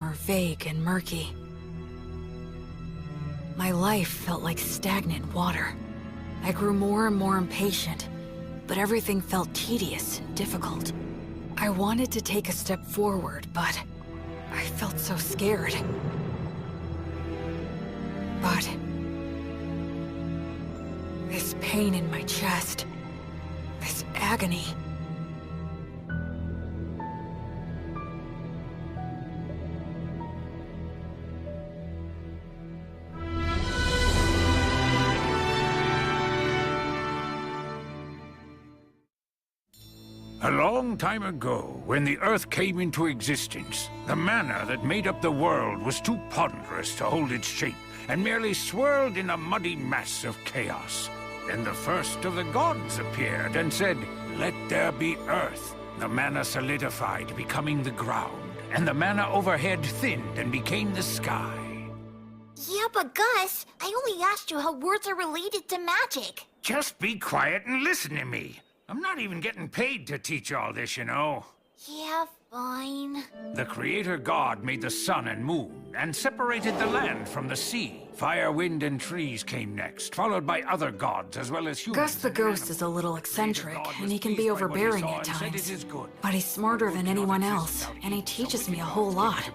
are vague and murky. My life felt like stagnant water. I grew more and more impatient, but everything felt tedious and difficult. I wanted to take a step forward, but I felt so scared. But this pain in my chest, this agony. A long time ago, when the Earth came into existence, the mana that made up the world was too ponderous to hold its shape, and merely swirled in a muddy mass of chaos. Then the first of the gods appeared and said, "Let there be Earth." The mana solidified, becoming the ground, and the mana overhead thinned and became the sky. Yeah, but Gus, I only asked you how words are related to magic. Just be quiet and listen to me. I'm not even getting paid to teach all this, you know. Yeah, fine. The Creator God made the sun and moon, and separated the land from the sea. Fire, wind, and trees came next, followed by other gods as well as humans. Gus the Ghost is a little eccentric, and he can be overbearing at times. But he's smarter than anyone else, and he teaches me a whole lot.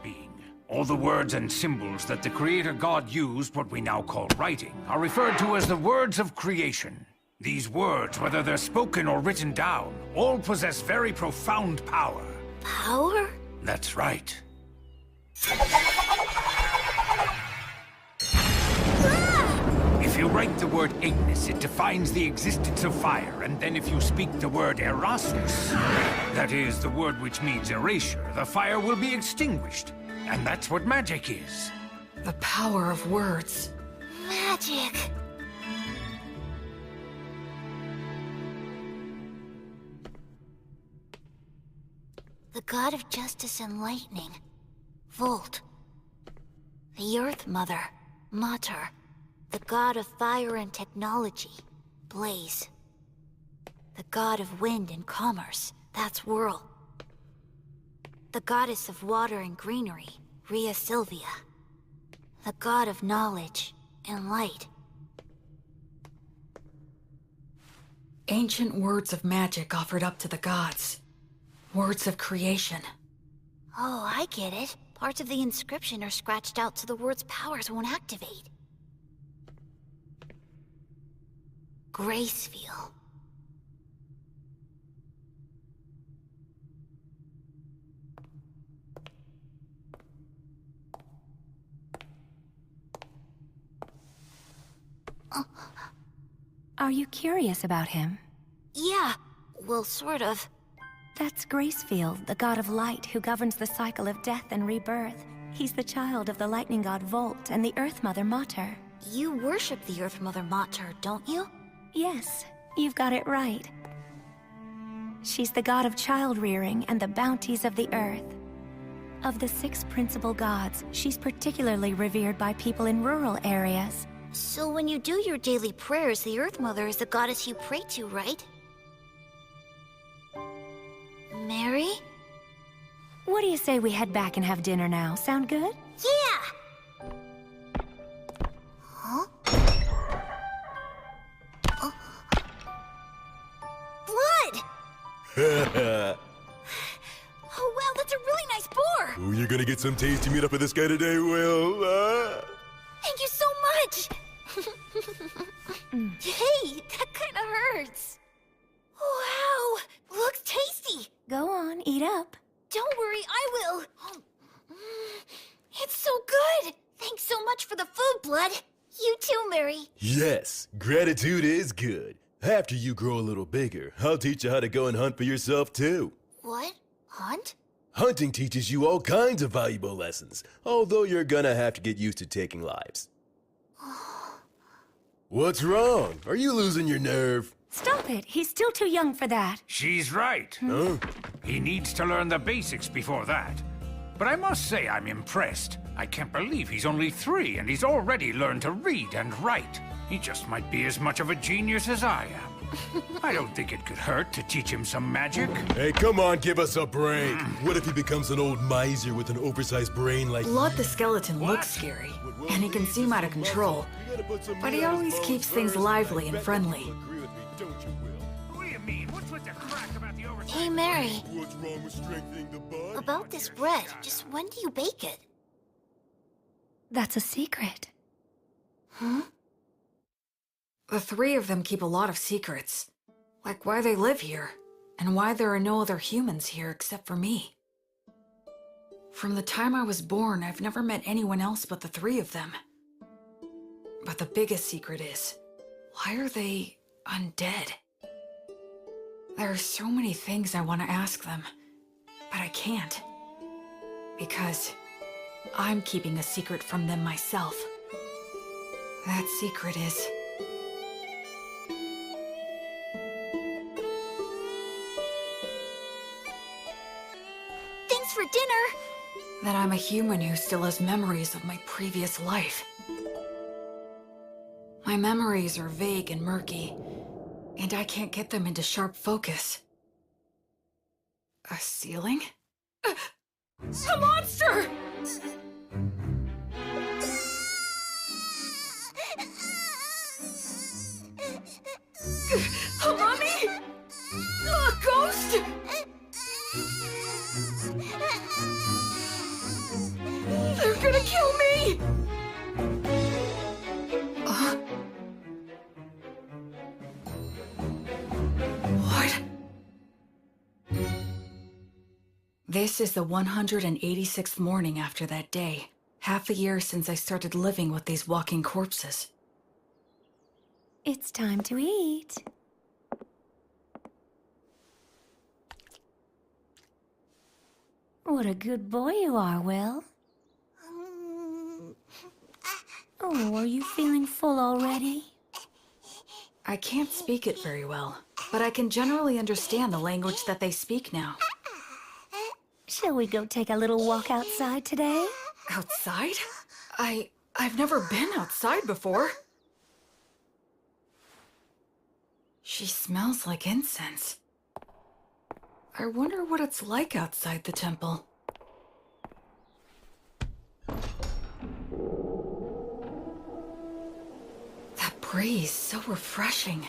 All the words and symbols that the Creator God used, what we now call writing, are referred to as the words of creation. These words, whether they're spoken or written down, all possess very profound power. Power? That's right. If you write the word Ignis, it defines the existence of fire, and then if you speak the word Erasmus, that is, the word which means erasure, the fire will be extinguished. And that's what magic is. The power of words. Magic. The god of justice and lightning, Volt. The Earth Mother, Mater. The god of fire and technology, Blaze. The god of wind and commerce, that's Whirl. The goddess of water and greenery, Rhea Sylvia. The god of knowledge and light. Ancient words of magic offered up to the gods. Words of creation. Oh, I get it. Parts of the inscription are scratched out so the word's powers won't activate. Gracefield. Are you curious about him? Yeah, well, sort of. That's Gracefield, the god of light who governs the cycle of death and rebirth. He's the child of the lightning god Volt and the Earth Mother Mater. You worship the Earth Mother Mater, don't you? Yes, you've got it right. She's the god of child-rearing and the bounties of the earth. Of the 6 principal gods, she's particularly revered by people in rural areas. So when you do your daily prayers, the Earth Mother is the goddess you pray to, right? Mary? What do you say we head back and have dinner now? Sound good? Yeah! Huh? Oh. Blood! Oh, wow, that's a really nice boar! Oh, you're gonna get some tasty meat up with this guy today, Will. Thank you so much! Hey, that kinda hurts. Wow, looks tasty. Go on, eat up. Don't worry, I will. It's so good. Thanks so much for the food, Blood. You too, Mary. Yes, gratitude is good. After you grow a little bigger, I'll teach you how to go and hunt for yourself, too. What? Hunt? Hunting teaches you all kinds of valuable lessons, although you're gonna have to get used to taking lives. What's wrong? Are you losing your nerve? Stop it, he's still too young for that. She's right. Huh? He needs to learn the basics before that. But I must say I'm impressed. I can't believe he's only 3 and he's already learned to read and write. He just might be as much of a genius as I am. I don't think it could hurt to teach him some magic. Hey, come on, give us a break. What if he becomes an old miser with an oversized brain like Blood the skeleton looks scary, and he can seem out of control. But he always keeps things lively and friendly. What do you mean? What's with the crack about the oversized? Hey, Mary. What's wrong with strengthening the body? About this bread, just when do you bake it? That's a secret. Huh? The three of them keep a lot of secrets. Like why they live here, and why there are no other humans here except for me. From the time I was born, I've never met anyone else but the three of them. But the biggest secret is, why are they undead? There are so many things I want to ask them, but I can't. Because I'm keeping a secret from them myself. That secret is... Thanks for dinner! that I'm a human who still has memories of my previous life. My memories are vague and murky, and I can't get them into sharp focus. A ceiling? A monster! A mummy? A ghost? They're gonna kill me! What? This is the 186th morning after that day. Half a year since I started living with these walking corpses. It's time to eat. What a good boy you are, Will. Oh, are you feeling full already? I can't speak it very well, but I can generally understand the language that they speak now. Shall we go take a little walk outside today? Outside? I've never been outside before. She smells like incense. I wonder what it's like outside the temple. That breeze, so refreshing,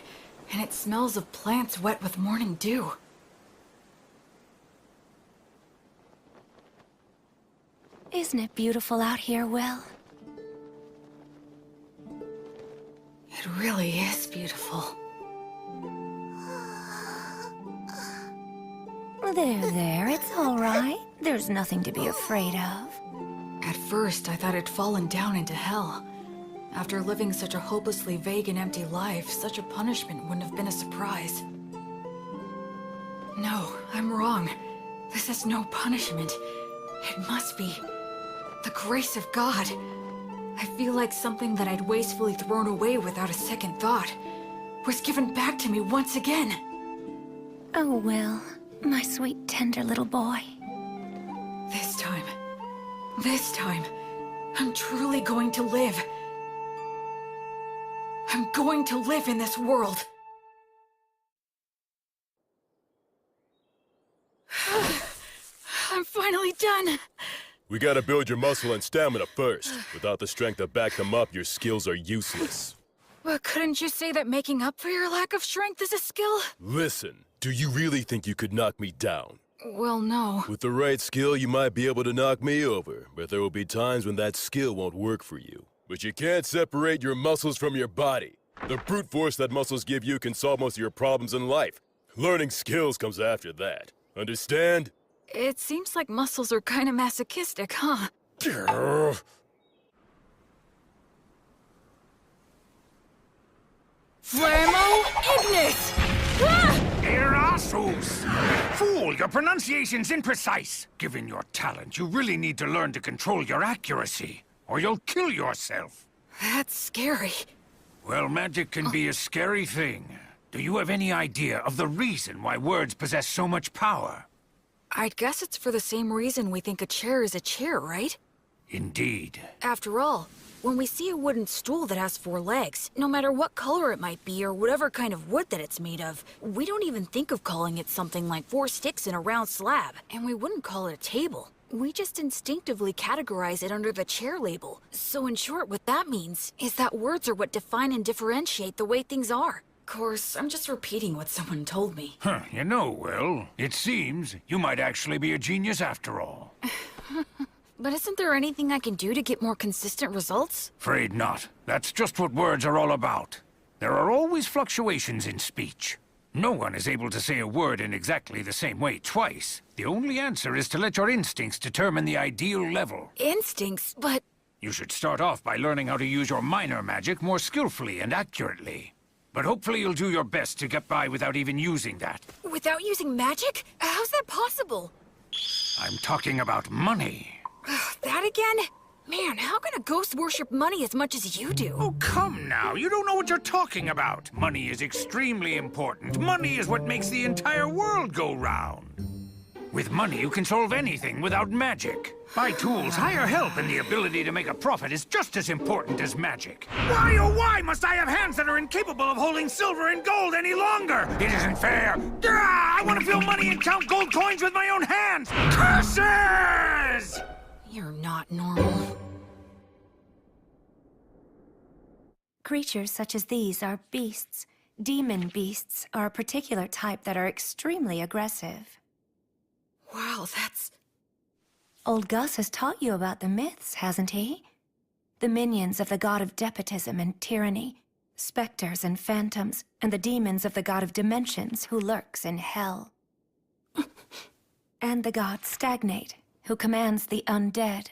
and it smells of plants wet with morning dew. Isn't it beautiful out here, Will? It really is beautiful. There, it's all right. There's nothing to be afraid of. At first, I thought I'd fallen down into hell. After living such a hopelessly vague and empty life, such a punishment wouldn't have been a surprise. No, I'm wrong. This is no punishment. It must be the grace of God. I feel like something that I'd wastefully thrown away without a second thought was given back to me once again. Oh, Will, my sweet, tender little boy. This time, I'm truly going to live. I'm going to live in this world. I'm finally done. We gotta build your muscle and stamina first. Without the strength to back them up, your skills are useless. But couldn't you say that making up for your lack of strength is a skill? Listen, do you really think you could knock me down? Well, no. With the right skill, you might be able to knock me over, but there will be times when that skill won't work for you. But you can't separate your muscles from your body. The brute force that muscles give you can solve most of your problems in life. Learning skills comes after that. Understand? It seems like muscles are kind of masochistic, huh? Flamo Ignis! Ah! Erasus! Fool, your pronunciation's imprecise. Given your talent, you really need to learn to control your accuracy, or you'll kill yourself. That's scary. Well, magic can be a scary thing. Do you have any idea of the reason why words possess so much power? I'd guess it's for the same reason we think a chair is a chair, right? Indeed. After all, When we see a wooden stool that has 4 legs, no matter what color it might be or whatever kind of wood that it's made of, we don't even think of calling it something like 4 sticks in a round slab. And we wouldn't call it a table. We just instinctively categorize it under the chair label. So in short, what that means is that words are what define and differentiate the way things are. Of course, I'm just repeating what someone told me. Huh, you know, Will, it seems you might actually be a genius after all. But isn't there anything I can do to get more consistent results? Afraid not. That's just what words are all about. There are always fluctuations in speech. No one is able to say a word in exactly the same way twice. The only answer is to let your instincts determine the ideal level. Instincts? But... You should start off by learning how to use your minor magic more skillfully and accurately. But hopefully you'll do your best to get by without even using that. Without using magic? How's that possible? I'm talking about money. That again? Man, how can a ghost worship money as much as you do? Oh, come now. You don't know what you're talking about. Money is extremely important. Money is what makes the entire world go round. With money, you can solve anything without magic. Buy tools, hire help, and the ability to make a profit is just as important as magic. Why, oh why must I have hands that are incapable of holding silver and gold any longer? It isn't fair. I want to feel money and count gold coins with my own hands. Curses! You're not normal. Creatures such as these are beasts. Demon beasts are a particular type that are extremely aggressive. Wow, that's... Old Gus has taught you about the myths, hasn't he? The minions of the god of despotism and tyranny, specters and phantoms, and the demons of the god of dimensions who lurks in hell. And the god Stagnate, who commands the undead.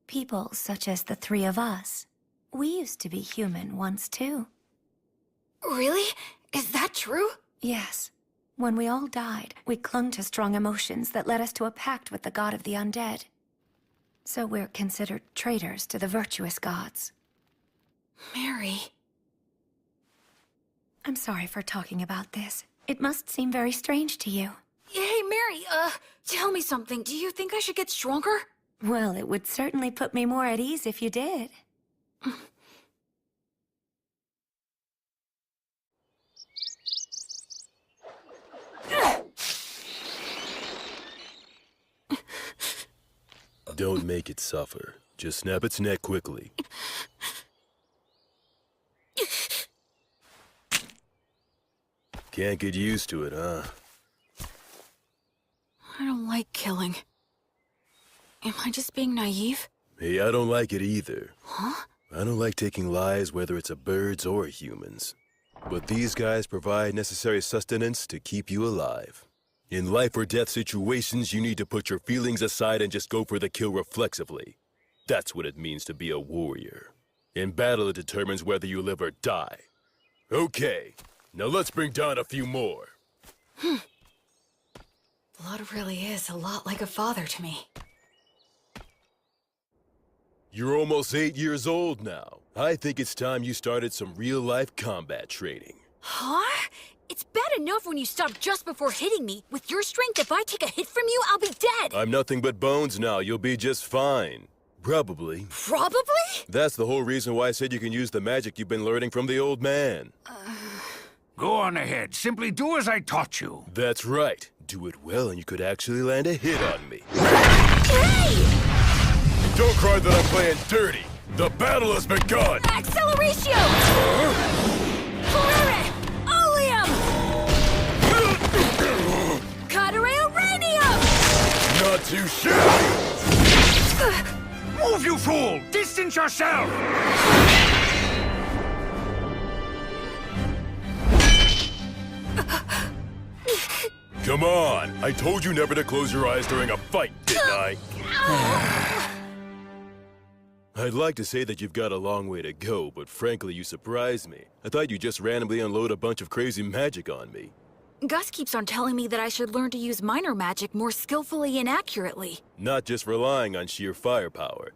People such as the 3 of us. We used to be human once, too. Really? Is that true? Yes. When we all died, we clung to strong emotions that led us to a pact with the god of the undead. So we're considered traitors to the virtuous gods. Mary... I'm sorry for talking about this. It must seem very strange to you. Hey, Mary, tell me something. Do you think I should get stronger? Well, it would certainly put me more at ease if you did. Don't make it suffer. Just snap its neck quickly. Can't get used to it, huh? I don't like killing. Am I just being naive? Hey, I don't like it either. Huh? I don't like taking lives, whether it's a birds or humans. But these guys provide necessary sustenance to keep you alive. In life or death situations, you need to put your feelings aside and just go for the kill reflexively. That's what it means to be a warrior. In battle, it determines whether you live or die. Okay, now let's bring down a few more. Blood really is a lot like a father to me. You're almost 8 years old now. I think it's time you started some real-life combat training. Huh? It's bad enough when you stop just before hitting me. With your strength, if I take a hit from you, I'll be dead! I'm nothing but bones now. You'll be just fine. Probably. Probably? That's the whole reason why I said you can use the magic you've been learning from the old man. Go on ahead. Simply do as I taught you. That's right. Do it well and you could actually land a hit on me. Hey! Don't cry that I'm playing dirty. The battle has begun! Acceleratio! Flare! Oleum! Cadere Uranium! Not too shabby! Move, you fool! Distance yourself! Come on! I told you never to close your eyes during a fight, didn't I? I'd like to say that you've got a long way to go, but frankly, you surprised me. I thought you'd just randomly unload a bunch of crazy magic on me. Gus keeps on telling me that I should learn to use minor magic more skillfully and accurately. Not just relying on sheer firepower.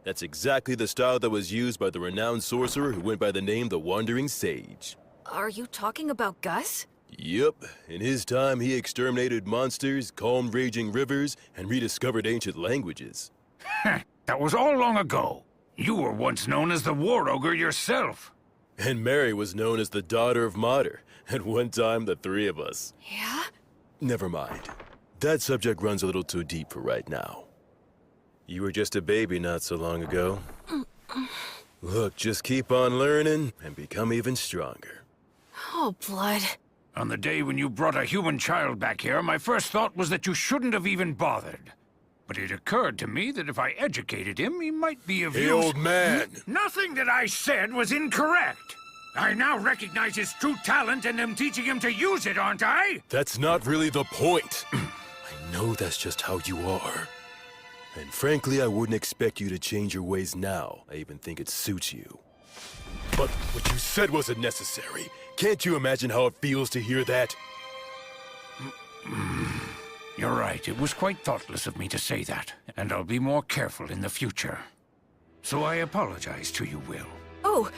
That's exactly the style that was used by the renowned sorcerer who went by the name the Wandering Sage. Are you talking about Gus? Yep. In his time, he exterminated monsters, calmed raging rivers, and rediscovered ancient languages. That was all long ago. You were once known as the War Ogre yourself. And Mary was known as the daughter of Mater. At one time, the three of us. Yeah? Never mind. That subject runs a little too deep for right now. You were just a baby not so long ago. Look, just keep on learning and become even stronger. Oh, Blood. On the day when you brought a human child back here, my first thought was that you shouldn't have even bothered. But it occurred to me that if I educated him, he might be of use. Hey, old man! Nothing that I said was incorrect. I now recognize his true talent and am teaching him to use it, aren't I? That's not really the point. I know that's just how you are. And frankly, I wouldn't expect you to change your ways now. I even think it suits you. But what you said wasn't necessary. Can't you imagine how it feels to hear that? You're right. It was quite thoughtless of me to say that. And I'll be more careful in the future. So I apologize to you, Will. Oh,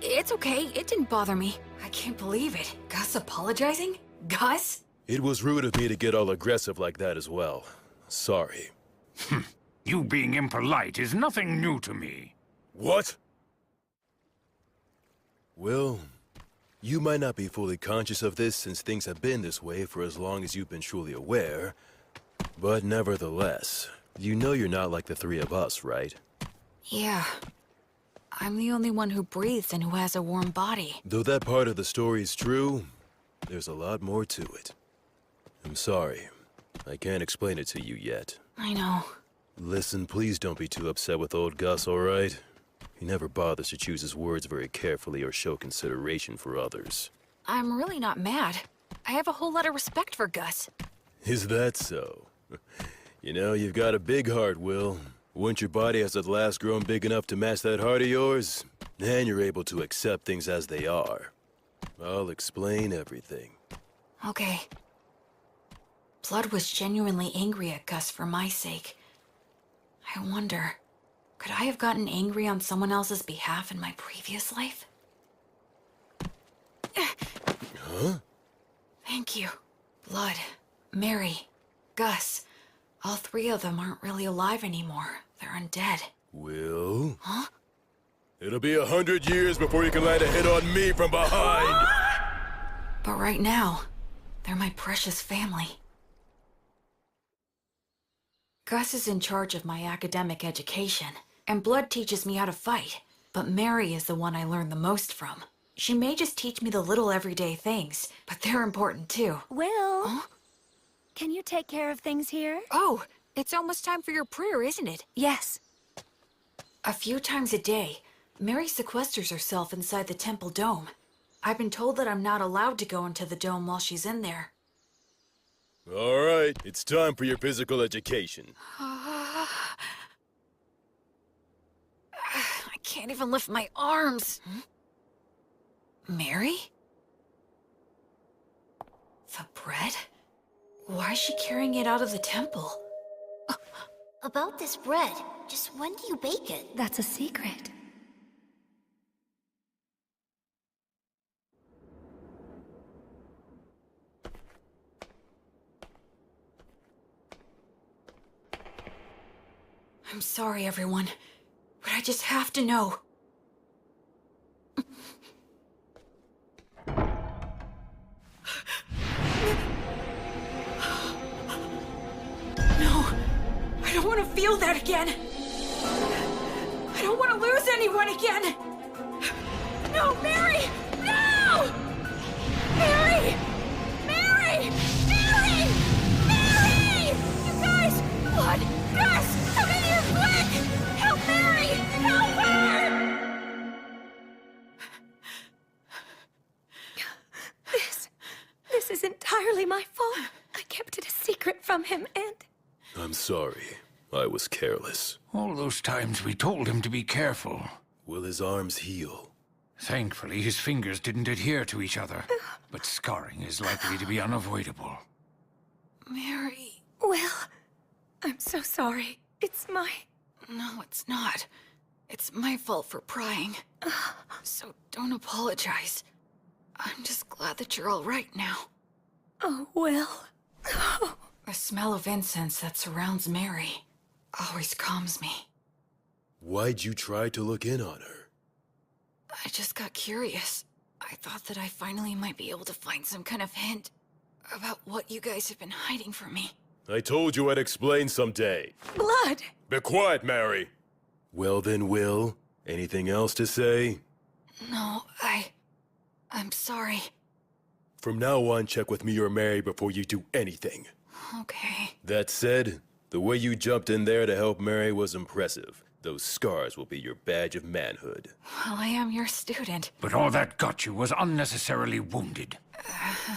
it's okay. It didn't bother me. I can't believe it. Gus apologizing? Gus? It was rude of me to get all aggressive like that as well. Sorry. You being impolite is nothing new to me. What? Well, you might not be fully conscious of this since things have been this way for as long as you've been truly aware. But nevertheless, you know you're not like the three of us, right? Yeah. I'm the only one who breathes and who has a warm body. Though that part of the story is true, there's a lot more to it. I'm sorry. I can't explain it to you yet. I know. Listen, please don't be too upset with old Gus, all right? He never bothers to choose his words very carefully or show consideration for others. I'm really not mad. I have a whole lot of respect for Gus. Is that so? You know, you've got a big heart, Will. Once your body has at last grown big enough to match that heart of yours, then you're able to accept things as they are. I'll explain everything. Okay. Blood was genuinely angry at Gus for my sake. I wonder, could I have gotten angry on someone else's behalf in my previous life? Huh? Thank you. Blood, Mary, Gus. All three of them aren't really alive anymore. They're undead. Will? Huh? It'll be 100 years before you can land a hit on me from behind! But right now, they're my precious family. Gus is in charge of my academic education, and Blood teaches me how to fight. But Mary is the one I learn the most from. She may just teach me the little everyday things, but they're important too. Will? Huh? Can you take care of things here? Oh, it's almost time for your prayer, isn't it? Yes. A few times a day, Mary sequesters herself inside the temple dome. I've been told that I'm not allowed to go into the dome while she's in there. All right, it's time for your physical education. I can't even lift my arms. Mary? The bread? Why is she carrying it out of the temple? About this bread, just when do you bake it? That's a secret. I'm sorry, everyone, but I just have to know. No, I don't want to feel that again. I don't want to lose anyone again. No, Mary! No! Mary! Mary! Mary! Mary! You guys! Blood! Gus! Come in here quick! Help Mary! Help her! This is entirely my fault. I kept it a secret from him, and... I'm sorry. I was careless. All those times we told him to be careful. Will his arms heal? Thankfully, his fingers didn't adhere to each other. But scarring is likely to be unavoidable. Mary... Will, I'm so sorry. It's my... No, it's not. It's my fault for prying. So don't apologize. I'm just glad that you're all right now. Oh, Will. The smell of incense that surrounds Mary always calms me. Why'd you try to look in on her? I just got curious. I thought that I finally might be able to find some kind of hint about what you guys have been hiding from me. I told you I'd explain someday. Blood! Be quiet, Mary! Well then, Will, anything else to say? No, I'm sorry. From now on, check with me or Mary before you do anything. Okay. That said, the way you jumped in there to help Mary was impressive. Those scars will be your badge of manhood. Well, I am your student. But all that got you was unnecessarily wounded.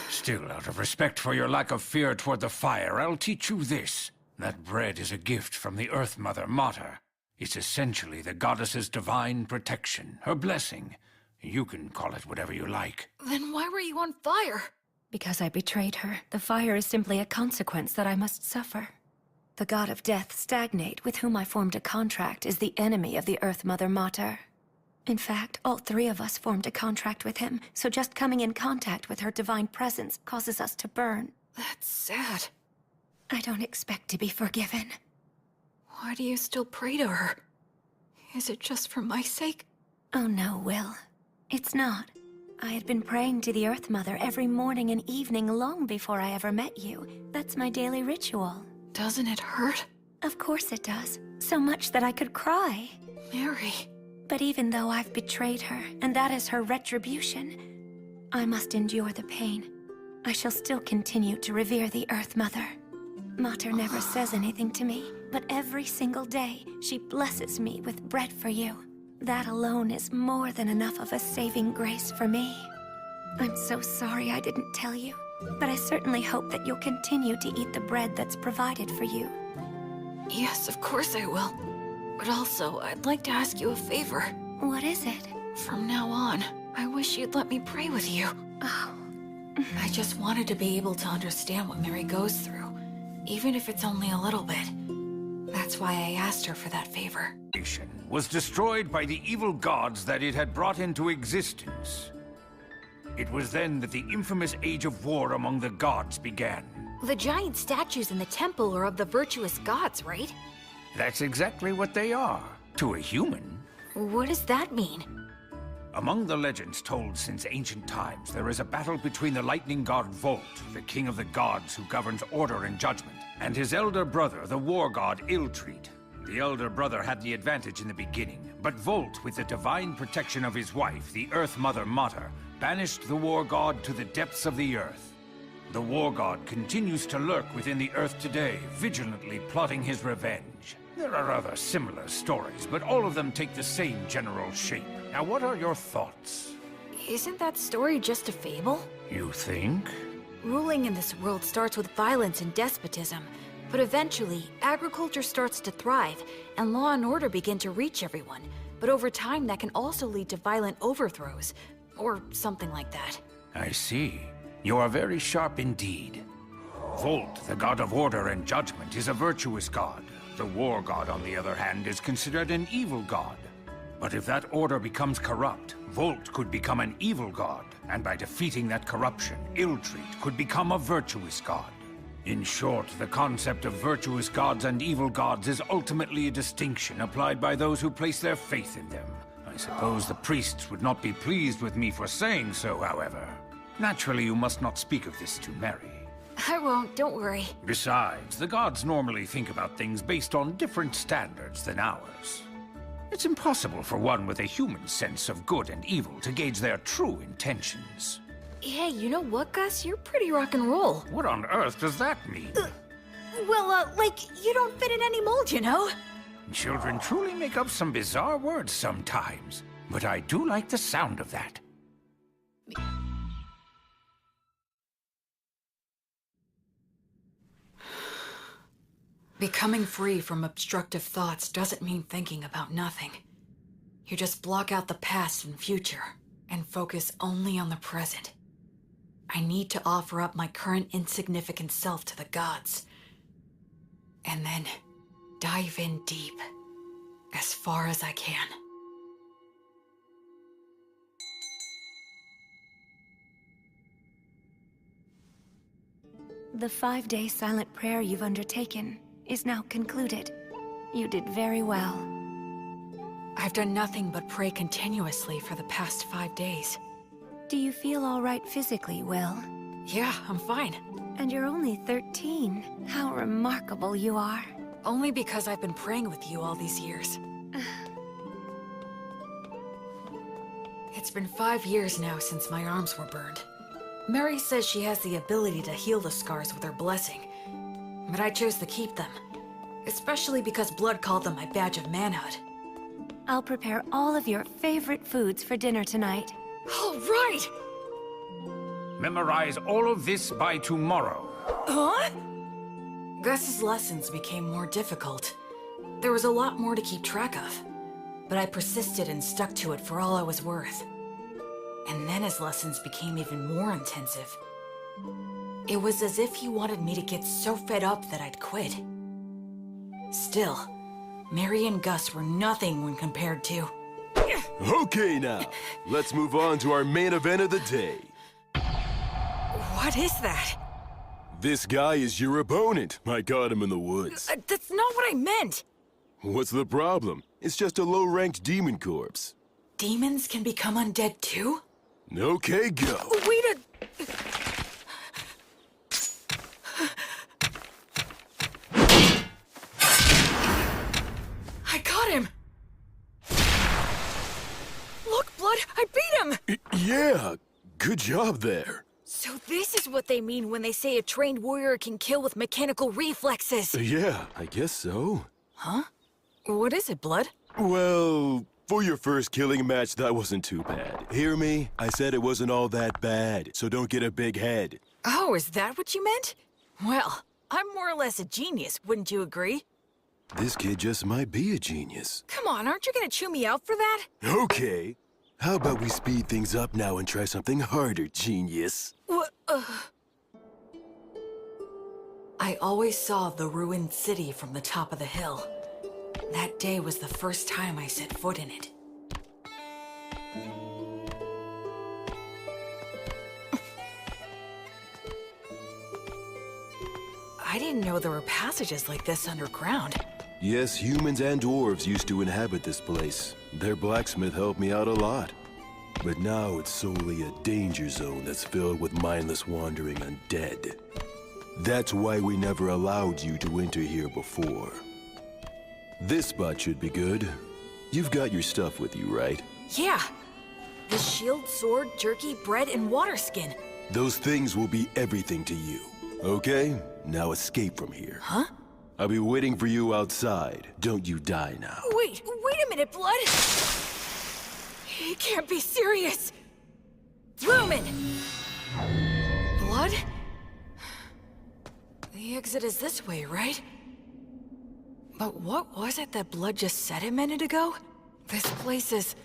Still, out of respect for your lack of fear toward the fire, I'll teach you this. That bread is a gift from the Earth Mother Mater. It's essentially the goddess's divine protection, her blessing. You can call it whatever you like. Then why were you on fire? Because I betrayed her, the fire is simply a consequence that I must suffer. The god of death, Stagnate, with whom I formed a contract, is the enemy of the Earth Mother Mater. In fact, all three of us formed a contract with him, so just coming in contact with her divine presence causes us to burn. That's sad. I don't expect to be forgiven. Why do you still pray to her? Is it just for my sake? Oh no, Will. It's not. I had been praying to the Earth Mother every morning and evening long before I ever met you. That's my daily ritual. Doesn't it hurt? Of course it does. So much that I could cry. Mary. But even though I've betrayed her, and that is her retribution, I must endure the pain. I shall still continue to revere the Earth Mother. Mater never says anything to me, but every single day she blesses me with bread for you. That alone is more than enough of a saving grace for me. I'm so sorry I didn't tell you, but I certainly hope that you'll continue to eat the bread that's provided for you. Yes, of course I will. But also, I'd like to ask you a favor. What is it? From now on, I wish you'd let me pray with you. Oh. I just wanted to be able to understand what Mary goes through, even if it's only a little bit. That's why I asked her for that favor. Nation was destroyed by the evil gods that it had brought into existence. It was then that the infamous age of war among the gods began. The giant statues in the temple are of the virtuous gods, right? That's exactly what they are, to a human. What does that mean? Among the legends told since ancient times, there is a battle between the lightning god Volt, the king of the gods who governs order and judgment, and his elder brother, the war god Iltreat. The elder brother had the advantage in the beginning, but Volt, with the divine protection of his wife, the Earth Mother Mater, banished the war god to the depths of the earth. The war god continues to lurk within the earth today, vigilantly plotting his revenge. There are other similar stories, but all of them take the same general shape. Now, what are your thoughts? Isn't that story just a fable? You think? Ruling in this world starts with violence and despotism, but eventually, agriculture starts to thrive, and law and order begin to reach everyone. But over time, that can also lead to violent overthrows, or something like that. I see. You are very sharp indeed. Volt, the god of order and judgment, is a virtuous god. The war god, on the other hand, is considered an evil god. But if that order becomes corrupt, Volt could become an evil god, and by defeating that corruption, Iltreat could become a virtuous god. In short, the concept of virtuous gods and evil gods is ultimately a distinction applied by those who place their faith in them. I suppose the priests would not be pleased with me for saying so, however. Naturally, you must not speak of this to Mary. I won't, don't worry. Besides, the gods normally think about things based on different standards than ours. It's impossible for one with a human sense of good and evil to gauge their true intentions. Hey, you know what, Gus? You're pretty rock and roll. What on earth does that mean? Like, you don't fit in any mold, you know? Children truly make up some bizarre words sometimes, but I do like the sound of that. Becoming free from obstructive thoughts doesn't mean thinking about nothing. You just block out the past and future, and focus only on the present. I need to offer up my current insignificant self to the gods. And then dive in deep, as far as I can. The 5-day silent prayer you've undertaken is now concluded. You did very well. I've done nothing but pray continuously for the past 5 days. Do you feel all right physically, Will? Yeah, I'm fine. And you're only 13. How remarkable you are. Only because I've been praying with you all these years. It's been 5 years now since my arms were burned. Mary says she has the ability to heal the scars with her blessing, but I chose to keep them. Especially because Blood called them my badge of manhood. I'll prepare all of your favorite foods for dinner tonight. All right! Memorize all of this by tomorrow. Huh? Gus's lessons became more difficult. There was a lot more to keep track of. But I persisted and stuck to it for all I was worth. And then his lessons became even more intensive. It was as if he wanted me to get so fed up that I'd quit. Still, Mary and Gus were nothing when compared to... Okay now, let's move on to our main event of the day. What is that? This guy is your opponent. I caught him in the woods. That's not what I meant! What's the problem? It's just a low-ranked demon corpse. Demons can become undead too? Okay, go. Wait a... I got him! Look, Blood, I beat him! Yeah, good job there. So this is what they mean when they say a trained warrior can kill with mechanical reflexes. Yeah, I guess so. Huh? What is it, Blood? Well, for your first killing match, that wasn't too bad. Hear me? I said it wasn't all that bad, so don't get a big head. Oh, is that what you meant? Well, I'm more or less a genius, wouldn't you agree? This kid just might be a genius. Come on, aren't you gonna chew me out for that? Okay. How about we speed things up now and try something harder, genius? What? I always saw the ruined city from the top of the hill. That day was the first time I set foot in it. I didn't know there were passages like this underground. Yes, humans and dwarves used to inhabit this place. Their blacksmith helped me out a lot. But now it's solely a danger zone that's filled with mindless wandering undead. That's why we never allowed you to enter here before. This spot should be good. You've got your stuff with you, right? Yeah. The shield, sword, jerky, bread, and water skin. Those things will be everything to you. Okay? Now escape from here. Huh? I'll be waiting for you outside. Don't you die now. Wait a minute, Blood! He can't be serious! Lumen! Blood? The exit is this way, right? But what was it that Blood just said a minute ago? This place is...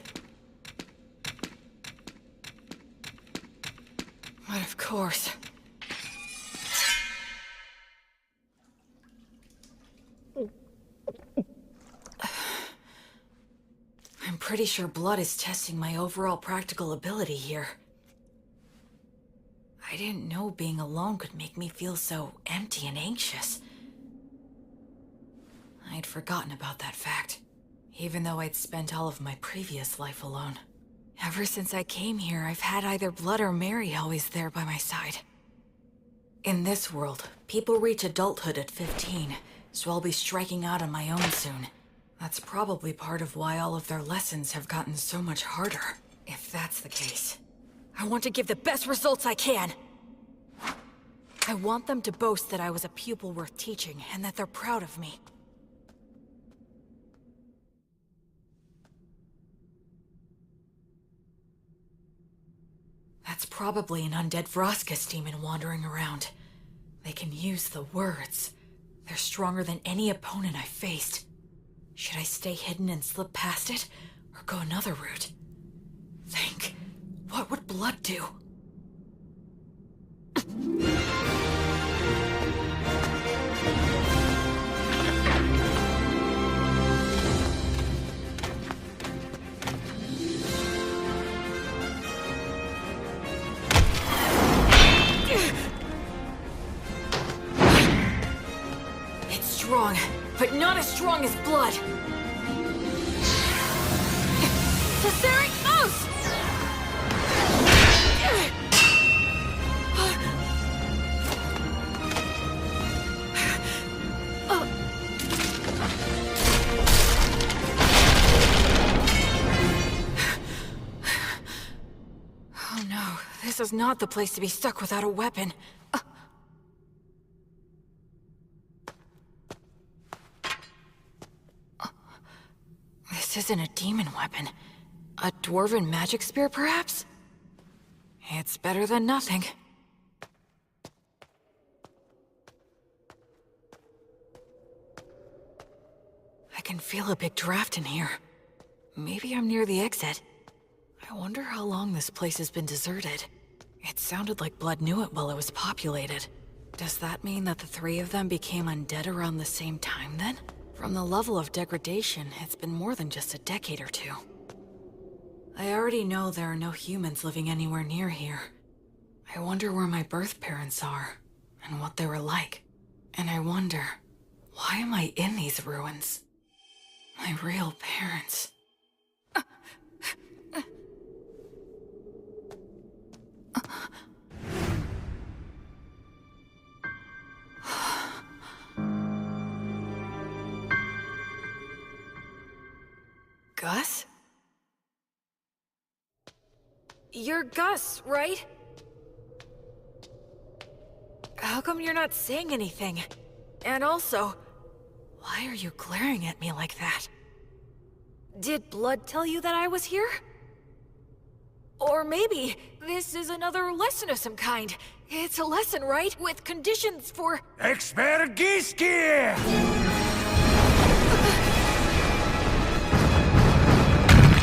But of course... I'm pretty sure Blood is testing my overall practical ability here. I didn't know being alone could make me feel so empty and anxious. I'd forgotten about that fact, even though I'd spent all of my previous life alone. Ever since I came here, I've had either Blood or Mary always there by my side. In this world, people reach adulthood at 15, so I'll be striking out on my own soon. That's probably part of why all of their lessons have gotten so much harder. If that's the case, I want to give the best results I can. I want them to boast that I was a pupil worth teaching, and that they're proud of me. That's probably an undead Vroskus demon wandering around. They can use the words. They're stronger than any opponent I've faced. Should I stay hidden and slip past it, or go another route? Think, what would Blood do? It's strong, but not as strong as Blood. This is not the place to be stuck without a weapon. This isn't a demon weapon. A dwarven magic spear, perhaps? It's better than nothing. I can feel a big draft in here. Maybe I'm near the exit. I wonder how long this place has been deserted. It sounded like Blood knew it while it was populated. Does that mean that the three of them became undead around the same time then? From the level of degradation, it's been more than just a decade or two. I already know there are no humans living anywhere near here. I wonder where my birth parents are, and what they were like. And I wonder, why am I in these ruins? My real parents. Gus? You're Gus, right? How come you're not saying anything? And also, why are you glaring at me like that? Did Blood tell you that I was here? Or maybe this is another lesson of some kind. It's a lesson, right? With conditions for... Expergiski!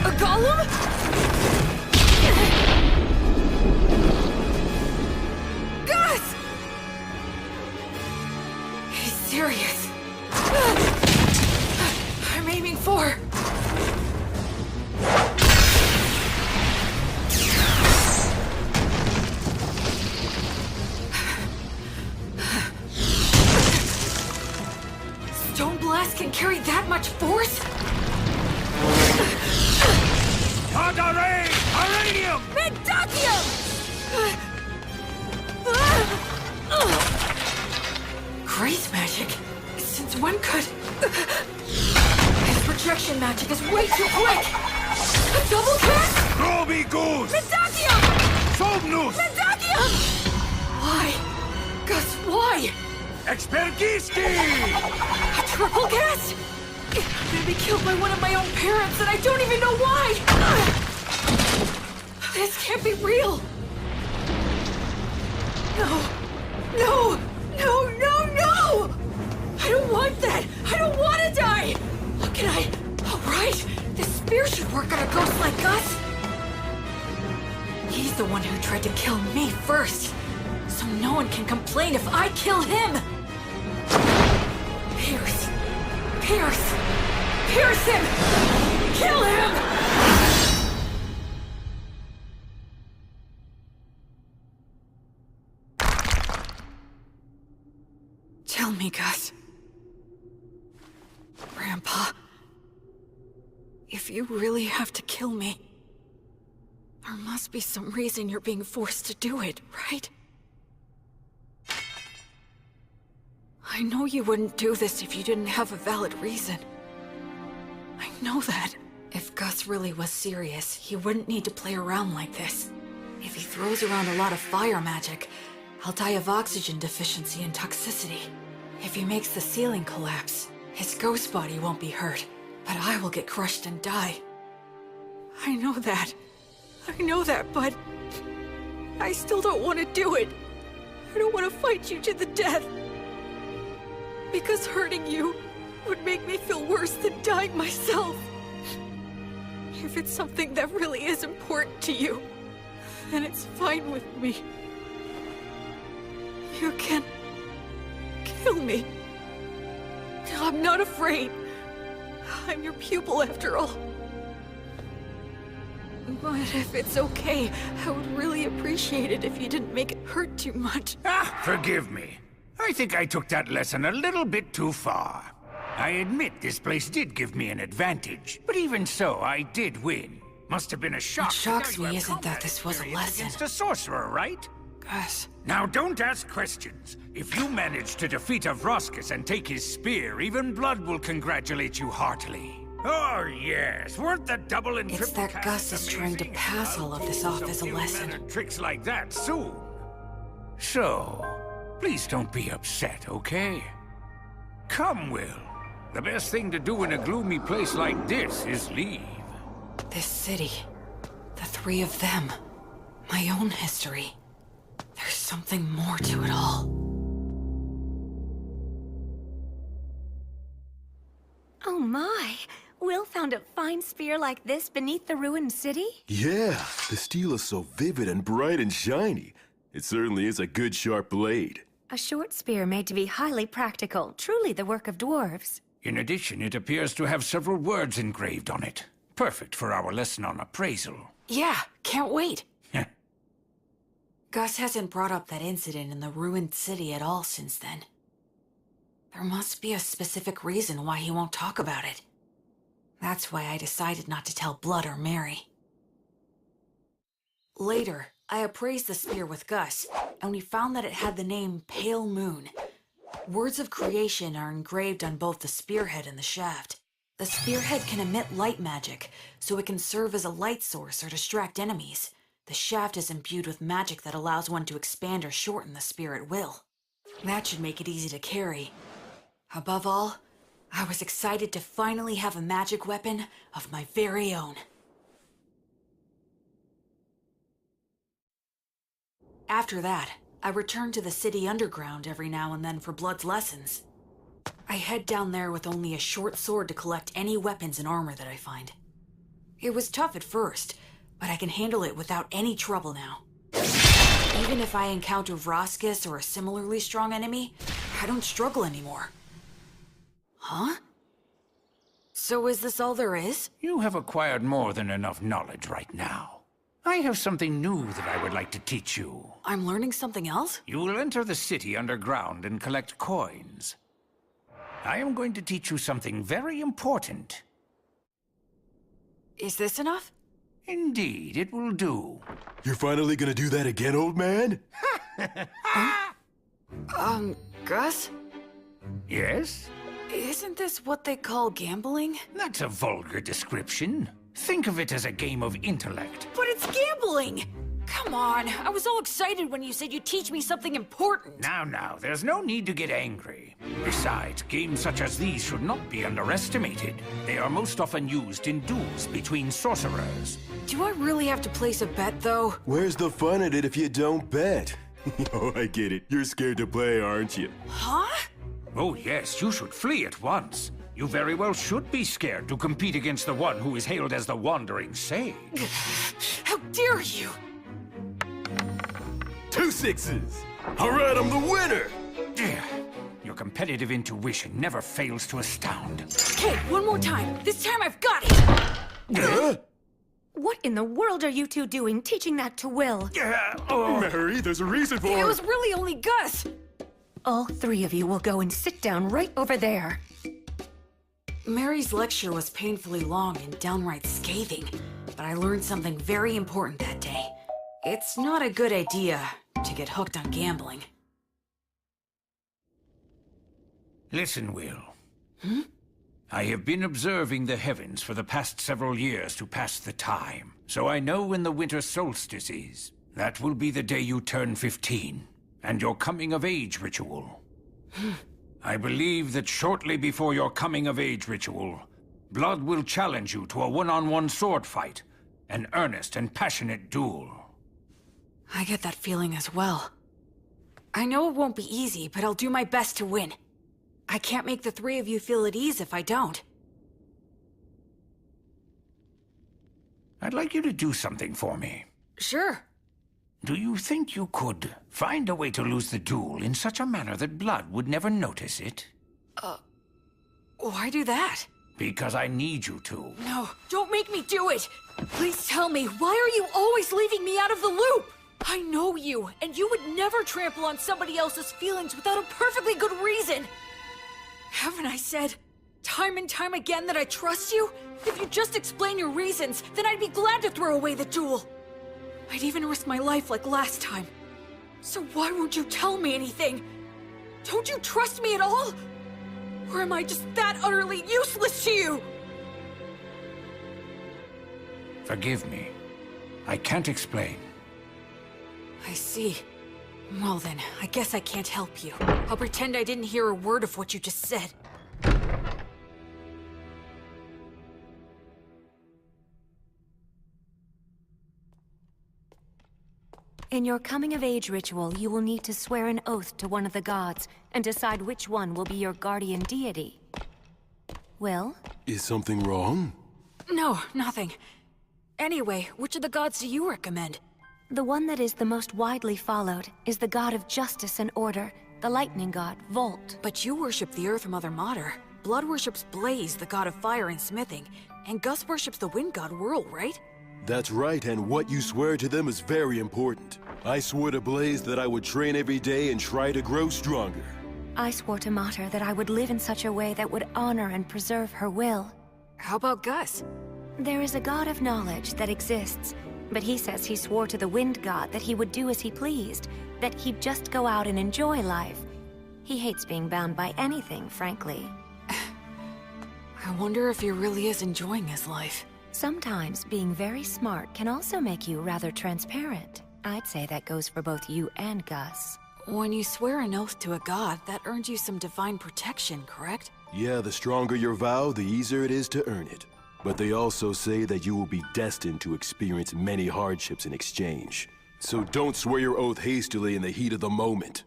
A golem? Gus! He's serious. I'm aiming for... Stone Blast can carry that much force? Tadare! Aranium! Mendakium! Grace magic? Since when could... His projection magic is way too quick! A double cast? Groby Goose! Mendakium! Somnus! Mendakium! Why? Gus, why? Expergiski! A triple cast? I'm gonna be killed by one of my own parents and I don't even know why! This can't be real! No! No! No, no, no! I don't want that! I don't want to die! How can I... Alright! This spear should work on a ghost like Gus! He's the one who tried to kill me first! So no one can complain if I kill him! Pierce! Pierce! Pierce him! Kill him! Tell me, Gus. Grandpa. If you really have to kill me, there must be some reason you're being forced to do it, right? I know you wouldn't do this if you didn't have a valid reason. I know that. If Gus really was serious, he wouldn't need to play around like this. If he throws around a lot of fire magic, I'll die of oxygen deficiency and toxicity. If he makes the ceiling collapse, his ghost body won't be hurt, but I will get crushed and die. I know that, but I still don't want to do it. I don't want to fight you to the death. Because hurting you would make me feel worse than dying myself. If it's something that really is important to you, then it's fine with me. You can kill me. I'm not afraid. I'm your pupil after all. But if it's okay, I would really appreciate it if you didn't make it hurt too much. Forgive me. I think I took that lesson a little bit too far. I admit this place did give me an advantage, but even so, I did win. Must have been a shock. What shocks me isn't that this was a lesson. Against a sorcerer, right? Gus. Now don't ask questions. If you manage to defeat Avroskus and take his spear, even Blood will congratulate you heartily. Oh, yes. Weren't the double and It's triple that Gus is trying to pass all of this off as a lesson. Tricks like that soon. So, please don't be upset, okay? Come, Will. The best thing to do in a gloomy place like this is leave. This city, the three of them, my own history. There's something more to it all. Oh my! Will found a fine spear like this beneath the ruined city? Yeah, the steel is so vivid and bright and shiny. It certainly is a good sharp blade. A short spear made to be highly practical, truly the work of dwarves. In addition, it appears to have several words engraved on it. Perfect for our lesson on appraisal. Yeah, can't wait. Gus hasn't brought up that incident in the ruined city at all since then. There must be a specific reason why he won't talk about it. That's why I decided not to tell Blood or Mary. Later, I appraised the spear with Gus, and we found that it had the name Pale Moon. Words of creation are engraved on both the spearhead and the shaft. The spearhead can emit light magic, so it can serve as a light source or distract enemies. The shaft is imbued with magic that allows one to expand or shorten the spear at will. That should make it easy to carry. Above all, I was excited to finally have a magic weapon of my very own. After that, I return to the city underground every now and then for Blood's lessons. I head down there with only a short sword to collect any weapons and armor that I find. It was tough at first, but I can handle it without any trouble now. Even if I encounter Vroskis or a similarly strong enemy, I don't struggle anymore. Huh? So is this all there is? You have acquired more than enough knowledge right now. I have something new that I would like to teach you. I'm learning something else? You will enter the city underground and collect coins. I am going to teach you something very important. Is this enough? Indeed, it will do. You're finally gonna do that again, old man? Gus? Yes? Isn't this what they call gambling? That's a vulgar description. Think of it as a game of intellect. But it's gambling! Come on, I was all excited when you said you'd teach me something important. Now, there's no need to get angry. Besides, games such as these should not be underestimated. They are most often used in duels between sorcerers. Do I really have to place a bet, though? Where's the fun in it if you don't bet? Oh, I get it. You're scared to play, aren't you? Huh? Oh yes, you should flee at once. You very well should be scared to compete against the one who is hailed as the Wandering Sage. How dare you! 2 sixes! Alright, I'm the winner! Your competitive intuition never fails to astound. Okay, one more time. This time I've got it! Huh? What in the world are you two doing, teaching that to Will? Mary, there's a reason for It was really only Gus! All three of you will go and sit down right over there. Mary's lecture was painfully long and downright scathing, but I learned something very important that day. It's not a good idea to get hooked on gambling. Listen, Will. I have been observing the heavens for the past several years to pass the time, so I know when the winter solstice is. That will be the day you turn 15, and your coming-of-age ritual. I believe that shortly before your coming-of-age ritual, Blood will challenge you to a one-on-one sword fight, an earnest and passionate duel. I get that feeling as well. I know it won't be easy, but I'll do my best to win. I can't make the three of you feel at ease if I don't. I'd like you to do something for me. Sure. Do you think you could find a way to lose the duel in such a manner that Blood would never notice it? Why do that? Because I need you to. No, don't make me do it! Please tell me, why are you always leaving me out of the loop? I know you, and you would never trample on somebody else's feelings without a perfectly good reason. Haven't I said time and time again that I trust you? If you just explain your reasons, then I'd be glad to throw away the duel. I'd even risk my life like last time. So why won't you tell me anything? Don't you trust me at all? Or am I just that utterly useless to you? Forgive me. I can't explain. I see. Well then, I guess I can't help you. I'll pretend I didn't hear a word of what you just said. In your coming-of-age ritual, you will need to swear an oath to one of the gods, and decide which one will be your guardian deity. Will? Is something wrong? No, nothing. Anyway, which of the gods do you recommend? The one that is the most widely followed is the god of justice and order, the lightning god, Volt. But you worship the Earth Mother Mater. Blood worships Blaze, the god of fire and smithing. And Gus worships the wind god Whirl, right? That's right, and what you swear to them is very important. I swore to Blaze that I would train every day and try to grow stronger. I swore to Mater that I would live in such a way that would honor and preserve her will. How about Gus? There is a god of knowledge that exists, but he says he swore to the wind god that he would do as he pleased, that he'd just go out and enjoy life. He hates being bound by anything, frankly. I wonder if he really is enjoying his life. Sometimes being very smart can also make you rather transparent. I'd say that goes for both you and Gus. When you swear an oath to a god, that earns you some divine protection, correct? Yeah, the stronger your vow, the easier it is to earn it. But they also say that you will be destined to experience many hardships in exchange. So don't swear your oath hastily in the heat of the moment.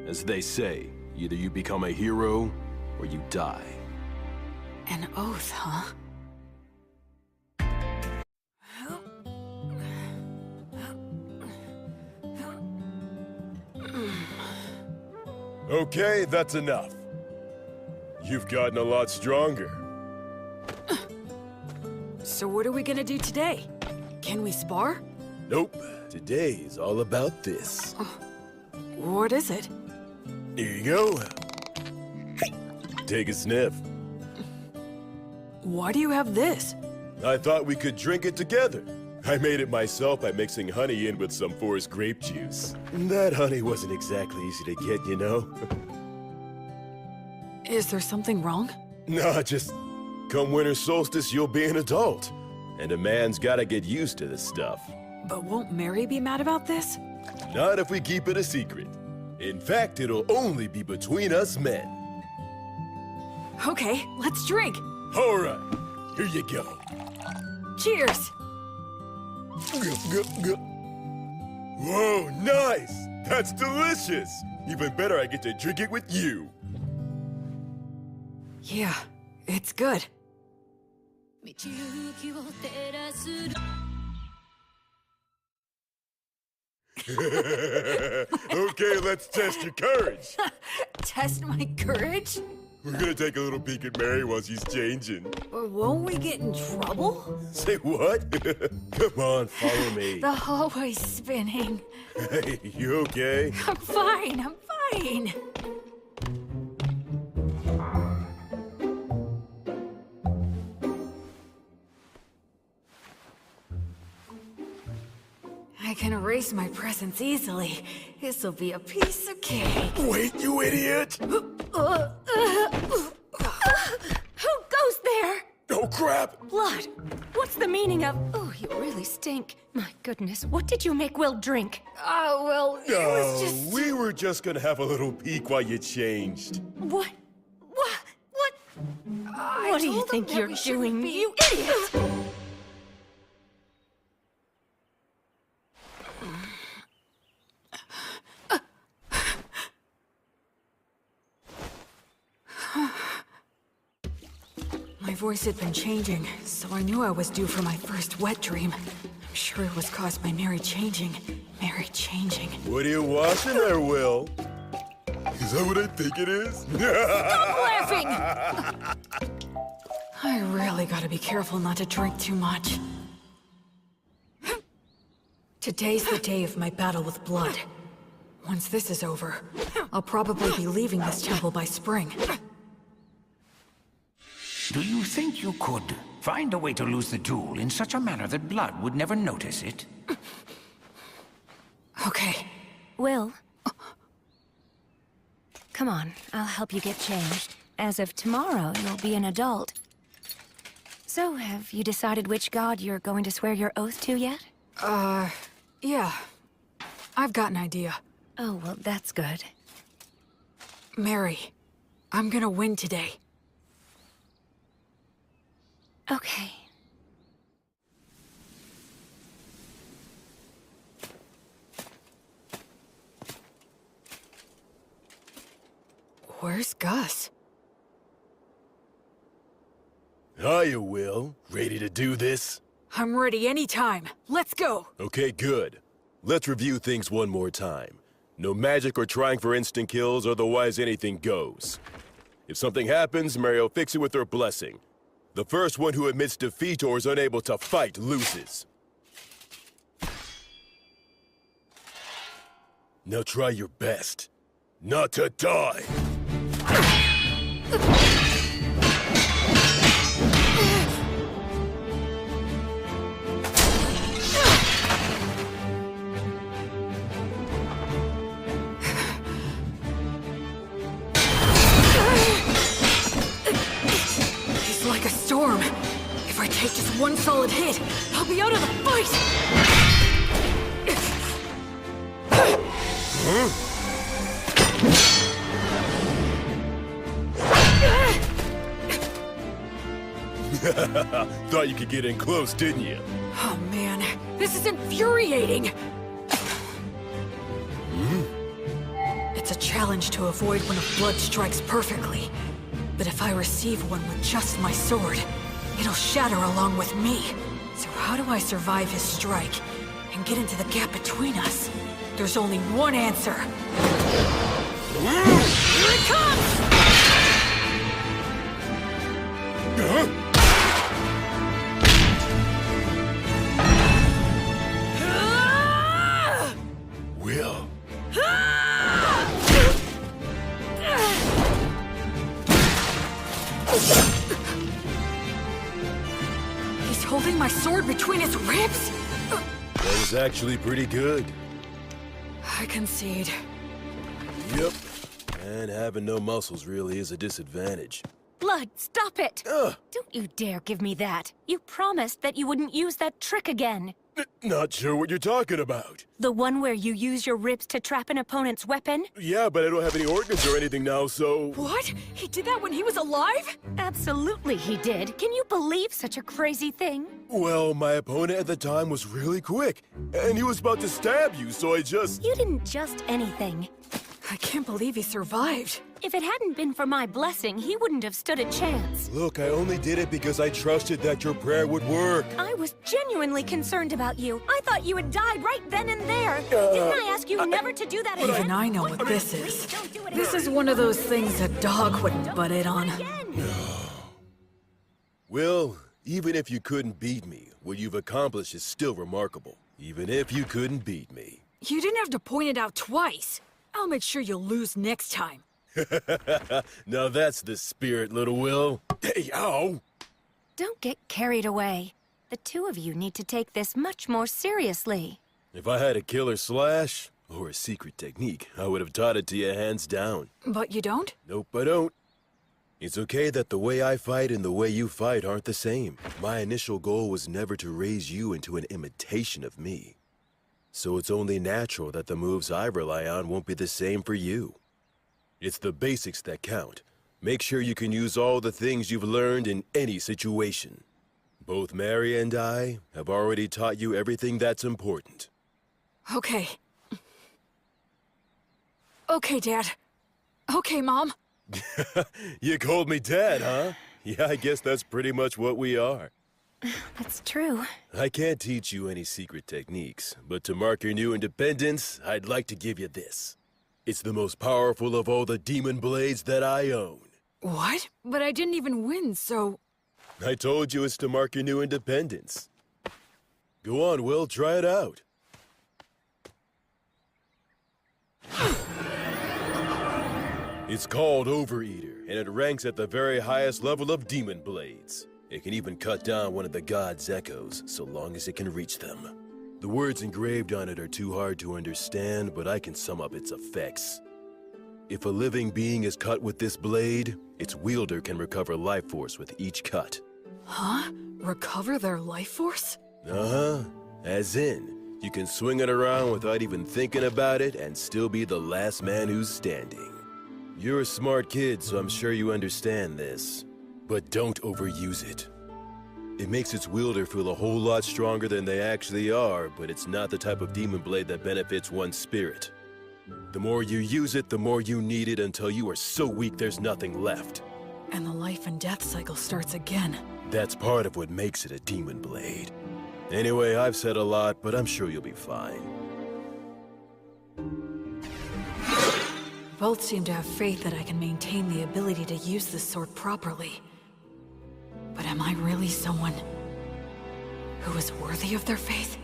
As they say, either you become a hero, or you die. An oath, huh? Okay, that's enough. You've gotten a lot stronger. So what are we gonna do today? Can we spar? Nope. Today is all about this. What is it? Here you go. Take a sniff. Why do you have this? I thought we could drink it together. I made it myself by mixing honey in with some forest grape juice. That honey wasn't exactly easy to get, you know? Is there something wrong? No, just come winter solstice, you'll be an adult. And a man's gotta get used to this stuff. But won't Mary be mad about this? Not if we keep it a secret. In fact, it'll only be between us men. Okay, let's drink. All right, here you go. Cheers! Whoa, nice! That's delicious! Even better, I get to drink it with you. Yeah, it's good. Okay, let's test your courage. Test my courage? We're gonna take a little peek at Mary while she's changing. Won't we get in trouble? Say what? Come on, follow me. The hallway's spinning. Hey, you okay? I'm fine. I can erase my presence easily. This'll be a piece of cake. Wait, you idiot! Who goes there? Oh, crap! Blood. What's the meaning of... Oh, you really stink. My goodness, what did you make Will drink? Oh, well, it was just... we were just gonna have a little peek while you changed. What? What do you told think them you're we shouldn't doing, be- you idiot? My voice had been changing, so I knew I was due for my first wet dream. I'm sure it was caused by Mary changing. What are you watching there, Will? Is that what I think it is? Stop laughing! I really gotta be careful not to drink too much. Today's the day of my battle with blood. Once this is over, I'll probably be leaving this temple by spring. Do you think you could find a way to lose the jewel in such a manner that blood would never notice it? Okay. Will? Come on, I'll help you get changed. As of tomorrow, you'll be an adult. So, have you decided which god you're going to swear your oath to yet? Yeah. I've got an idea. Oh, well, that's good. Mary, I'm gonna win today. Okay. Where's Gus? Hiya, Will. Ready to do this? I'm ready anytime. Let's go! Okay, good. Let's review things one more time. No magic or trying for instant kills, otherwise anything goes. If something happens, Mary will fix it with her blessing. The first one who admits defeat or is unable to fight loses. Now try your best. Not to die! He's like a storm. If I take just one solid hit, I'll be out of the fight! Thought you could get in close, didn't you? Oh man, this is infuriating! It's a challenge to avoid when a blood strikes perfectly. But if I receive one with just my sword, it'll shatter along with me. So how do I survive his strike and get into the gap between us? There's only one answer. Here it comes! Will. He's holding my sword between his ribs? That was actually pretty good. I concede. Yep. And having no muscles really is a disadvantage. Blood, stop it! Ugh. Don't you dare give me that. You promised that you wouldn't use that trick again. Not sure what you're talking about. The one where you use your ribs to trap an opponent's weapon? Yeah, but I don't have any organs or anything now, so... What? He did that when he was alive? Absolutely he did. Can you believe such a crazy thing? Well, my opponent at the time was really quick, and he was about to stab you, so I just... You didn't just anything. I can't believe he survived. If it hadn't been for my blessing, he woun't have stood a chance. Look, I only did it because I trusted that your prayer would work. I was genuinely concerned about you. I thought you had died right then and there. Didn't I ask you never to do that again? Even I know what this is. This is one of those things a dog wouldn't butt in on. Will, even if you couldn't beat me, what you've accomplished is still remarkable. Even if you couldn't beat me. You didn't have to point it out twice. I'll make sure you'll lose next time. Now that's the spirit, little Will. Hey, ow! Don't get carried away. The two of you need to take this much more seriously. If I had a killer slash, or a secret technique, I would have taught it to you hands down. But you don't? Nope, I don't. It's okay that the way I fight and the way you fight aren't the same. My initial goal was never to raise you into an imitation of me. So it's only natural that the moves I rely on won't be the same for you. It's the basics that count. Make sure you can use all the things you've learned in any situation. Both Mary and I have already taught you everything that's important. Okay. Okay, Dad. Okay, Mom. You called me Dad, huh? Yeah, I guess that's pretty much what we are. That's true. I can't teach you any secret techniques, but to mark your new independence, I'd like to give you this. It's the most powerful of all the demon blades that I own. What? But I didn't even win, so... I told you it's to mark your new independence. Go on, Will, try it out. It's called Overeater, and it ranks at the very highest level of demon blades. It can even cut down one of the god's echoes, so long as it can reach them. The words engraved on it are too hard to understand, but I can sum up its effects. If a living being is cut with this blade, its wielder can recover life force with each cut. Huh? Recover their life force? Uh-huh. As in, you can swing it around without even thinking about it and still be the last man who's standing. You're a smart kid, so I'm sure you understand this. But don't overuse it. It makes its wielder feel a whole lot stronger than they actually are, but it's not the type of demon blade that benefits one's spirit. The more you use it, the more you need it until you are so weak there's nothing left. And the life and death cycle starts again. That's part of what makes it a demon blade. Anyway, I've said a lot, but I'm sure you'll be fine. Both seem to have faith that I can maintain the ability to use this sword properly. But am I really someone who is worthy of their faith?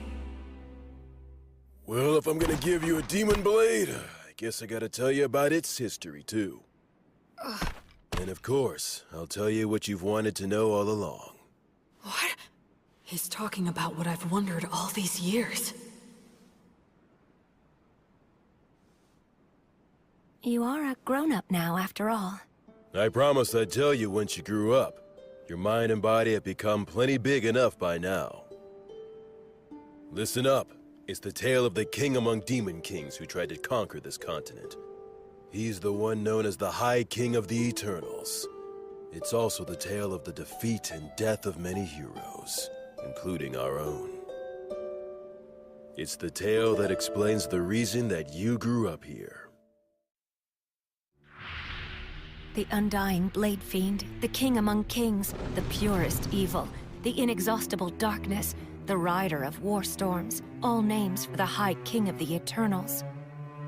Well, if I'm gonna give you a demon blade, I guess I gotta tell you about its history, too. And of course, I'll tell you what you've wanted to know all along. What? He's talking about what I've wondered all these years. You are a grown-up now, after all. I promised I'd tell you once you grew up. Your mind and body have become plenty big enough by now. Listen up. It's the tale of the king among demon kings who tried to conquer this continent. He's the one known as the High King of the Eternals. It's also the tale of the defeat and death of many heroes, including our own. It's the tale that explains the reason that you grew up here. The undying blade fiend, the king among kings, the purest evil, the inexhaustible darkness, the rider of war storms, all names for the High King of the Eternals.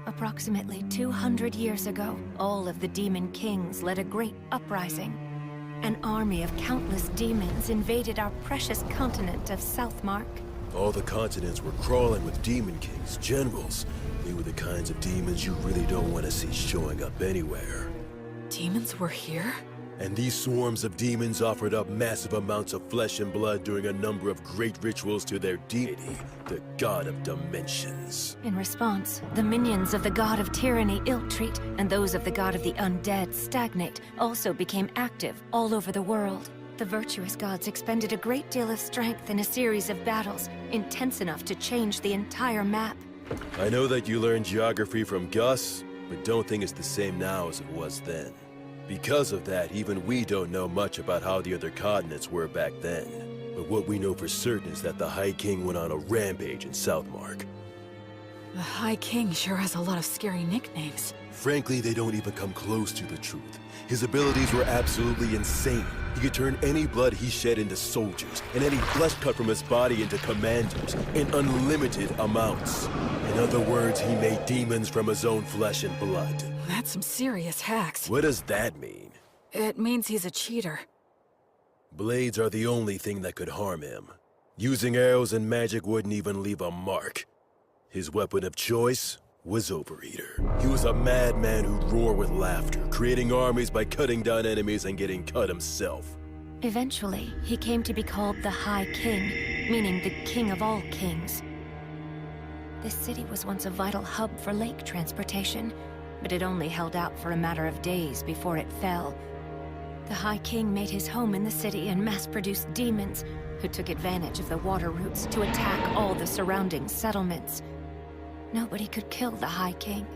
Approximately 200 years ago, all of the demon kings led a great uprising. An army of countless demons invaded our precious continent of Southmark. All the continents were crawling with demon kings, generals. They were the kinds of demons you really don't want to see showing up anywhere. Demons were here? And these swarms of demons offered up massive amounts of flesh and blood during a number of great rituals to their deity, the God of Dimensions. In response, the minions of the God of Tyranny ill-treat, and those of the God of the Undead stagnate, also became active all over the world. The virtuous gods expended a great deal of strength in a series of battles, intense enough to change the entire map. I know that you learned geography from Gus, but don't think it's the same now as it was then. Because of that, even we don't know much about how the other continents were back then. But what we know for certain is that the High King went on a rampage in Southmark. The High King sure has a lot of scary nicknames. Frankly, they don't even come close to the truth. His abilities were absolutely insane. He could turn any blood he shed into soldiers, and any flesh cut from his body into commanders, in unlimited amounts. In other words, he made demons from his own flesh and blood. That's some serious hacks. What does that mean? It means he's a cheater. Blades are the only thing that could harm him. Using arrows and magic wouldn't even leave a mark. His weapon of choice was Overeater. He was a madman who'd roar with laughter, creating armies by cutting down enemies and getting cut himself. Eventually, he came to be called the High King, meaning the king of all kings. This city was once a vital hub for lake transportation, but it only held out for a matter of days before it fell. The High King made his home in the city and mass-produced demons, who took advantage of the water routes to attack all the surrounding settlements. Nobody could kill the High King.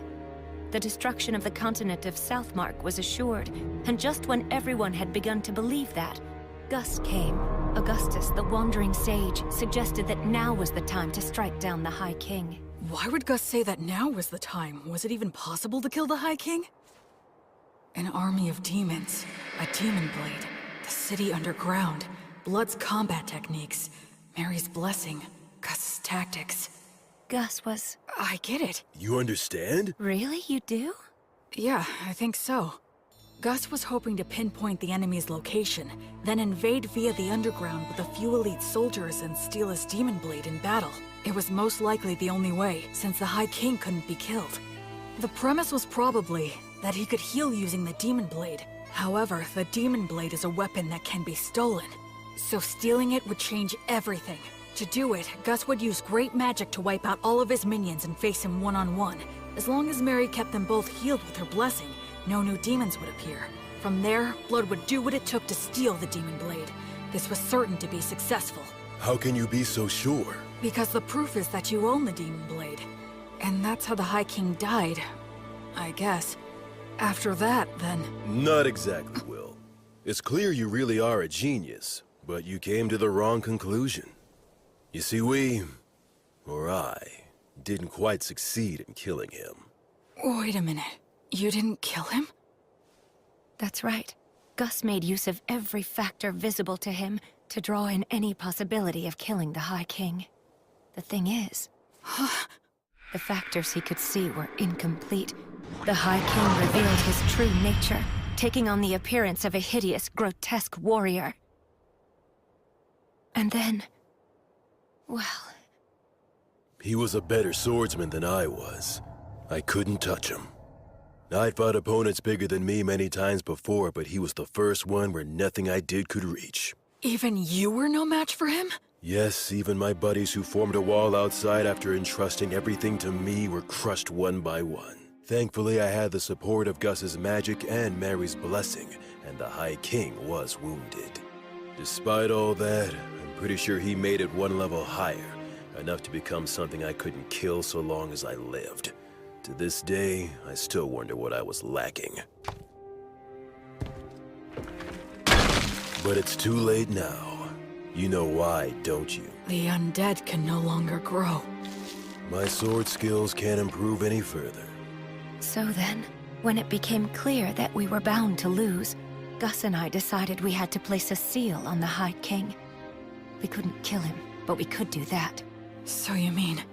The destruction of the continent of Southmark was assured, and just when everyone had begun to believe that, Gus came. Augustus, the wandering sage, suggested that now was the time to strike down the High King. Why would Gus say that now was the time? Was it even possible to kill the High King? An army of demons, a demon blade, the city underground, Blood's combat techniques, Mary's blessing, Gus's tactics. Gus was... I get it. You understand? Really? You do? Yeah, I think so. Gus was hoping to pinpoint the enemy's location, then invade via the underground with a few elite soldiers and steal his demon blade in battle. It was most likely the only way, since the High King couldn't be killed. The premise was probably that he could heal using the demon blade. However, the demon blade is a weapon that can be stolen, so stealing it would change everything. To do it, Gus would use great magic to wipe out all of his minions and face him one-on-one. As long as Mary kept them both healed with her blessing, no new demons would appear. From there, Blood would do what it took to steal the demon blade. This was certain to be successful. How can you be so sure? Because the proof is that you own the Demon Blade. And that's how the High King died, I guess. After that, then... Not exactly, Will. It's clear you really are a genius, but you came to the wrong conclusion. You see, I, didn't quite succeed in killing him. Wait a minute. You didn't kill him? That's right. Gus made use of every factor visible to him to draw in any possibility of killing the High King. The thing is, the factors he could see were incomplete. The High King revealed his true nature, taking on the appearance of a hideous, grotesque warrior. And then... well... He was a better swordsman than I was. I couldn't touch him. I'd fought opponents bigger than me many times before, but he was the first one where nothing I did could reach. Even you were no match for him? Yes, even my buddies who formed a wall outside after entrusting everything to me were crushed one by one. Thankfully, I had the support of Gus's magic and Mary's blessing, and the High King was wounded. Despite all that, I'm pretty sure he made it one level higher, enough to become something I couldn't kill so long as I lived. To this day, I still wonder what I was lacking. But it's too late now. You know why, don't you? The undead can no longer grow. My sword skills can't improve any further. So then, when it became clear that we were bound to lose, Gus and I decided we had to place a seal on the High King. We couldn't kill him, but we could do that. So you mean...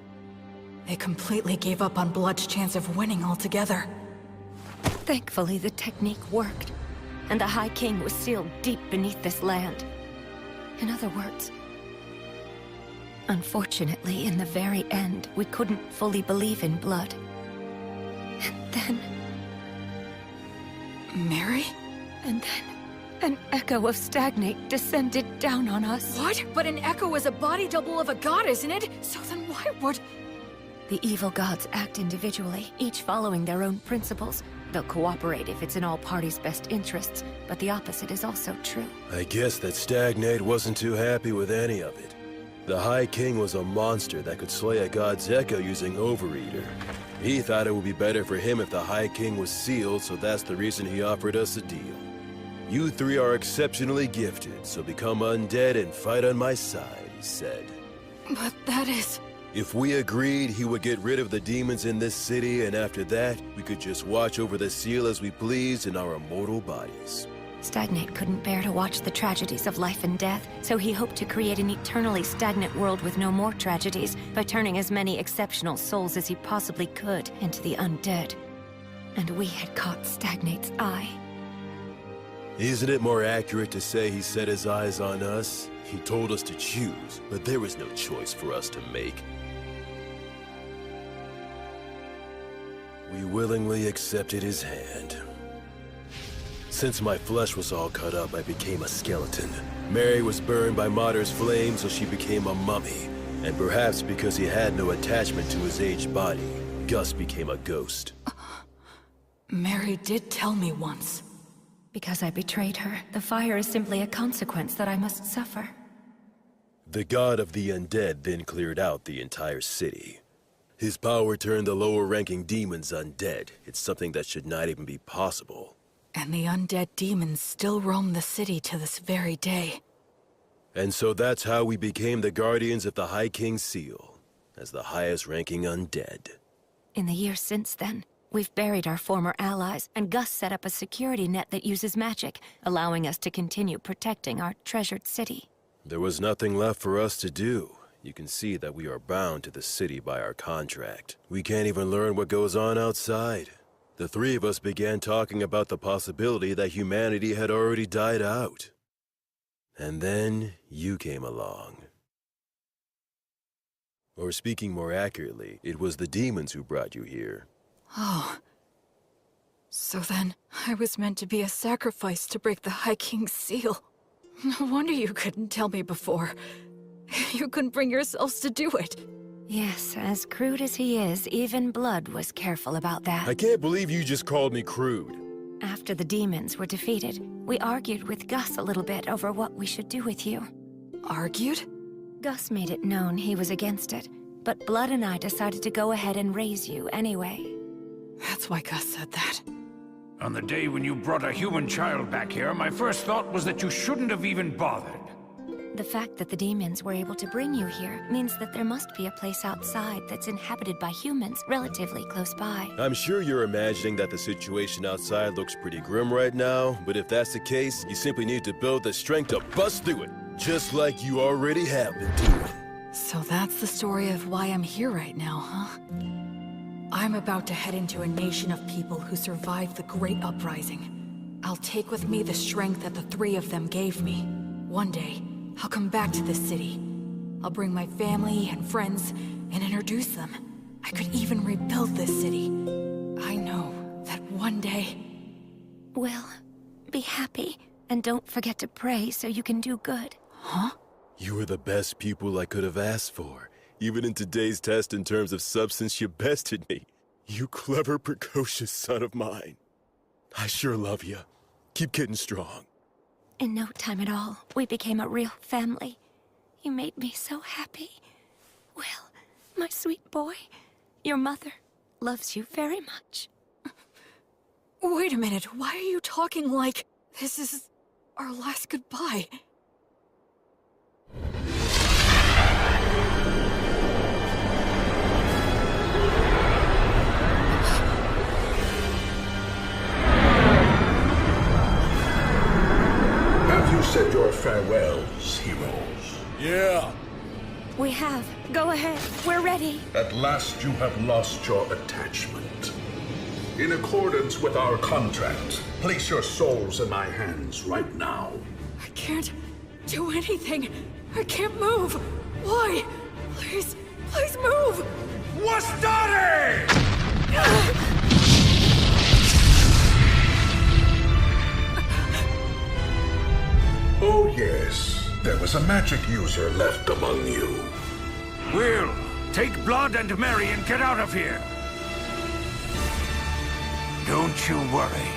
they completely gave up on Blood's chance of winning altogether? Thankfully, the technique worked, and the High King was sealed deep beneath this land. In other words... unfortunately, in the very end, we couldn't fully believe in Blood. And then... Mary? And then... an echo of Stagnate descended down on us. What? But an echo is a body double of a god, isn't it? So then why would... The evil gods act individually, each following their own principles. They'll cooperate if it's in all parties' best interests, but the opposite is also true. I guess that Stagnate wasn't too happy with any of it. The High King was a monster that could slay a god's echo using Overeater. He thought it would be better for him if the High King was sealed, so that's the reason he offered us a deal. You three are exceptionally gifted, so become undead and fight on my side, he said. But that is... If we agreed, he would get rid of the demons in this city, and after that, we could just watch over the seal as we pleased in our immortal bodies. Stagnate couldn't bear to watch the tragedies of life and death, so he hoped to create an eternally stagnant world with no more tragedies by turning as many exceptional souls as he possibly could into the undead. And we had caught Stagnate's eye. Isn't it more accurate to say he set his eyes on us? He told us to choose, but there was no choice for us to make. We willingly accepted his hand. Since my flesh was all cut up, I became a skeleton. Mary was burned by Mater's flame, so she became a mummy. And perhaps because he had no attachment to his aged body, Gus became a ghost. Mary did tell me once. Because I betrayed her, the fire is simply a consequence that I must suffer. The god of the undead then cleared out the entire city. His power turned the lower-ranking demons undead. It's something that should not even be possible. And the undead demons still roam the city to this very day. And so that's how we became the guardians of the High King's seal, as the highest-ranking undead. In the years since then, we've buried our former allies, and Gus set up a security net that uses magic, allowing us to continue protecting our treasured city. There was nothing left for us to do. You can see that we are bound to the city by our contract. We can't even learn what goes on outside. The three of us began talking about the possibility that humanity had already died out. And then you came along. Or speaking more accurately, it was the demons who brought you here. Oh. So then, I was meant to be a sacrifice to break the High King's seal. No wonder you couldn't tell me before. You couldn't bring yourselves to do it. Yes, as crude as he is, even Blood was careful about that. I can't believe you just called me crude. After the demons were defeated, we argued with Gus a little bit over what we should do with you. Argued? Gus made it known he was against it, but Blood and I decided to go ahead and raise you anyway. That's why Gus said that. On the day when you brought a human child back here, my first thought was that you shouldn't have even bothered. The fact that the demons were able to bring you here means that there must be a place outside that's inhabited by humans relatively close by. I'm sure you're imagining that the situation outside looks pretty grim right now, but if that's the case, you simply need to build the strength to bust through it, just like you already have been doing. So that's the story of why I'm here right now, huh? I'm about to head into a nation of people who survived the Great Uprising. I'll take with me the strength that the three of them gave me. One day, I'll come back to this city. I'll bring my family and friends and introduce them. I could even rebuild this city. I know that one day... Will, be happy, and don't forget to pray so you can do good. Huh? You were the best pupil I could have asked for. Even in today's test in terms of substance, you bested me. You clever, precocious son of mine. I sure love you. Keep getting strong. In no time at all, we became a real family. You made me so happy. Will, my sweet boy, your mother loves you very much. Wait a minute, why are you talking like this is our last goodbye? Have you said your farewells, heroes? Yeah. We have. Go ahead. We're ready. At last you have lost your attachment. In accordance with our contract, place your souls in my hands right now. I can't do anything. I can't move. Why? Please, please move. Wastare! Oh yes, there was a magic user left among you. Will, take Blood and Mary and get out of here. Don't you worry.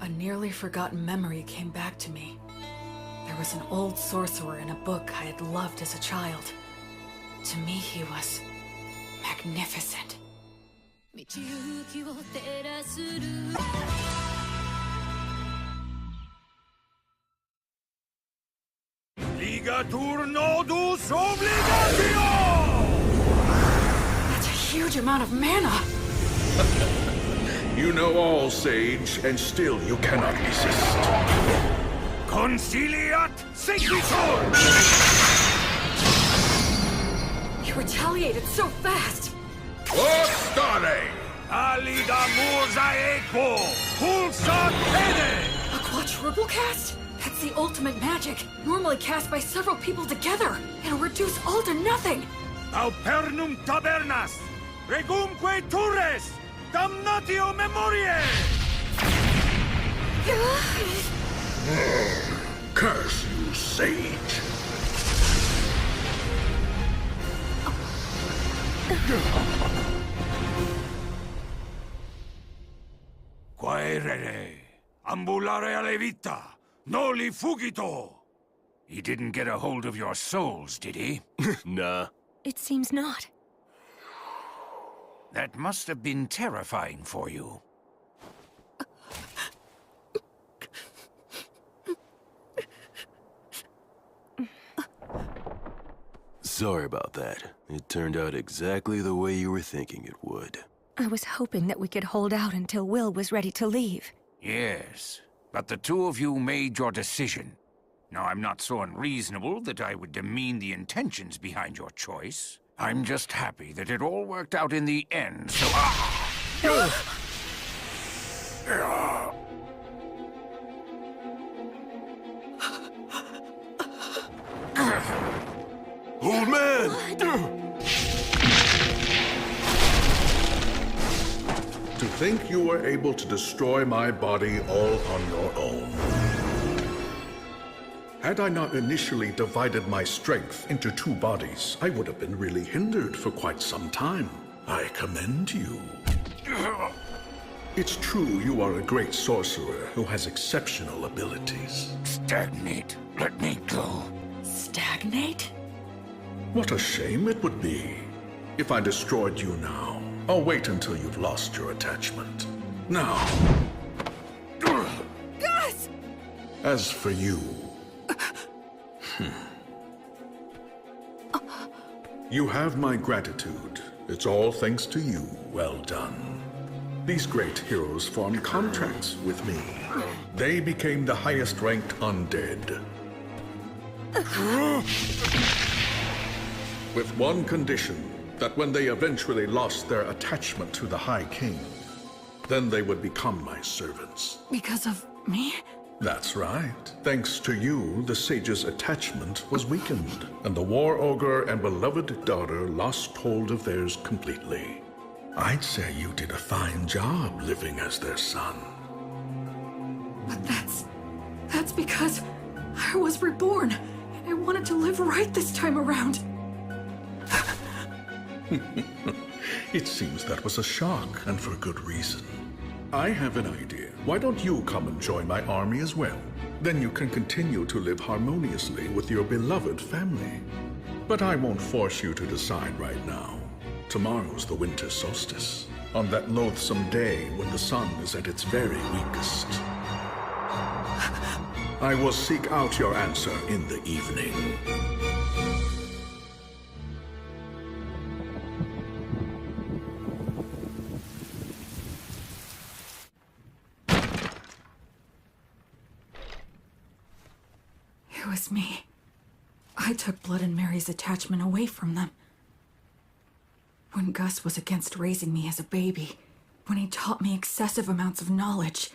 A nearly forgotten memory came back to me. There was an old sorcerer in a book I had loved as a child. To me, he was magnificent. Ligatur nodus obligatio! That's a huge amount of mana. You know all, Sage, and still you cannot resist. Conciliat sequitur! You retaliated so fast. Ostare! Alida murzaequo! Pulsat pede! A quadruple cast? That's the ultimate magic. Normally cast by several people together. It'll reduce all to nothing. Aupernum tabernas! Regumque turres! Damnatio memoriae! Curse you, Sage! Quaerere, ambulare alle vita, noli fugito! He didn't get a hold of your souls, did he? Nah. It seems not. That must have been terrifying for you. Sorry about that. It turned out exactly the way you were thinking it would. I was hoping that we could hold out until Will was ready to leave. Yes, but the two of you made your decision. Now, I'm not so unreasonable that I would demean the intentions behind your choice. I'm just happy that it all worked out in the end, so... Old man! To think you were able to destroy my body all on your own. Had I not initially divided my strength into two bodies, I would have been really hindered for quite some time. I commend you. It's true you are a great sorcerer who has exceptional abilities. Stagnate. Let me go. Stagnate? What a shame it would be if I destroyed you now. I'll wait until you've lost your attachment. Now, Gus! as for you... You have my gratitude. It's all thanks to you. Well done. These great heroes formed contracts with me. They became the highest-ranked undead. With one condition, that when they eventually lost their attachment to the High King, then they would become my servants. Because of me? That's right. Thanks to you, the sage's attachment was weakened, and the war ogre and beloved daughter lost hold of theirs completely. I'd say you did a fine job living as their son. But that's because I was reborn, and I wanted to live right this time around. It seems that was a shock, and for good reason. I have an idea. Why don't you come and join my army as well? Then you can continue to live harmoniously with your beloved family. But I won't force you to decide right now. Tomorrow's the winter solstice, on that loathsome day when the sun is at its very weakest. I will seek out your answer in the evening. It was me. I took Blood and Mary's attachment away from them. When Gus was against raising me as a baby, when he taught me excessive amounts of knowledge,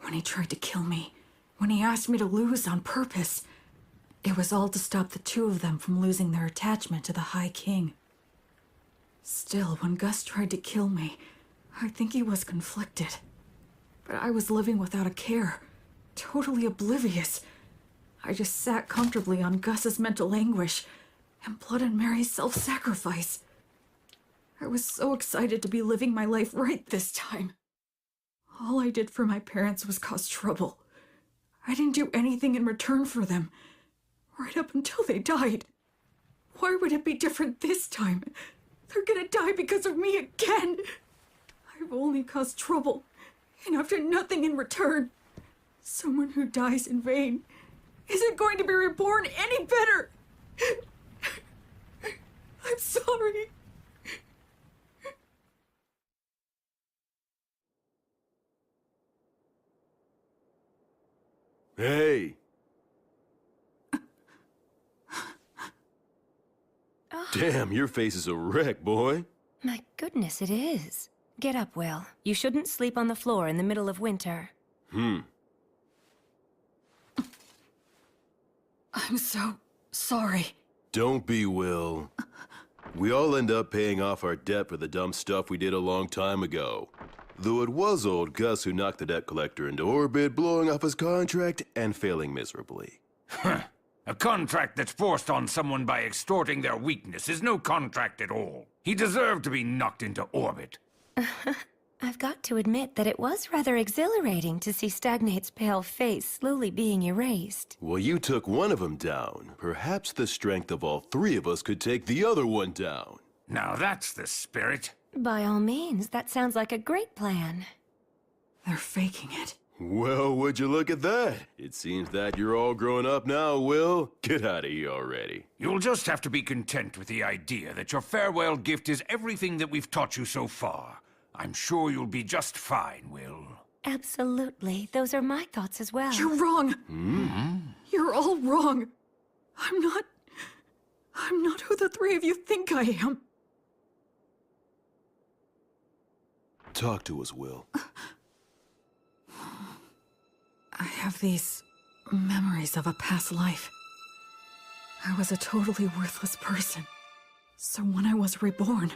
when he tried to kill me, when he asked me to lose on purpose, it was all to stop the two of them from losing their attachment to the High King. Still, when Gus tried to kill me, I think he was conflicted. But I was living without a care, totally oblivious. I just sat comfortably on Gus's mental anguish and Blood and Mary's self-sacrifice. I was so excited to be living my life right this time. All I did for my parents was cause trouble. I didn't do anything in return for them, right up until they died. Why would it be different this time? They're gonna die because of me again. I've only caused trouble, and I've done nothing in return. Someone who dies in vain isn't going to be reborn any better. I'm sorry. Hey! Damn, your face is a wreck, boy. My goodness, it is. Get up, Will. You shouldn't sleep on the floor in the middle of winter. I'm so sorry. Don't be, Will. We all end up paying off our debt for the dumb stuff we did a long time ago. Though it was old Gus who knocked the debt collector into orbit, blowing off his contract and failing miserably. A contract that's forced on someone by extorting their weakness is no contract at all. He deserved to be knocked into orbit. I've got to admit that it was rather exhilarating to see Stagnate's pale face slowly being erased. Well, you took one of them down. Perhaps the strength of all three of us could take the other one down. Now that's the spirit. By all means, that sounds like a great plan. They're faking it. Well, would you look at that? It seems that you're all grown up now, Will. Get out of here already. You'll just have to be content with the idea that your farewell gift is everything that we've taught you so far. I'm sure you'll be just fine, Will. Absolutely. Those are my thoughts as well. You're wrong. You're all wrong. I'm not who the three of you think I am. Talk to us, Will. I have these memories of a past life. I was a totally worthless person. So when I was reborn,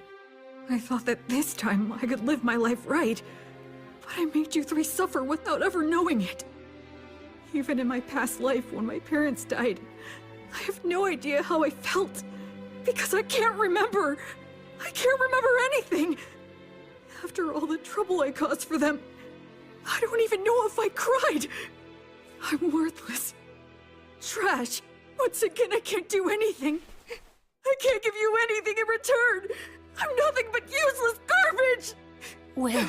I thought that this time I could live my life right. But I made you three suffer without ever knowing it. Even in my past life, when my parents died, I have no idea how I felt. Because I can't remember. I can't remember anything. After all the trouble I caused for them, I don't even know if I cried. I'm worthless. Trash. Once again, I can't do anything. I can't give you anything in return. I'm nothing but useless garbage! Will,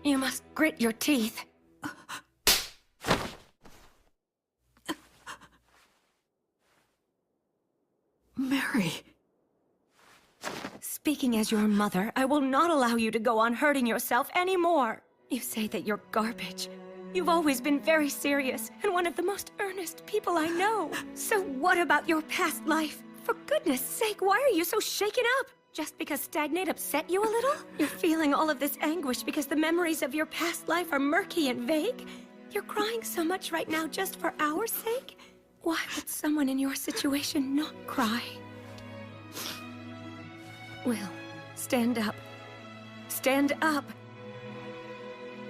you must grit your teeth. Mary. Speaking as your mother, I will not allow you to go on hurting yourself anymore. You say that you're garbage. You've always been very serious and one of the most earnest people I know. So what about your past life? For goodness sake, why are you so shaken up? Just because Stagnate upset you a little? You're feeling all of this anguish because the memories of your past life are murky and vague? You're crying so much right now just for our sake? Why would someone in your situation not cry? Will, stand up. Stand up.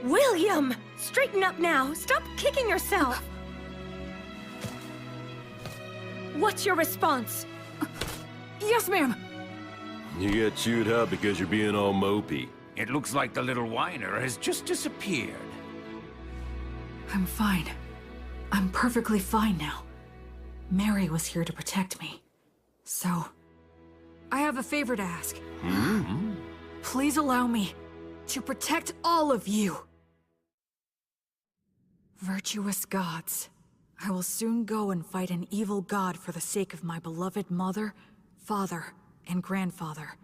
William! Straighten up now! Stop kicking yourself! What's your response? Yes, ma'am. You get chewed up because you're being all mopey. It looks like the little whiner has just disappeared. I'm fine. I'm perfectly fine now. Mary was here to protect me. So, I have a favor to ask. Please allow me to protect all of you. Virtuous gods, I will soon go and fight an evil god for the sake of my beloved mother, father, and grandfather.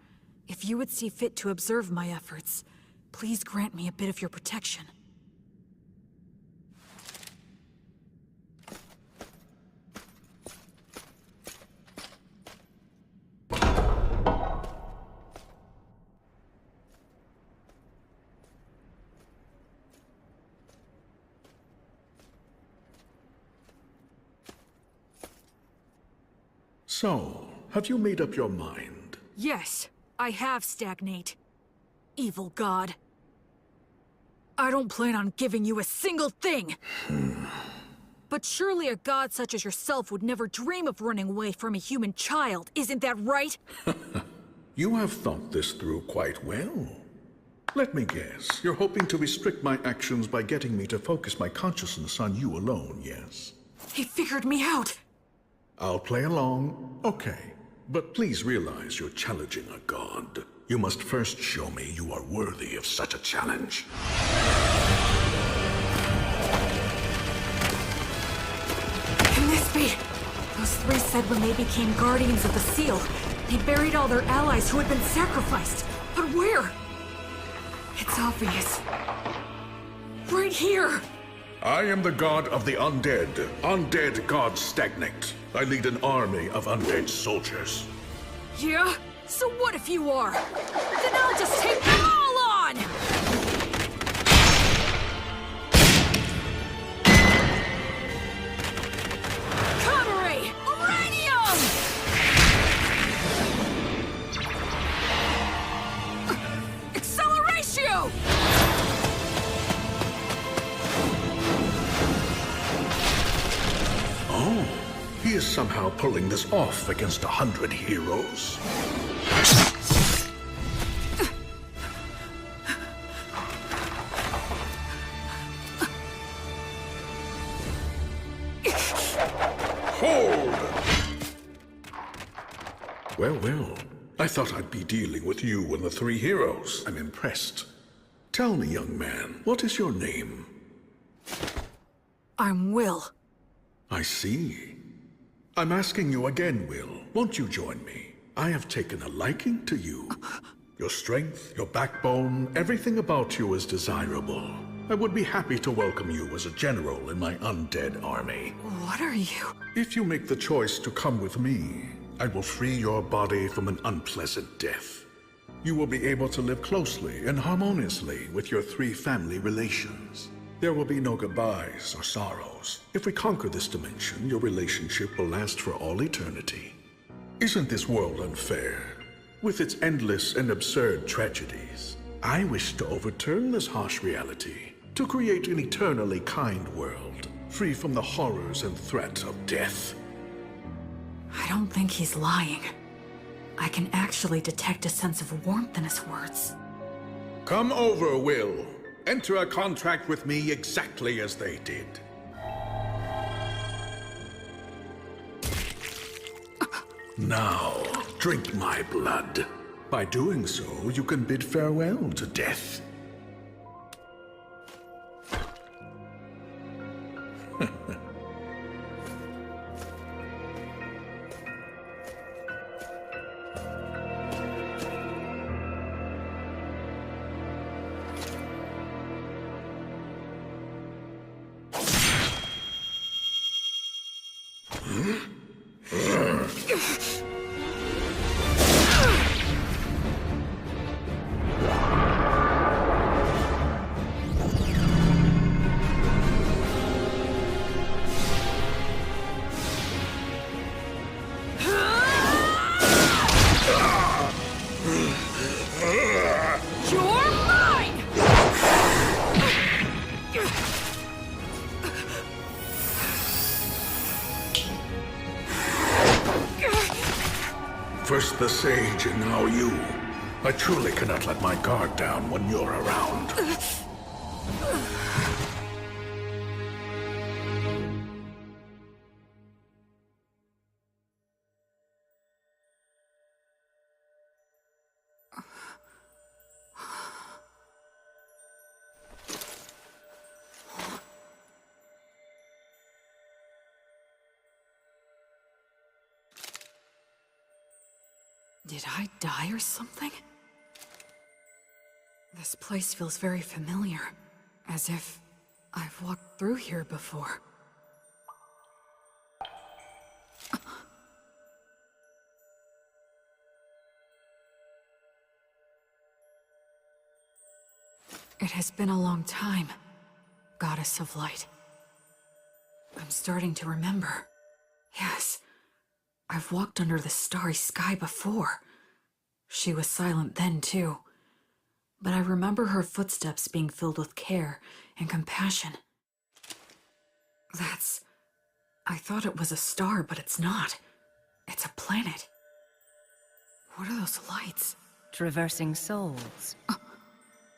If you would see fit to observe my efforts, please grant me a bit of your protection. So, have you made up your mind? Yes, I have, Stagnate. Evil god. I don't plan on giving you a single thing! But surely a god such as yourself would never dream of running away from a human child, isn't that right? You have thought this through quite well. Let me guess, you're hoping to restrict my actions by getting me to focus my consciousness on you alone, yes? He figured me out! I'll play along, okay. But please realize you're challenging a god. You must first show me you are worthy of such a challenge. Can this be? Those three said when they became guardians of the seal, they buried all their allies who had been sacrificed. But where? It's obvious. Right here! I am the god of the undead. Undead god Stagnate. I lead an army of undead soldiers. Yeah? So what if you are? Then I'll just take them all on! Counter-ray! Uranium! Acceleratio! Oh, he is somehow pulling this off against 100 heroes. Hold! Well, well. I thought I'd be dealing with you and the three heroes. I'm impressed. Tell me, young man, what is your name? I'm Will. I see. I'm asking you again, Will. Won't you join me? I have taken a liking to you. Your strength, your backbone, everything about you is desirable. I would be happy to welcome you as a general in my undead army. What are you? If you make the choice to come with me, I will free your body from an unpleasant death. You will be able to live closely and harmoniously with your three family relations. There will be no goodbyes or sorrows. If we conquer this dimension, your relationship will last for all eternity. Isn't this world unfair? With its endless and absurd tragedies, I wish to overturn this harsh reality, to create an eternally kind world, free from the horrors and threat of death. I don't think he's lying. I can actually detect a sense of warmth in his words. Come over, Will. Enter a contract with me exactly as they did. Now, drink my blood. By doing so, you can bid farewell to death. First the sage, and now you. I truly cannot let my guard down when you're around. Did I die or something? This place feels very familiar, as if I've walked through here before. It has been a long time, Goddess of Light. I'm starting to remember. Yes. I've walked under the starry sky before. She was silent then, too. But I remember her footsteps being filled with care and compassion. I thought it was a star, but it's not. It's a planet. What are those lights? Traversing souls.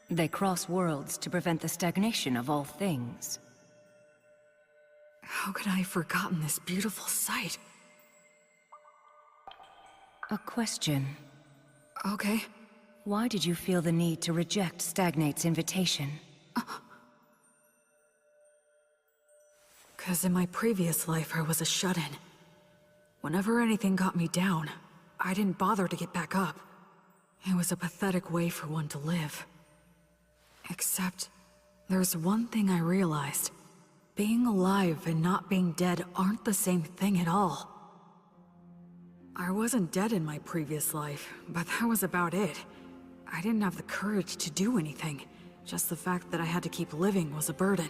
They cross worlds to prevent the stagnation of all things. How could I have forgotten this beautiful sight? A question. Okay. Why did you feel the need to reject Stagnate's invitation? 'Cause in my previous life, I was a shut-in. Whenever anything got me down, I didn't bother to get back up. It was a pathetic way for one to live. Except, there's one thing I realized. Being alive and not being dead aren't the same thing at all. I wasn't dead in my previous life, but that was about it. I didn't have the courage to do anything. Just the fact that I had to keep living was a burden.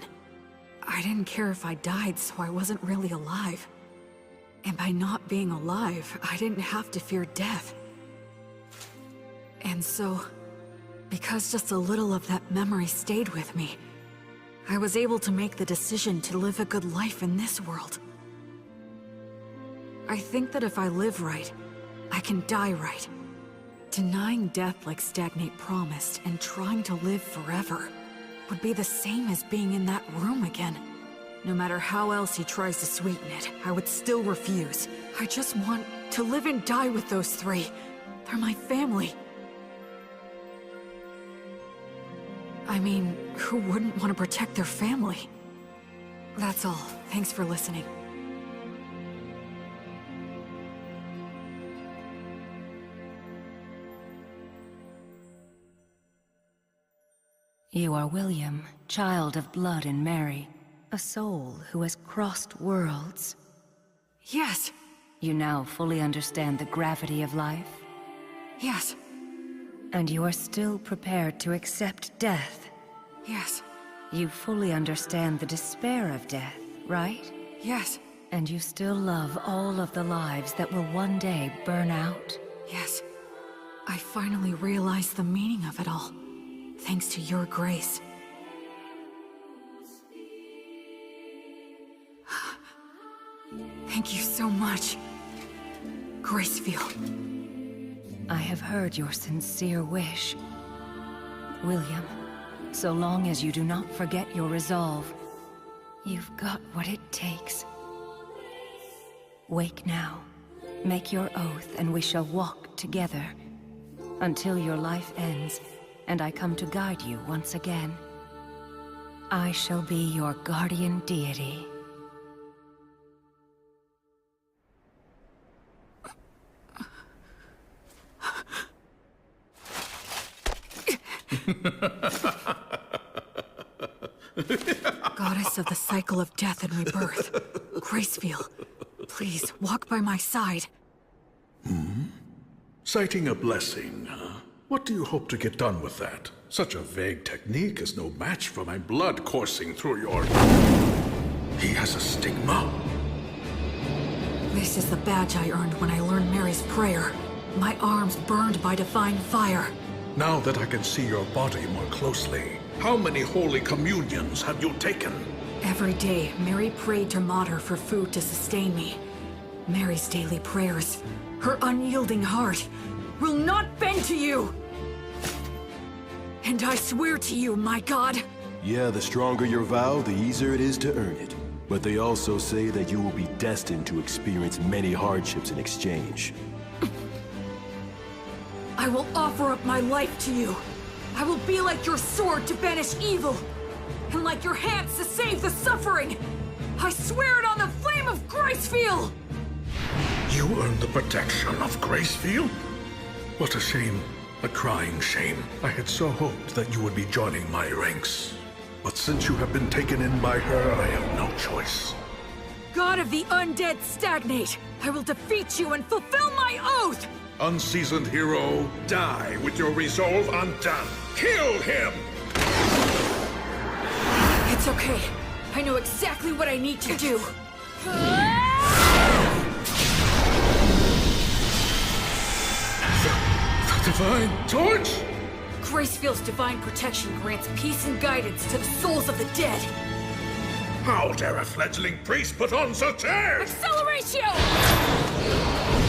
I didn't care if I died, so I wasn't really alive. And by not being alive, I didn't have to fear death. And so, because just a little of that memory stayed with me, I was able to make the decision to live a good life in this world. I think that if I live right, I can die right. Denying death like Stagnate promised and trying to live forever would be the same as being in that room again. No matter how else he tries to sweeten it, I would still refuse. I just want to live and die with those three. They're my family. I mean, who wouldn't want to protect their family? That's all. Thanks for listening. You are William, child of blood and Mary, a soul who has crossed worlds. Yes. You now fully understand the gravity of life? Yes. And you are still prepared to accept death? Yes. You fully understand the despair of death, right? Yes. And you still love all of the lives that will one day burn out? Yes. I finally realized the meaning of it all. Thanks to your grace. Thank you so much, Gracefield. I have heard your sincere wish. William, so long as you do not forget your resolve, you've got what it takes. Wake now. Make your oath, and we shall walk together. Until your life ends, and I come to guide you once again. I shall be your guardian deity. Goddess of the cycle of death and rebirth, Gracefeel, please walk by my side. Citing a blessing, huh? What do you hope to get done with that? Such a vague technique is no match for my blood coursing through your... He has a stigma. This is the badge I earned when I learned Mary's prayer. My arms burned by divine fire. Now that I can see your body more closely, how many holy communions have you taken? Every day, Mary prayed to Mater for food to sustain me. Mary's daily prayers, her unyielding heart, will not bend to you! And I swear to you, my god... Yeah, the stronger your vow, the easier it is to earn it. But they also say that you will be destined to experience many hardships in exchange. I will offer up my life to you. I will be like your sword to banish evil, and like your hands to save the suffering. I swear it on the flame of Gracefeel! You earned the protection of Gracefeel? What a shame. A crying shame. I had so hoped that you would be joining my ranks. But since you have been taken in by her, I have no choice. God of the undead stagnate! I will defeat you and fulfill my oath! Unseasoned hero, die with your resolve undone. Kill him! It's okay. I know exactly what I need to do. The divine torch? Gracefield's divine protection grants peace and guidance to the souls of the dead. How dare a fledgling priest put on such airs? Acceleratio!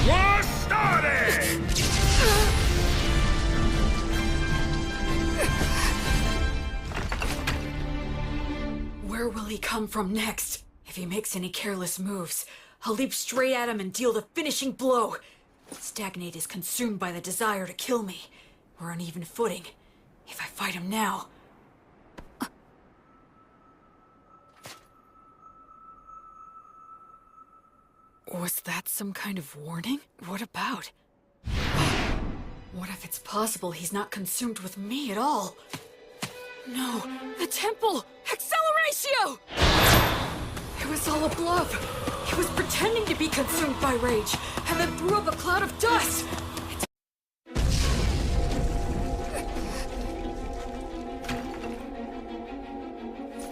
War started! Where will he come from next? If he makes any careless moves, I'll leap straight at him and deal the finishing blow. Stagnate is consumed by the desire to kill me. We're on even footing. If I fight him now... Was that some kind of warning? What about? What if it's possible he's not consumed with me at all? No, the temple! Acceleratio! It was all a bluff. He was pretending to be consumed by rage, and then threw up a cloud of dust.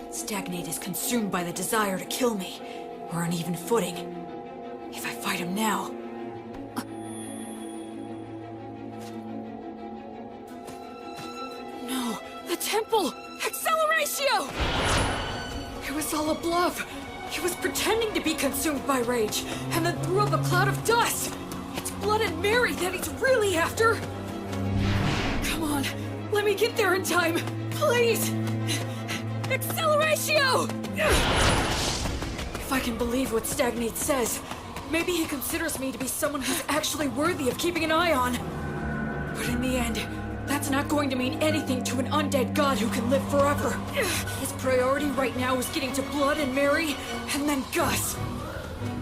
Stagnate is consumed by the desire to kill me. We're on even footing. If I fight him now... No, the temple! Acceleratio! It was all a bluff. He was pretending to be consumed by rage, and then threw up a cloud of dust. It's Blood and Mary that he's really after. Come on, let me get there in time, please! Acceleratio! If I can believe what Stagnate says, maybe he considers me to be someone who's actually worthy of keeping an eye on. But in the end, that's not going to mean anything to an undead god who can live forever. His priority right now is getting to Blood and Mary, and then Gus.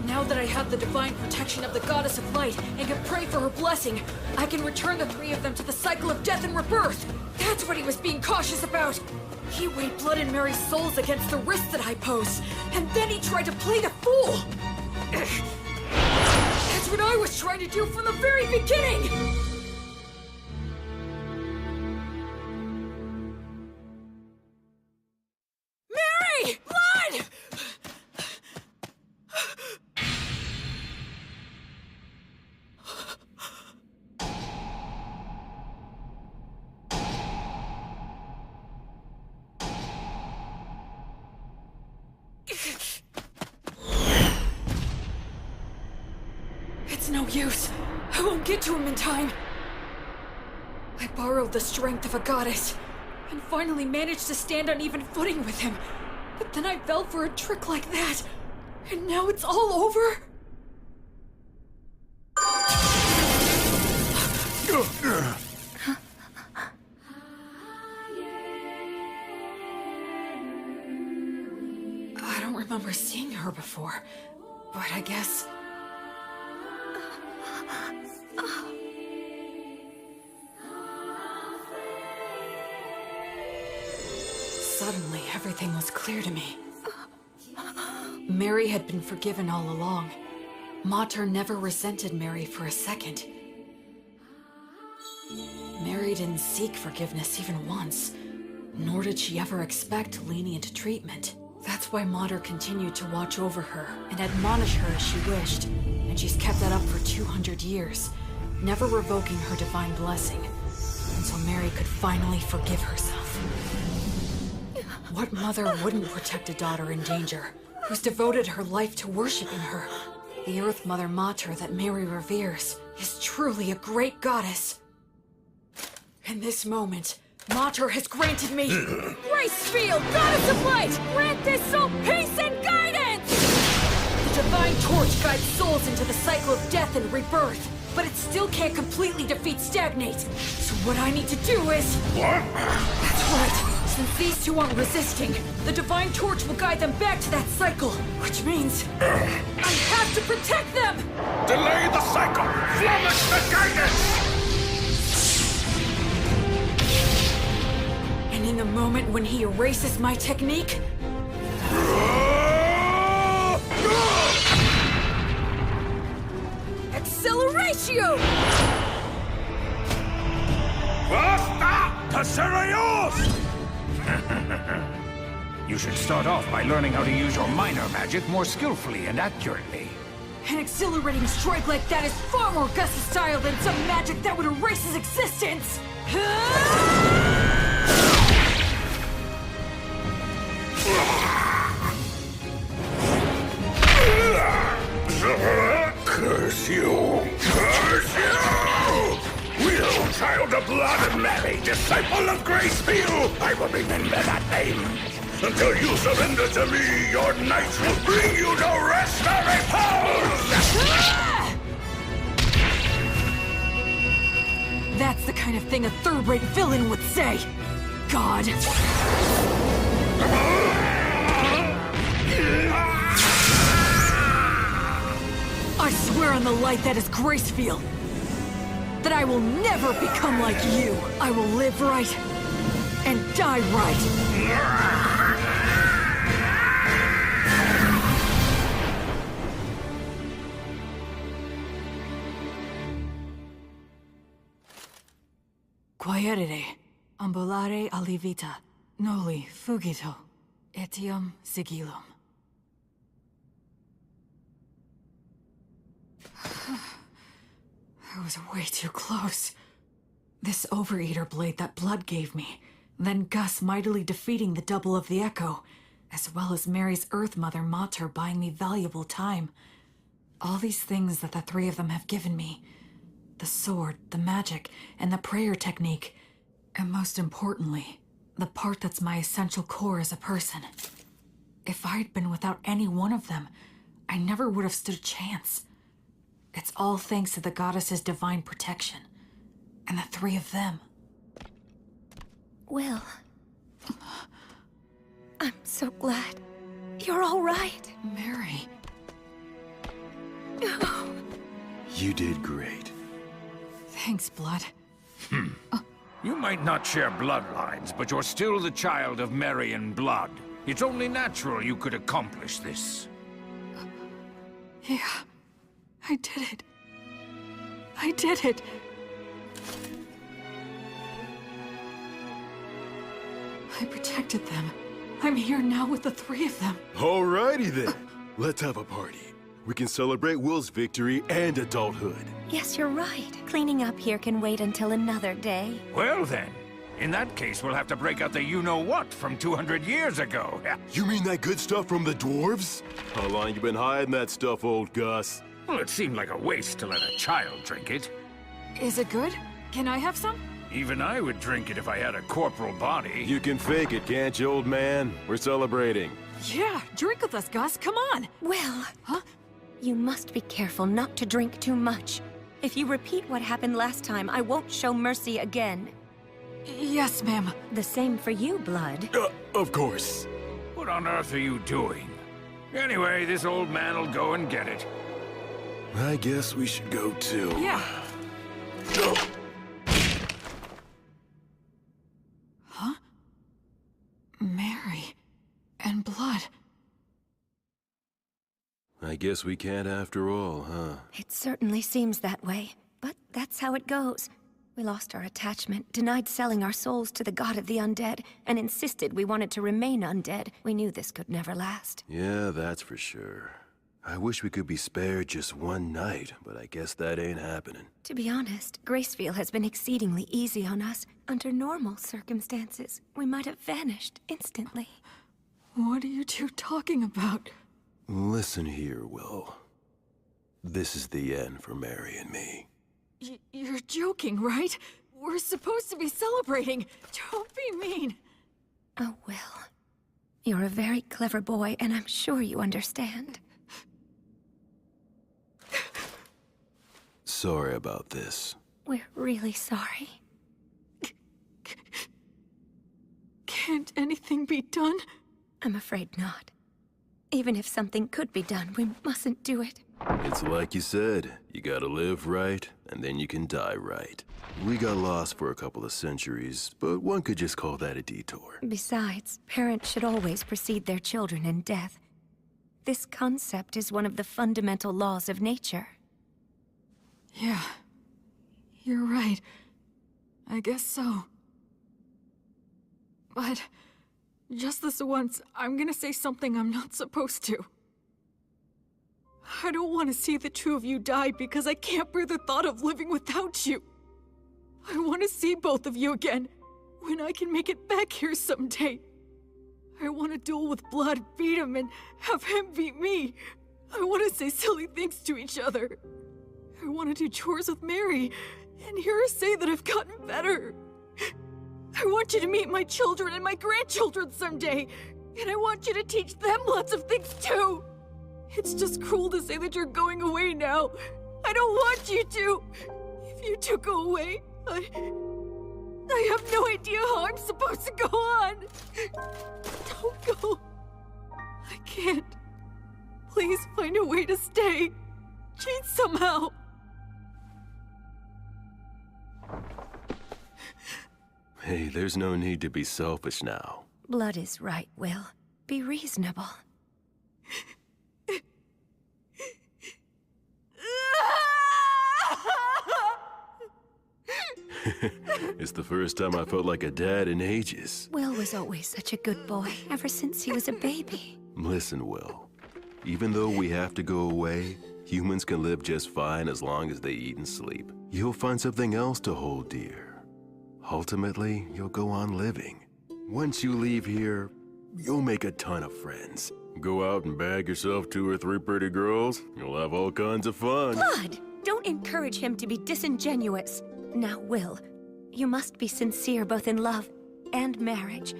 Now that I have the divine protection of the Goddess of Light and can pray for her blessing, I can return the three of them to the cycle of death and rebirth. That's what he was being cautious about. He weighed Blood and Mary's souls against the risk that I pose, and then he tried to play the fool. That's what I was trying to do from the very beginning! Mary! Blood! It's no use. I won't get to him in time. I borrowed the strength of a goddess. and finally managed to stand on even footing with him. But then I fell for a trick like that, and now it's all over? I don't remember seeing her before, but I guess... Suddenly, everything was clear to me. Mary had been forgiven all along. Mater never resented Mary for a second. Mary didn't seek forgiveness even once, nor did she ever expect lenient treatment. That's why Mater continued to watch over her and admonish her as she wished, and she's kept that up for 200 years, never revoking her divine blessing, until Mary could finally forgive herself. What mother wouldn't protect a daughter in danger, who's devoted her life to worshiping her? The Earth Mother Mater that Mary reveres is truly a great goddess. In this moment, Mater has granted me Grace Field, Goddess of Light! Grant this soul peace and guidance! The Divine Torch guides souls into the cycle of death and rebirth, but it still can't completely defeat Stagnate. So what I need to do is... What? That's right. Since these two aren't resisting, the Divine Torch will guide them back to that cycle, which means... I have to protect them! Delay the cycle! Flummox the guidance! And in the moment when he erases my technique... Acceleratio! Basta! Passerios! You should start off by learning how to use your minor magic more skillfully and accurately. An accelerating strike like that is far more Gus's style than some magic that would erase his existence! Curse you! Curse you! Will, child of blood and Mary, disciple of Gracefield! I will remember that name. Until you surrender to me, your knights will bring you no rest or repose! That's the kind of thing a third-rate villain would say! God! I swear on the light that is Gracefield, that I will never become like you. I will live right and die right. Quaerere, ambulare alivita, noli fugito, etiam sigillum. I was way too close. This Overeater blade that Blood gave me, then Gus mightily defeating the double of the Echo, as well as Mary's Earth Mother Mater buying me valuable time. All these things that the three of them have given me. The sword, the magic, and the prayer technique. And most importantly, the part that's my essential core as a person. If I'd been without any one of them, I never would have stood a chance. It's all thanks to the goddess's divine protection. And the three of them. Will. I'm so glad. You're all right. Mary. You did great. Thanks, Blood. You might not share bloodlines, but you're still the child of Mary and Blood. It's only natural you could accomplish this. Yeah, I did it. I did it. I protected them. I'm here now with the three of them. Alrighty then. Let's have a party. We can celebrate Will's victory and adulthood. Yes, you're right. Cleaning up here can wait until another day. Well then, in that case we'll have to break out the you-know-what from 200 years ago. You mean that good stuff from the dwarves? How long you been hiding that stuff, old Gus? Well, it seemed like a waste to let a child drink it. Is it good? Can I have some? Even I would drink it if I had a corporal body. You can fake it, can't you, old man? We're celebrating. Yeah, drink with us, Gus. Come on. Will! Huh? You must be careful not to drink too much. If you repeat what happened last time, I won't show mercy again. Yes, ma'am. The same for you, Blood. Of course. What on earth are you doing? Anyway, this old man'll go and get it. I guess we should go too. Yeah. Oh. Huh? Mary and Blood. I guess we can't after all, huh? It certainly seems that way, but that's how it goes. We lost our attachment, denied selling our souls to the god of the undead, and insisted we wanted to remain undead. We knew this could never last. Yeah, that's for sure. I wish we could be spared just one night, but I guess that ain't happening. To be honest, Gracefield has been exceedingly easy on us. Under normal circumstances, we might have vanished instantly. What are you two talking about? Listen here, Will. This is the end for Mary and me. You're joking, right? We're supposed to be celebrating. Don't be mean. Oh, Will. You're a very clever boy, and I'm sure you understand. Sorry about this. We're really sorry. Can't anything be done? I'm afraid not. Even if something could be done, we mustn't do it. It's like you said, you gotta live right, and then you can die right. We got lost for a couple of centuries, but one could just call that a detour. Besides, parents should always precede their children in death. This concept is one of the fundamental laws of nature. Yeah. You're right. I guess so. But just this once, I'm gonna say something I'm not supposed to. I don't want to see the two of you die because I can't bear the thought of living without you. I want to see both of you again, when I can make it back here someday. I want to duel with Blood, beat him, and have him beat me. I want to say silly things to each other. I want to do chores with Mary, and hear her say that I've gotten better. I want you to meet my children and my grandchildren someday, and I want you to teach them lots of things too. It's just cruel to say that you're going away now. I don't want you to. If you two go away, I have no idea how I'm supposed to go on. Don't go. I can't. Please find a way to stay. Cheat somehow. Hey, there's no need to be selfish now. Blood is right, Will. Be reasonable. It's the first time I felt like a dad in ages. Will was always such a good boy, ever since he was a baby. Listen, Will. Even though we have to go away, humans can live just fine as long as they eat and sleep. You'll find something else to hold dear. Ultimately, you'll go on living. Once you leave here, you'll make a ton of friends. Go out and bag yourself 2 or 3 pretty girls. You'll have all kinds of fun. Blood! Don't encourage him to be disingenuous. Now, Will, you must be sincere both in love and marriage.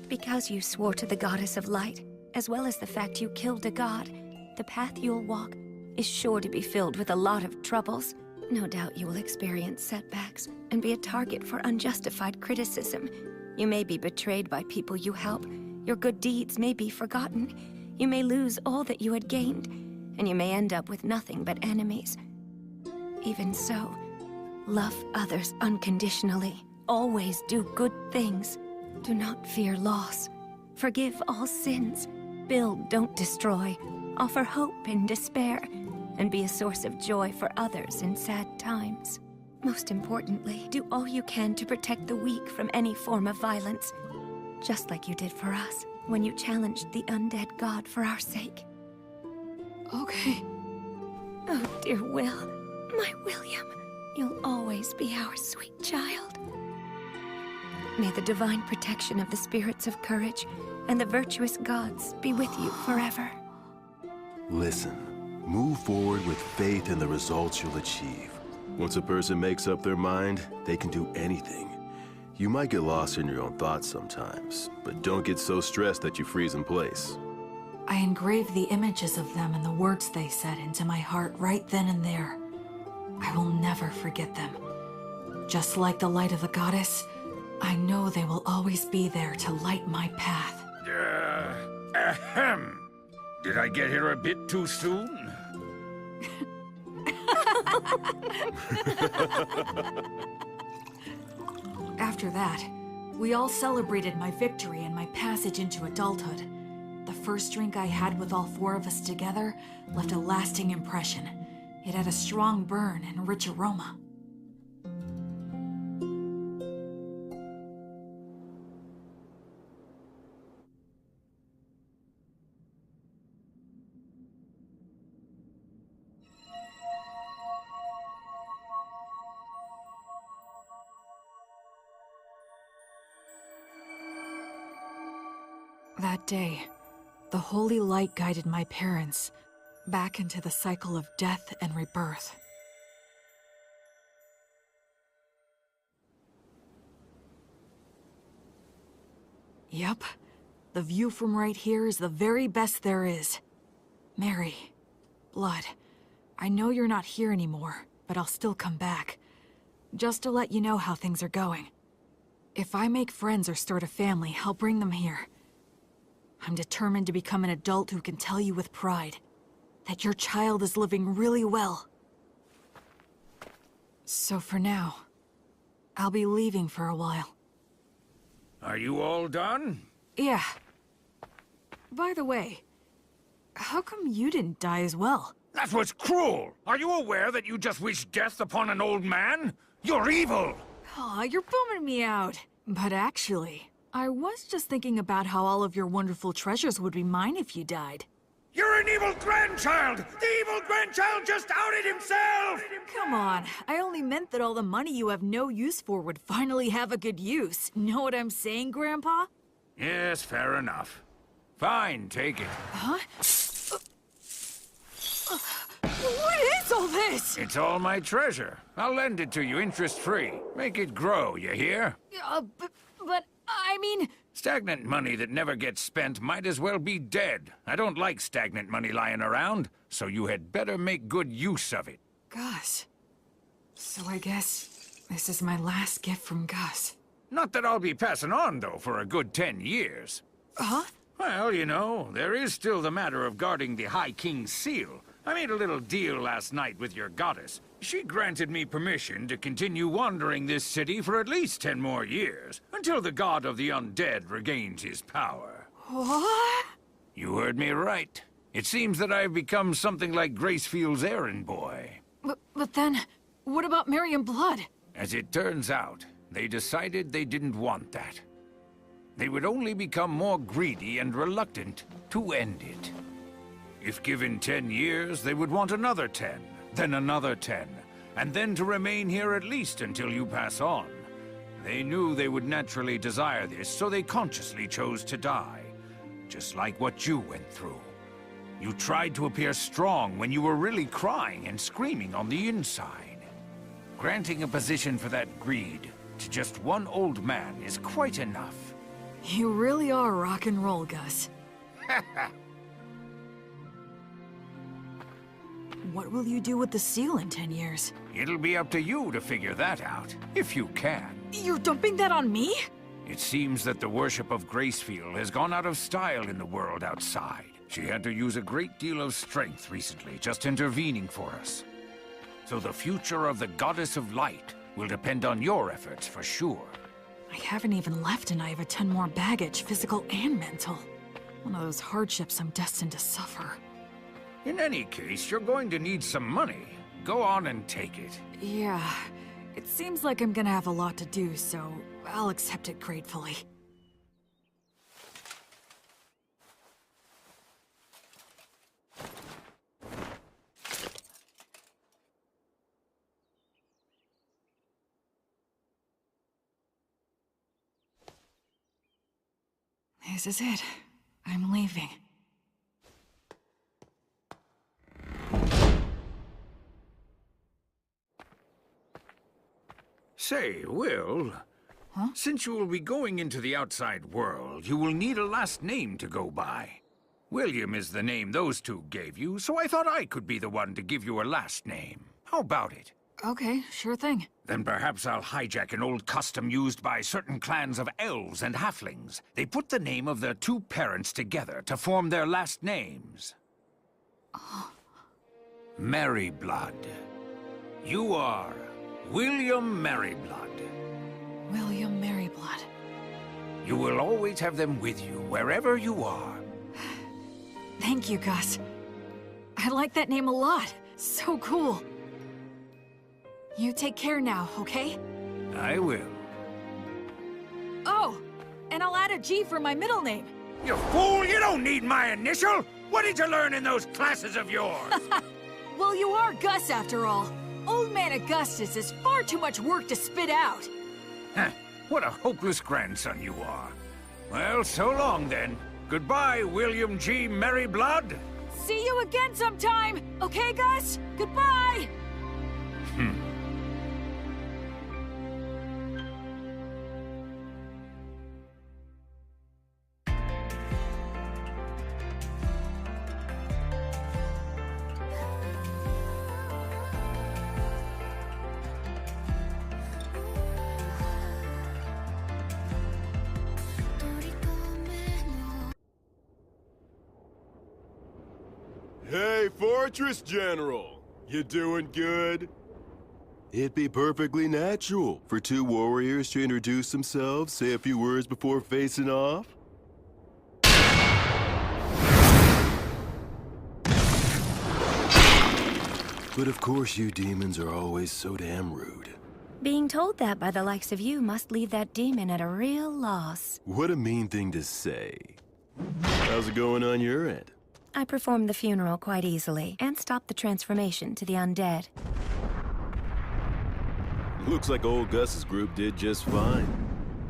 Because you swore to the goddess of light, as well as the fact you killed a god, the path you'll walk is sure to be filled with a lot of troubles. No doubt you will experience setbacks and be a target for unjustified criticism. You may be betrayed by people you help. Your good deeds may be forgotten. You may lose all that you had gained, and you may end up with nothing but enemies. Even so, love others unconditionally. Always do good things. Do not fear loss. Forgive all sins. Build, don't destroy. Offer hope in despair. And be a source of joy for others in sad times. Most importantly, do all you can to protect the weak from any form of violence. Just like you did for us, when you challenged the undead god for our sake. Okay. Oh, dear Will, my William, you'll always be our sweet child. May the divine protection of the spirits of courage and the virtuous gods be with you forever. Listen, move forward with faith in the results you'll achieve. Once a person makes up their mind, they can do anything. You might get lost in your own thoughts sometimes, but don't get so stressed that you freeze in place. I engraved the images of them and the words they said into my heart right then and there. I will never forget them. Just like the light of the goddess, I know they will always be there to light my path. Ahem. Did I get here a bit too soon? After that, we all celebrated my victory and my passage into adulthood. The first drink I had with all four of us together left a lasting impression. It had a strong burn and rich aroma. That day, the holy light guided my parents back into the cycle of death and rebirth. Yep, the view from right here is the very best there is. Mary, Blood, I know you're not here anymore, but I'll still come back. Just to let you know how things are going. If I make friends or start a family, I'll bring them here. I'm determined to become an adult who can tell you with pride that your child is living really well. So for now, I'll be leaving for a while. Are you all done? Yeah. By the way, how come you didn't die as well? That was cruel! Are you aware that you just wished death upon an old man? You're evil! Aw, you're bumming me out. But actually, I was just thinking about how all of your wonderful treasures would be mine if you died. You're an evil grandchild! The evil grandchild just outed himself! Come on, I only meant that all the money you have no use for would finally have a good use. Know what I'm saying, Grandpa? Yes, fair enough. Fine, take it. Huh? What is all this? It's all my treasure. I'll lend it to you interest-free. Make it grow, you hear? But I mean... Stagnant money that never gets spent might as well be dead. I don't like stagnant money lying around, so you had better make good use of it. Gus. So I guess this is my last gift from Gus. Not that I'll be passing on, though, for a good 10 years. Huh? Well, you know, there is still the matter of guarding the High King's seal. I made a little deal last night with your goddess. She granted me permission to continue wandering this city for at least 10 more years, until the god of the undead regains his power. What? You heard me right. It seems that I've become something like Gracefield's errand boy. But then, what about Mary and Blood? As it turns out, they decided they didn't want that. They would only become more greedy and reluctant to end it. If given 10 years, they would want another 10, then another 10, and then to remain here at least until you pass on. They knew they would naturally desire this, so they consciously chose to die. Just like what you went through. You tried to appear strong when you were really crying and screaming on the inside. Granting a position for that greed to just one old man is quite enough. You really are rock and roll, Gus. What will you do with the seal in 10 years? It'll be up to you to figure that out, if you can. You're dumping that on me? It seems that the worship of Gracefield has gone out of style in the world outside. She had to use a great deal of strength recently, just intervening for us. So the future of the Goddess of Light will depend on your efforts for sure. I haven't even left and I have a ton more baggage, physical and mental. One of those hardships I'm destined to suffer. In any case, you're going to need some money. Go on and take it. Yeah, it seems like I'm gonna have a lot to do, so I'll accept it gratefully. This is it. I'm leaving. Say, Will... Huh? Since you will be going into the outside world, you will need a last name to go by. William is the name those two gave you, so I thought I could be the one to give you a last name. How about it? Okay, sure thing. Then perhaps I'll hijack an old custom used by certain clans of elves and halflings. They put the name of their two parents together to form their last names. Merryblood. You are William Merryblood. William Merryblood. You will always have them with you, wherever you are. Thank you, Gus. I like that name a lot. So cool. You take care now, okay? I will. Oh, and I'll add a G for my middle name. You fool! You don't need my initial! What did you learn in those classes of yours? Well, you are Gus after all. Old Man Augustus is far too much work to spit out. Huh, what a hopeless grandson you are. Well, so long then. Goodbye, William G. Merryblood. See you again sometime, okay, Gus? Goodbye! Hey, Fortress General! You doing good? It'd be perfectly natural for two warriors to introduce themselves, say a few words before facing off. But of course you demons are always so damn rude. Being told that by the likes of you must leave that demon at a real loss. What a mean thing to say. How's it going on your end? I performed the funeral quite easily, and stopped the transformation to the undead. Looks like old Gus's group did just fine.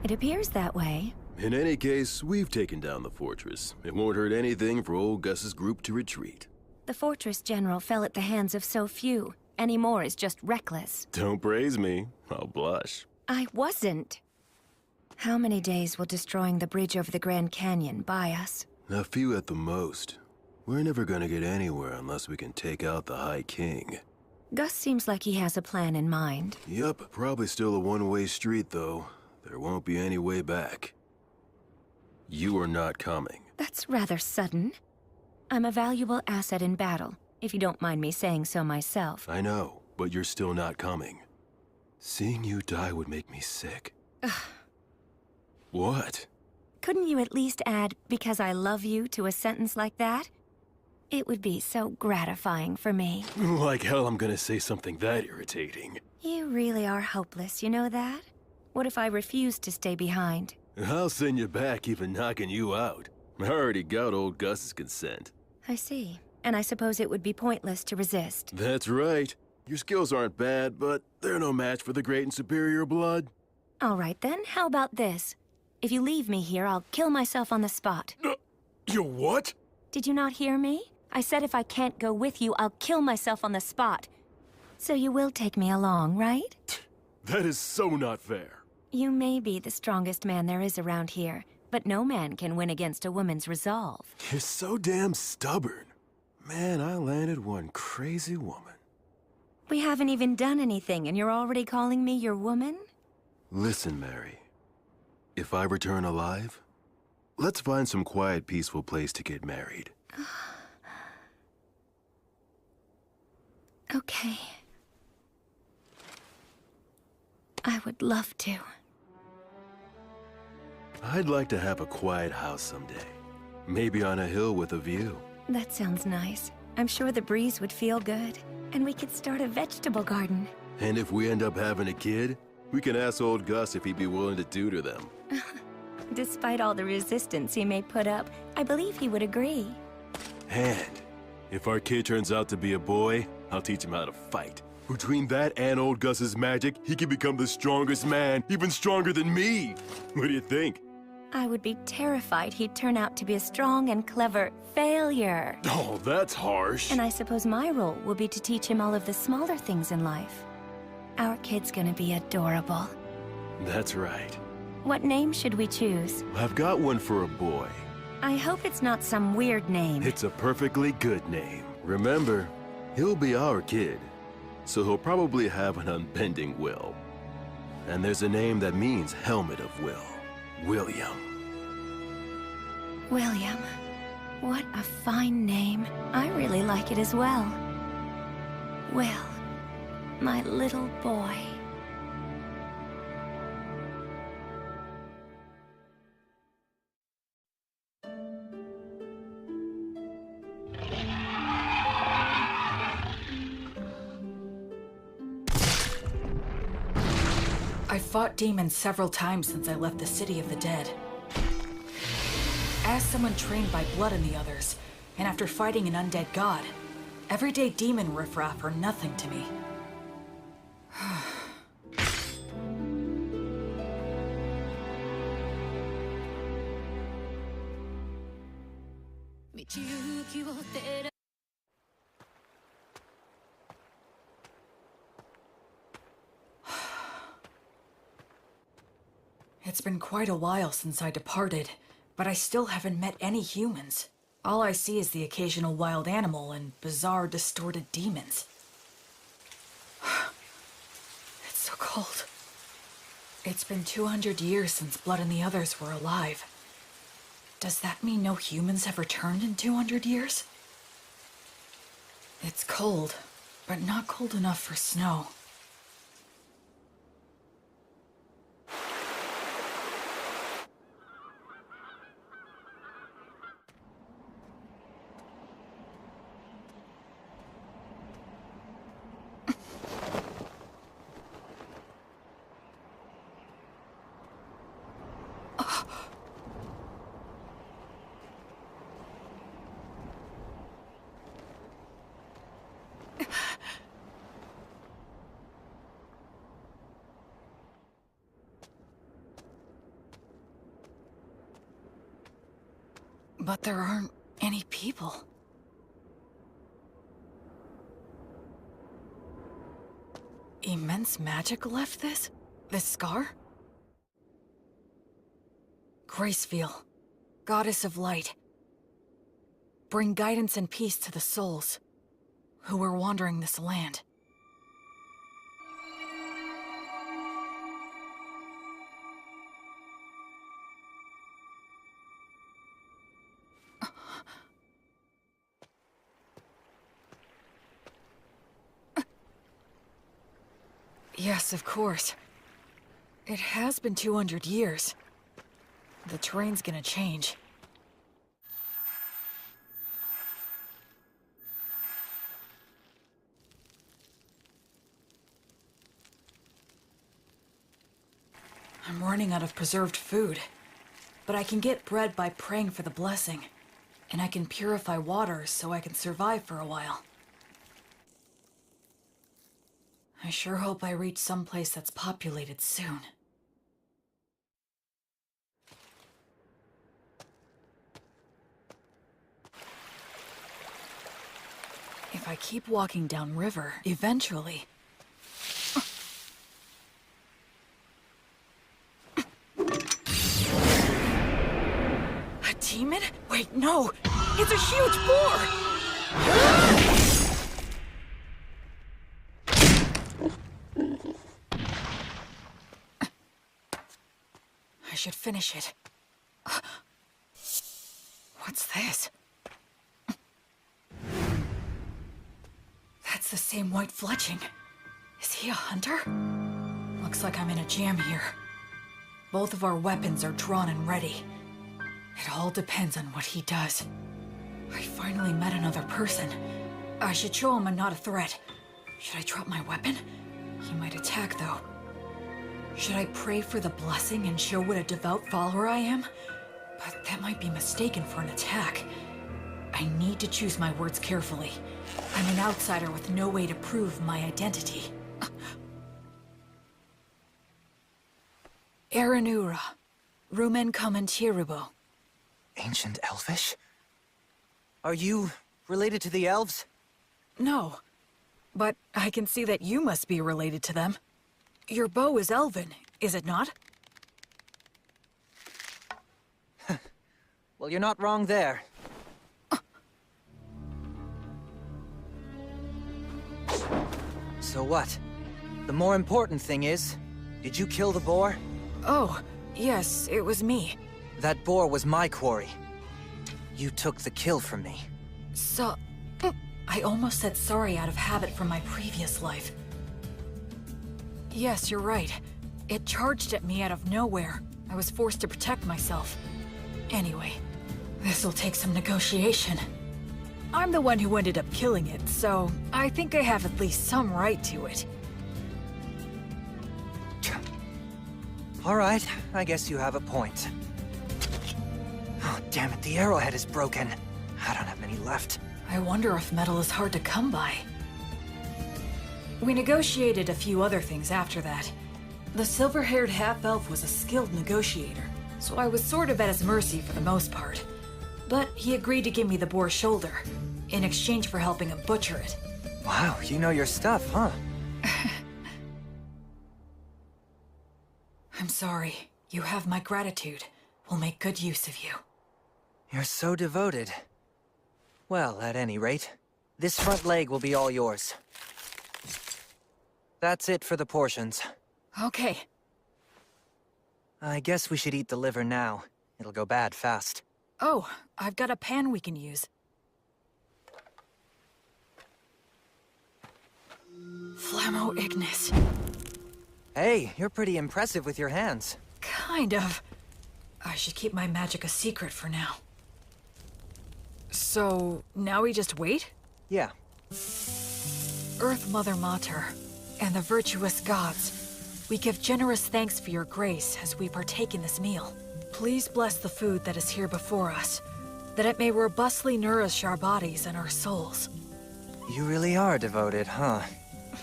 It appears that way. In any case, we've taken down the fortress. It won't hurt anything for old Gus's group to retreat. The Fortress General fell at the hands of so few. Any more is just reckless. Don't praise me. I'll blush. I wasn't. How many days will destroying the bridge over the Grand Canyon buy us? A few at the most. We're never gonna get anywhere unless we can take out the High King. Gus seems like he has a plan in mind. Yup, probably still a one-way street, though. There won't be any way back. You are not coming. That's rather sudden. I'm a valuable asset in battle, if you don't mind me saying so myself. I know, but you're still not coming. Seeing you die would make me sick. What? Couldn't you at least add, "because I love you," to a sentence like that? It would be so gratifying for me. Like hell I'm gonna say something that irritating. You really are hopeless, you know that? What if I refuse to stay behind? I'll send you back even knocking you out. I already got old Gus's consent. I see. And I suppose it would be pointless to resist. That's right. Your skills aren't bad, but they're no match for the great and superior blood. All right then, how about this? If you leave me here, I'll kill myself on the spot. You what? Did you not hear me? I said if I can't go with you, I'll kill myself on the spot. So you will take me along, right? That is so not fair. You may be the strongest man there is around here, but no man can win against a woman's resolve. You're so damn stubborn. Man, I landed one crazy woman. We haven't even done anything, and you're already calling me your woman? Listen, Mary. If I return alive, let's find some quiet, peaceful place to get married. Okay. I would love to. I'd like to have a quiet house someday. Maybe on a hill with a view. That sounds nice. I'm sure the breeze would feel good. And we could start a vegetable garden. And if we end up having a kid, we can ask old Gus if he'd be willing to tutor them. Despite all the resistance he may put up, I believe he would agree. And if our kid turns out to be a boy, I'll teach him how to fight. Between that and old Gus's magic, he can become the strongest man, even stronger than me. What do you think? I would be terrified he'd turn out to be a strong and clever failure. Oh, that's harsh. And I suppose my role will be to teach him all of the smaller things in life. Our kid's gonna be adorable. That's right. What name should we choose? I've got one for a boy. I hope it's not some weird name. It's a perfectly good name. Remember, he'll be our kid, so he'll probably have an unbending will. And there's a name that means helmet of will. William. William. What a fine name. I really like it as well. Will, my little boy. I've fought demons several times since I left the City of the Dead. As someone trained by Blood and the others, and after fighting an undead god, everyday demon riffraff are nothing to me. It's been quite a while since I departed, but I still haven't met any humans. All I see is the occasional wild animal and bizarre, distorted demons. It's so cold. It's been 200 years since Blood and the others were alive. Does that mean no humans have returned in 200 years? It's cold, but not cold enough for snow. But there aren't any people. Immense magic left this scar? Gracefeel, goddess of light. Bring guidance and peace to the souls who are wandering this land. Yes, of course. It has been 200 years. The terrain's gonna change. I'm running out of preserved food. But I can get bread by praying for the blessing. And I can purify water so I can survive for a while. I sure hope I reach someplace that's populated soon. If I keep walking downriver, eventually... A demon? Wait, no! It's a huge boar! I should finish it. What's this? That's the same white fletching. Is he a hunter? Looks like I'm in a jam here. Both of our weapons are drawn and ready. It all depends on what he does. I finally met another person. I should show him I'm not a threat. Should I drop my weapon? He might attack, though. Should I pray for the blessing and show what a devout follower I am? But that might be mistaken for an attack. I need to choose my words carefully. I'm an outsider with no way to prove my identity. Aranura, Rumen Commentiribo. Ancient Elvish? Are you related to the elves? No. but I can see that you must be related to them. Your bow is elven, is it not? Well, you're not wrong there. So what? The more important thing is, did you kill the boar? Oh, yes, it was me. That boar was my quarry. You took the kill from me. So... I almost said sorry out of habit from my previous life. Yes, you're right. It charged at me out of nowhere. I was forced to protect myself. Anyway, this'll take some negotiation. I'm the one who ended up killing it, so I think I have at least some right to it. All right, I guess you have a point. Oh, damn it, the arrowhead is broken. I don't have many left. I wonder if metal is hard to come by. We negotiated a few other things after that. The silver-haired half-elf was a skilled negotiator, so I was sort of at his mercy for the most part. But he agreed to give me the boar's shoulder, in exchange for helping him butcher it. Wow, you know your stuff, huh? I'm sorry. You have my gratitude. We'll make good use of you. You're so devoted. Well, at any rate, this front leg will be all yours. That's it for the portions. Okay. I guess we should eat the liver now. It'll go bad fast. Oh, I've got a pan we can use. Flammo Ignis. Hey, you're pretty impressive with your hands. Kind of. I should keep my magic a secret for now. So, now we just wait? Yeah. Earth Mother Mater, and the virtuous gods, we give generous thanks for your grace as we partake in this meal. Please bless the food that is here before us, that it may robustly nourish our bodies and our souls. You really are devoted, huh?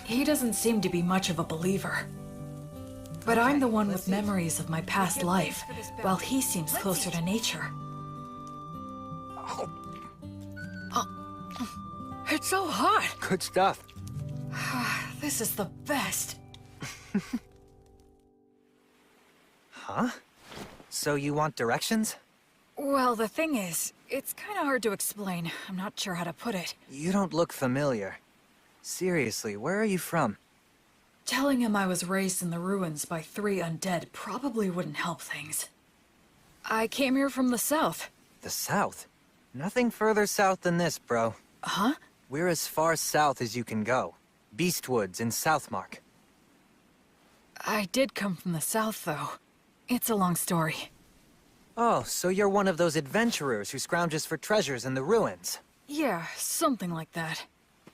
He doesn't seem to be much of a believer. But I'm the one with memories of my past life, while he seems closer to nature. It's so hot! Good stuff. This is the best. Huh? So you want directions? Well, the thing is, it's kinda hard to explain. I'm not sure how to put it. You don't look familiar. Seriously, where are you from? Telling him I was raised in the ruins by 3 undead probably wouldn't help things. I came here from the south. The south? Nothing further south than this, bro. Huh? We're as far south as you can go. Beastwoods in Southmark. I did come from the south, though. It's a long story. Oh, so you're one of those adventurers who scrounges for treasures in the ruins. Yeah, something like that.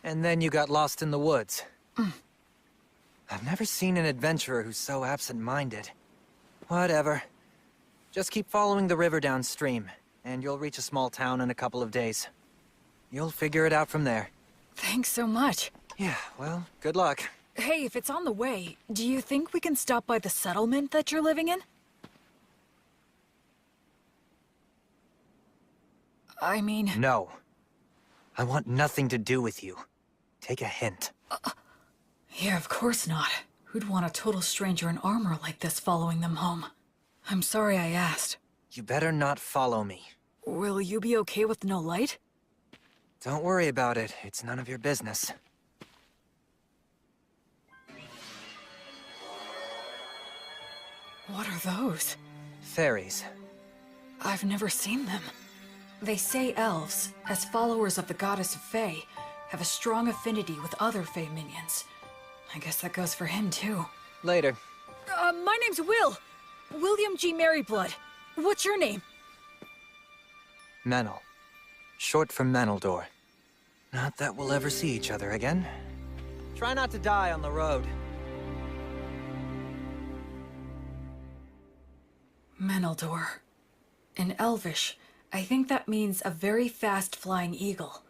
And then you got lost in the woods. I've never seen an adventurer who's so absent-minded. Whatever. Just keep following the river downstream, and you'll reach a small town in a couple of days. You'll figure it out from there. Thanks so much. Yeah, well, good luck. Hey, if it's on the way, do you think we can stop by the settlement that you're living in? I mean... No. I want nothing to do with you. Take a hint. Yeah, of course not. Who'd want a total stranger in armor like this following them home? I'm sorry I asked. You better not follow me. Will you be okay with no light? Don't worry about it. It's none of your business. What are those? Fairies. I've never seen them. They say elves, as followers of the goddess of Fae, have a strong affinity with other Fae minions. I guess that goes for him, too. Later. My name's Will. William G. Merryblood. What's your name? Menel. Short for Meneldor. Not that we'll ever see each other again. Try not to die on the road. Meneldor. In Elvish, I think that means a very fast-flying eagle.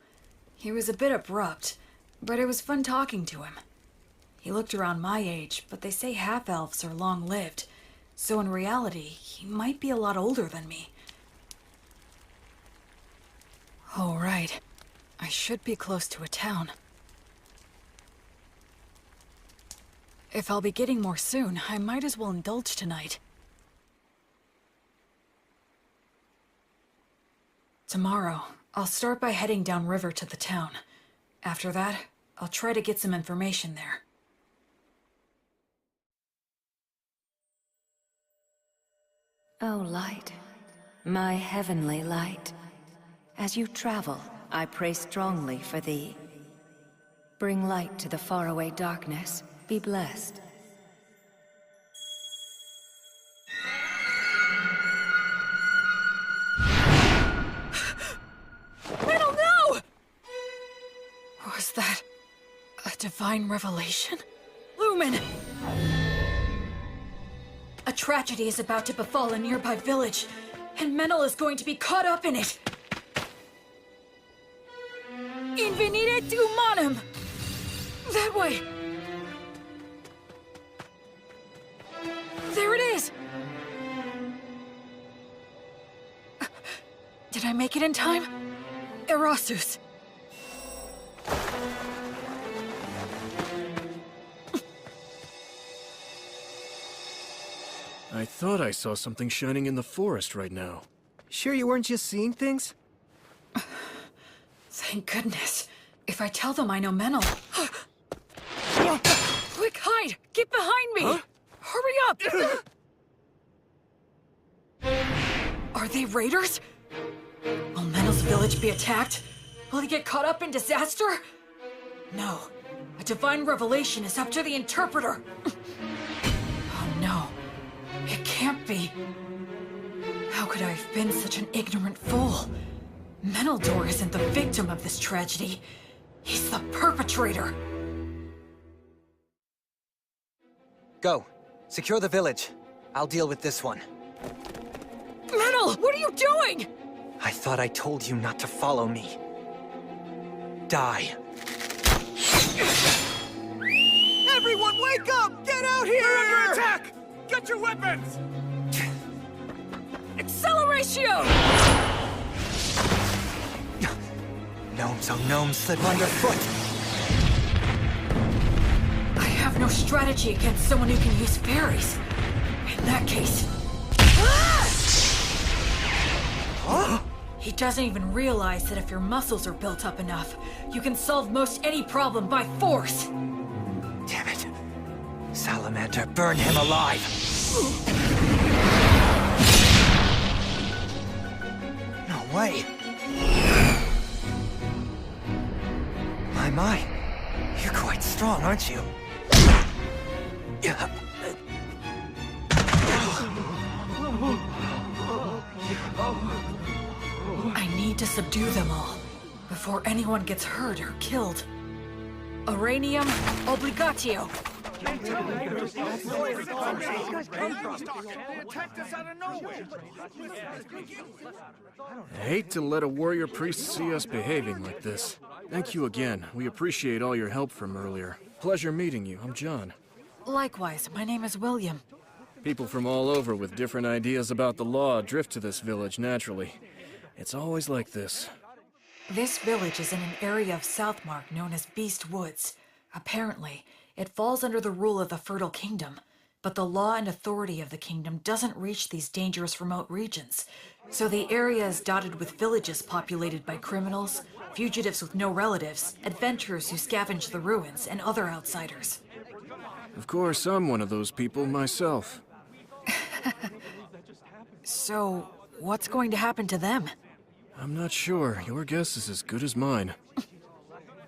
He was a bit abrupt, but it was fun talking to him. He looked around my age, but they say half-elves are long-lived, so in reality, he might be a lot older than me. Oh, right. I should be close to a town. If I'll be getting more soon, I might as well indulge tonight. Tomorrow, I'll start by heading downriver to the town. After that, I'll try to get some information there. O light, my heavenly light. As you travel, I pray strongly for thee. Bring light to the faraway darkness. Be blessed. Metal, no! Was that a divine revelation? Lumen! A tragedy is about to befall a nearby village, and Menel is going to be caught up in it. Invenire humanum! That way! There it is! Did I make it in time? Erasus. I thought I saw something shining in the forest right now. Sure you weren't just seeing things? Thank goodness. If I tell them I know Menel... Quick, hide! Get behind me! Huh? Hurry up! Are they raiders? Will Menel's village be attacked? Will he get caught up in disaster? No. A divine revelation is up to the interpreter. Oh no. It can't be. How could I have been such an ignorant fool? Meneldor isn't the victim of this tragedy. He's the perpetrator. Go. Secure the village. I'll deal with this one. Menel, what are you doing? I thought I told you not to follow me. Die. Everyone wake up! Get out here! We're under attack! Get your weapons! Acceleratio! Gnomes, oh gnomes, slip underfoot! I have no strategy against someone who can use fairies. In that case... Huh? He doesn't even realize that if your muscles are built up enough, you can solve most any problem by force. Damn it. Salamander, burn him alive! No way! My, you're quite strong, aren't you? I need to subdue them all, before anyone gets hurt or killed. Uranium obligatio. I hate to let a warrior priest see us behaving like this. Thank you again. We appreciate all your help from earlier. Pleasure meeting you. I'm John. Likewise, my name is William. People from all over with different ideas about the law drift to this village naturally. It's always like this. This village is in an area of Southmark known as Beast Woods. Apparently, it falls under the rule of the Fertile Kingdom, but the law and authority of the kingdom doesn't reach these dangerous remote regions. So the area is dotted with villages populated by criminals, fugitives with no relatives, adventurers who scavenge the ruins, and other outsiders. Of course, I'm one of those people myself. So, what's going to happen to them? I'm not sure. Your guess is as good as mine.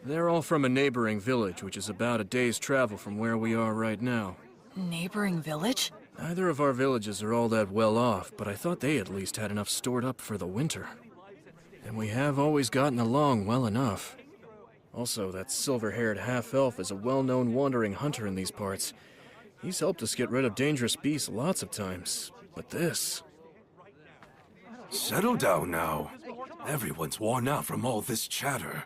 They're all from a neighboring village, which is about a day's travel from where we are right now. Neighboring village? Neither of our villages are all that well off, but I thought they at least had enough stored up for the winter. And we have always gotten along well enough. Also, that silver-haired half-elf is a well-known wandering hunter in these parts. He's helped us get rid of dangerous beasts lots of times, but this... Settle down now. Everyone's worn out from all this chatter.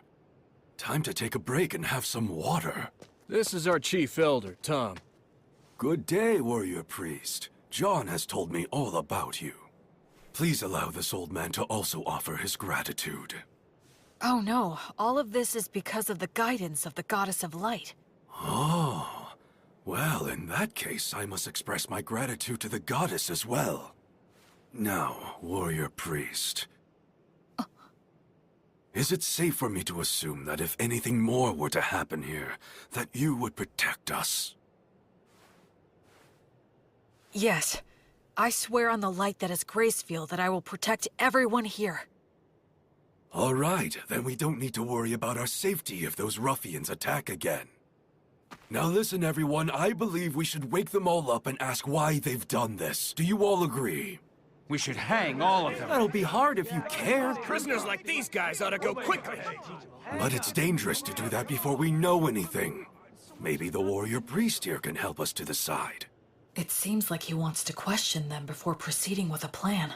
Time to take a break and have some water. This is our chief elder, Tom. Good day, warrior priest. John has told me all about you. Please allow this old man to also offer his gratitude. Oh no, all of this is because of the guidance of the Goddess of Light. Oh, Well, in that case, I must express my gratitude to the goddess as well. Now, warrior priest. Is it safe for me to assume that if anything more were to happen here, that you would protect us? Yes. I swear on the light that is Gracefield that I will protect everyone here. All right, then we don't need to worry about our safety if those ruffians attack again. Now listen, everyone, I believe we should wake them all up and ask why they've done this. Do you all agree? We should hang all of them. That'll be hard if you care. Prisoners like these guys ought to go quickly. But it's dangerous to do that before we know anything. Maybe the warrior priest here can help us to decide. It seems like he wants to question them before proceeding with a plan.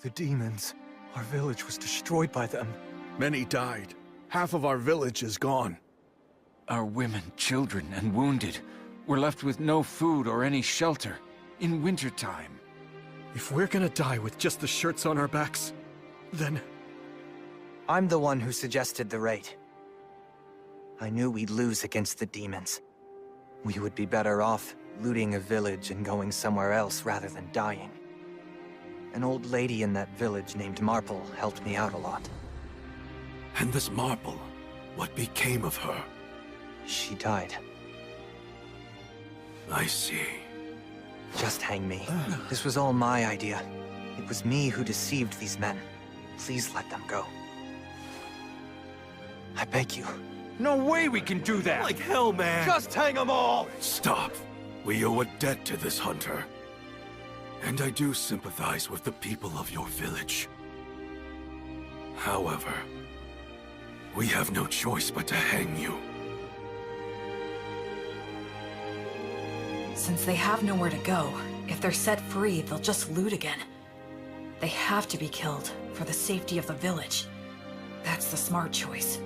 The demons. Our village was destroyed by them. Many died. Half of our village is gone. Our women, children, and wounded were left with no food or any shelter in wintertime. If we're gonna die with just the shirts on our backs, then... I'm the one who suggested the raid. I knew we'd lose against the demons. We would be better off looting a village and going somewhere else rather than dying. An old lady in that village named Marple helped me out a lot. And this Marple, what became of her? She died. I see. Just hang me. This was all my idea. It was me who deceived these men. Please let them go. I beg you. No way we can do that! Like hell, man. Just hang them all! Stop. We owe a debt to this hunter. And I do sympathize with the people of your village. However, we have no choice but to hang you. Since they have nowhere to go, if they're set free, they'll just loot again. They have to be killed for the safety of the village. That's the smart choice.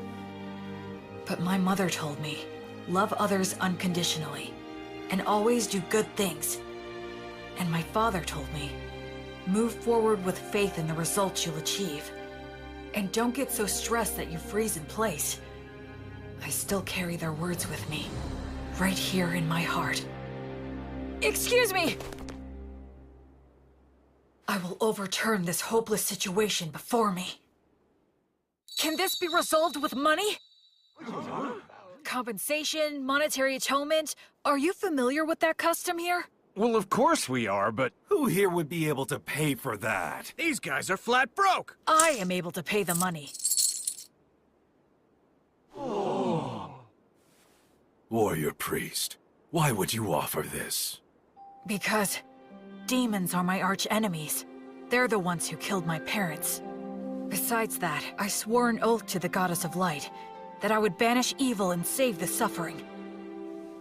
But my mother told me, love others unconditionally, and always do good things. And my father told me, move forward with faith in the results you'll achieve. And don't get so stressed that you freeze in place. I still carry their words with me, right here in my heart. Excuse me! I will overturn this hopeless situation before me. Can this be resolved with money? Compensation, monetary atonement? Are you familiar with that custom here? Well, of course we are, but... Who here would be able to pay for that? These guys are flat broke. I am able to pay the money. Warrior priest, why would you offer this? Because demons are my arch enemies. They're the ones who killed my parents. Besides that, I swore an oath to the Goddess of Light that I would banish evil and save the suffering.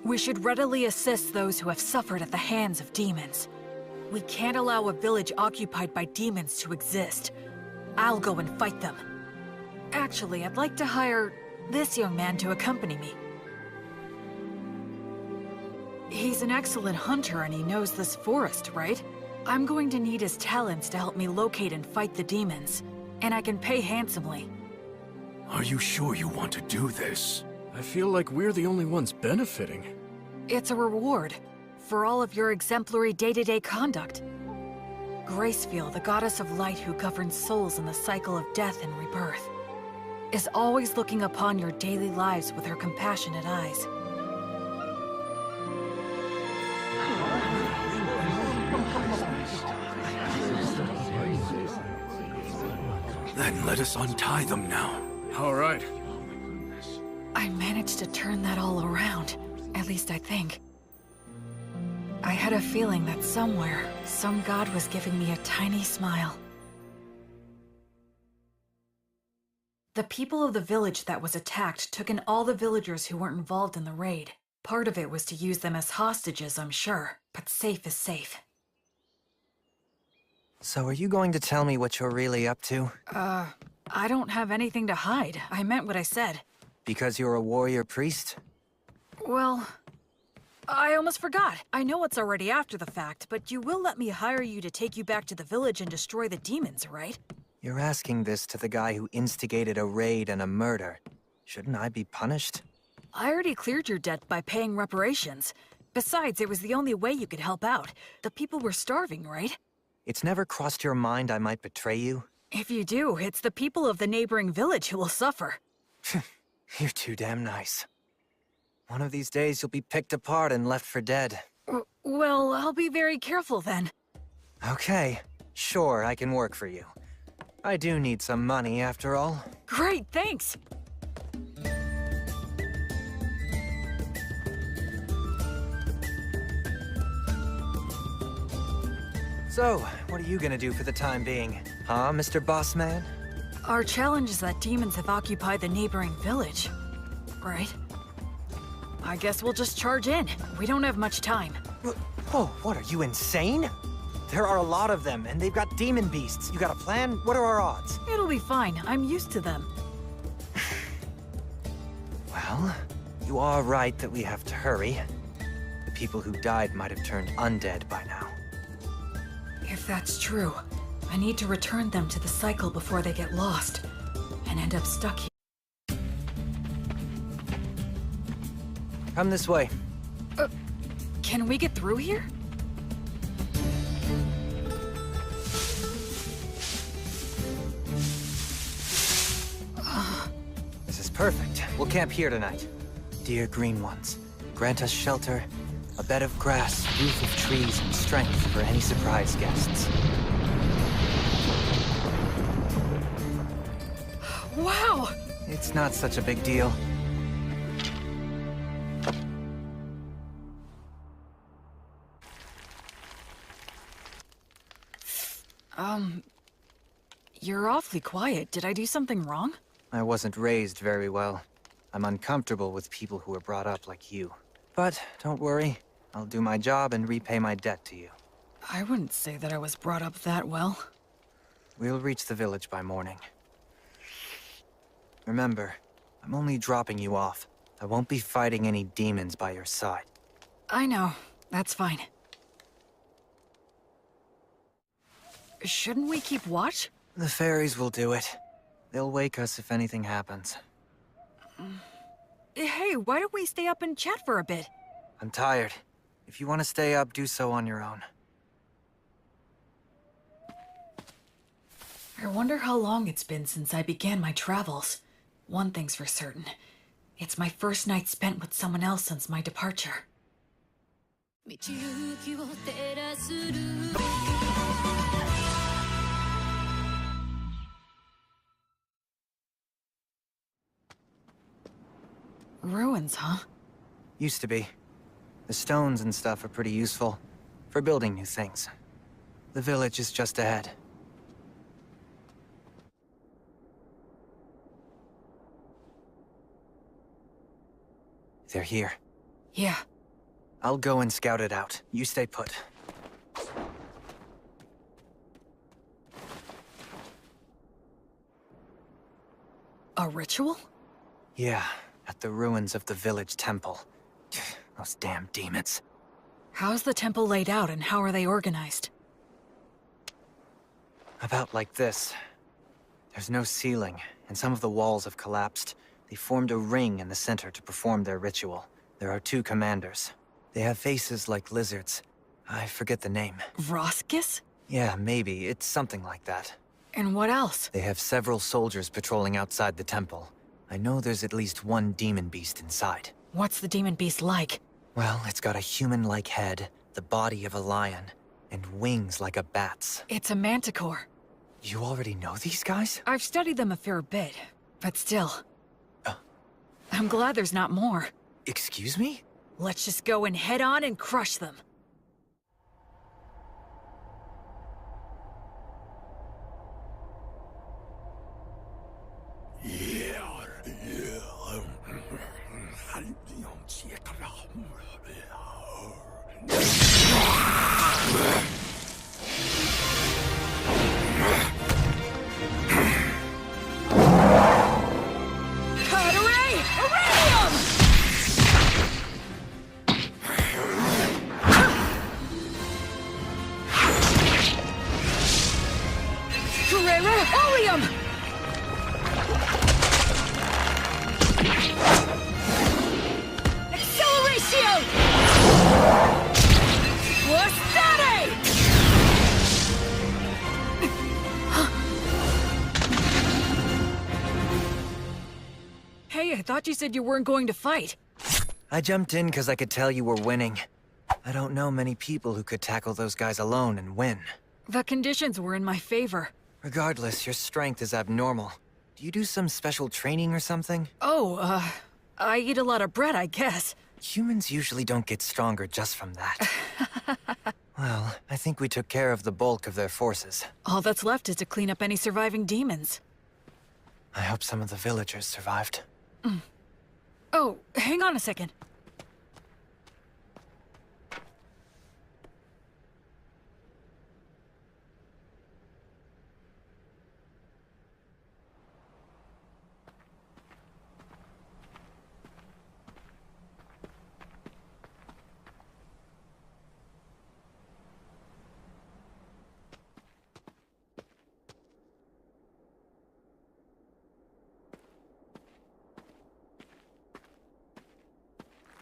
We should readily assist those who have suffered at the hands of demons. We can't allow a village occupied by demons to exist. I'll go and fight them. Actually, I'd like to hire this young man to accompany me. He's an excellent hunter and he knows this forest, right? I'm going to need his talents to help me locate and fight the demons. And I can pay handsomely. Are you sure you want to do this? I feel like we're the only ones benefiting. It's a reward for all of your exemplary day-to-day conduct. Gracefield, the goddess of light who governs souls in the cycle of death and rebirth, is always looking upon your daily lives with her compassionate eyes. Then let us untie them now. All right. I managed to turn that all around. At least I think. I had a feeling that somewhere, some god was giving me a tiny smile. The people of the village that was attacked took in all the villagers who weren't involved in the raid. Part of it was to use them as hostages, I'm sure, but safe is safe. So are you going to tell me what you're really up to? I don't have anything to hide. I meant what I said. Because you're a warrior priest? Well, I almost forgot. I know it's already after the fact, but you will let me hire you to take you back to the village and destroy the demons, right? You're asking this to the guy who instigated a raid and a murder. Shouldn't I be punished? I already cleared your debt by paying reparations. Besides, it was the only way you could help out. The people were starving, right? It's never crossed your mind I might betray you? If you do, it's the people of the neighboring village who will suffer. You're too damn nice. One of these days you'll be picked apart and left for dead. Well, I'll be very careful then. Okay, sure, I can work for you. I do need some money, after all. Great, thanks! So, what are you gonna do for the time being? Huh, Mr. Bossman? Our challenge is that demons have occupied the neighboring village, right? I guess we'll just charge in. We don't have much time. Oh, what, are you insane? There are a lot of them, and they've got demon beasts. You got a plan? What are our odds? It'll be fine. I'm used to them. Well, you are right that we have to hurry. The people who died might have turned undead by now. If that's true, I need to return them to the cycle before they get lost and end up stuck here. Come this way. Can we get through here? This is perfect. We'll camp here tonight. Dear Green Ones, grant us shelter, a bed of grass, roof of trees, and strength for any surprise guests. Wow! It's not such a big deal. You're awfully quiet. Did I do something wrong? I wasn't raised very well. I'm uncomfortable with people who were brought up like you. But don't worry, I'll do my job and repay my debt to you. I wouldn't say that I was brought up that well. We'll reach the village by morning. Remember, I'm only dropping you off. I won't be fighting any demons by your side. I know. That's fine. Shouldn't we keep watch? The fairies will do it. They'll wake us if anything happens. Hey, why don't we stay up and chat for a bit? I'm tired. If you want to stay up, do so on your own. I wonder how long it's been since I began my travels. One thing's for certain. It's my first night spent with someone else since my departure. Ruins, huh? Used to be. The stones and stuff are pretty useful for building new things. The village is just ahead. They're here. Yeah. I'll go and scout it out. You stay put. A ritual? Yeah, at the ruins of the village temple. Those damn demons. How's the temple laid out and how are they organized? About like this. There's no ceiling, and some of the walls have collapsed. They formed a ring in the center to perform their ritual. There are 2 commanders. They have faces like lizards. I forget the name. Roscus? Yeah, maybe. It's something like that. And what else? They have several soldiers patrolling outside the temple. I know there's at least 1 demon beast inside. What's the demon beast like? Well, it's got a human-like head, the body of a lion, and wings like a bat's. It's a manticore. You already know these guys? I've studied them a fair bit, but still. I'm glad there's not more. Excuse me? Let's just go and head on and crush them. thought you said you weren't going to fight. I jumped in because I could tell you were winning. I don't know many people who could tackle those guys alone and win. The conditions were in my favor. Regardless, your strength is abnormal. Do you do some special training or something? Oh, I eat a lot of bread, I guess. Humans usually don't get stronger just from that. Well, I think we took care of the bulk of their forces. All that's left is to clean up any surviving demons. I hope some of the villagers survived. Oh, hang on a second.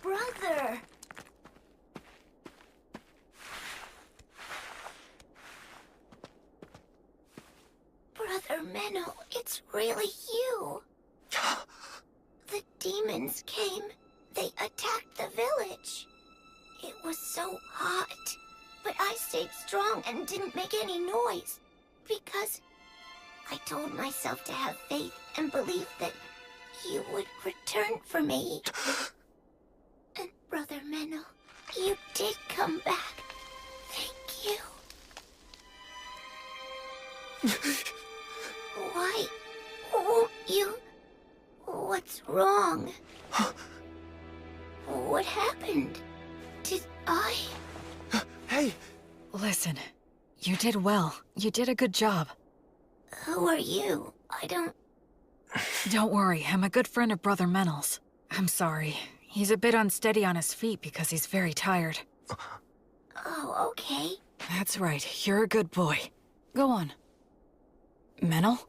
Brother! Brother Menno, it's really you. The demons came. They attacked the village. It was so hot. But I stayed strong and didn't make any noise. Because I told myself to have faith and believe that you would return for me. And Brother Menno, you did come back. Thank you. Why won't you? What's wrong? What happened? Did I? Hey! Listen, you did well. You did a good job. Who are you? I don't... Don't worry, I'm a good friend of Brother Menel's. I'm sorry. He's a bit unsteady on his feet because he's very tired. Oh, okay. That's right, you're a good boy. Go on. Menel?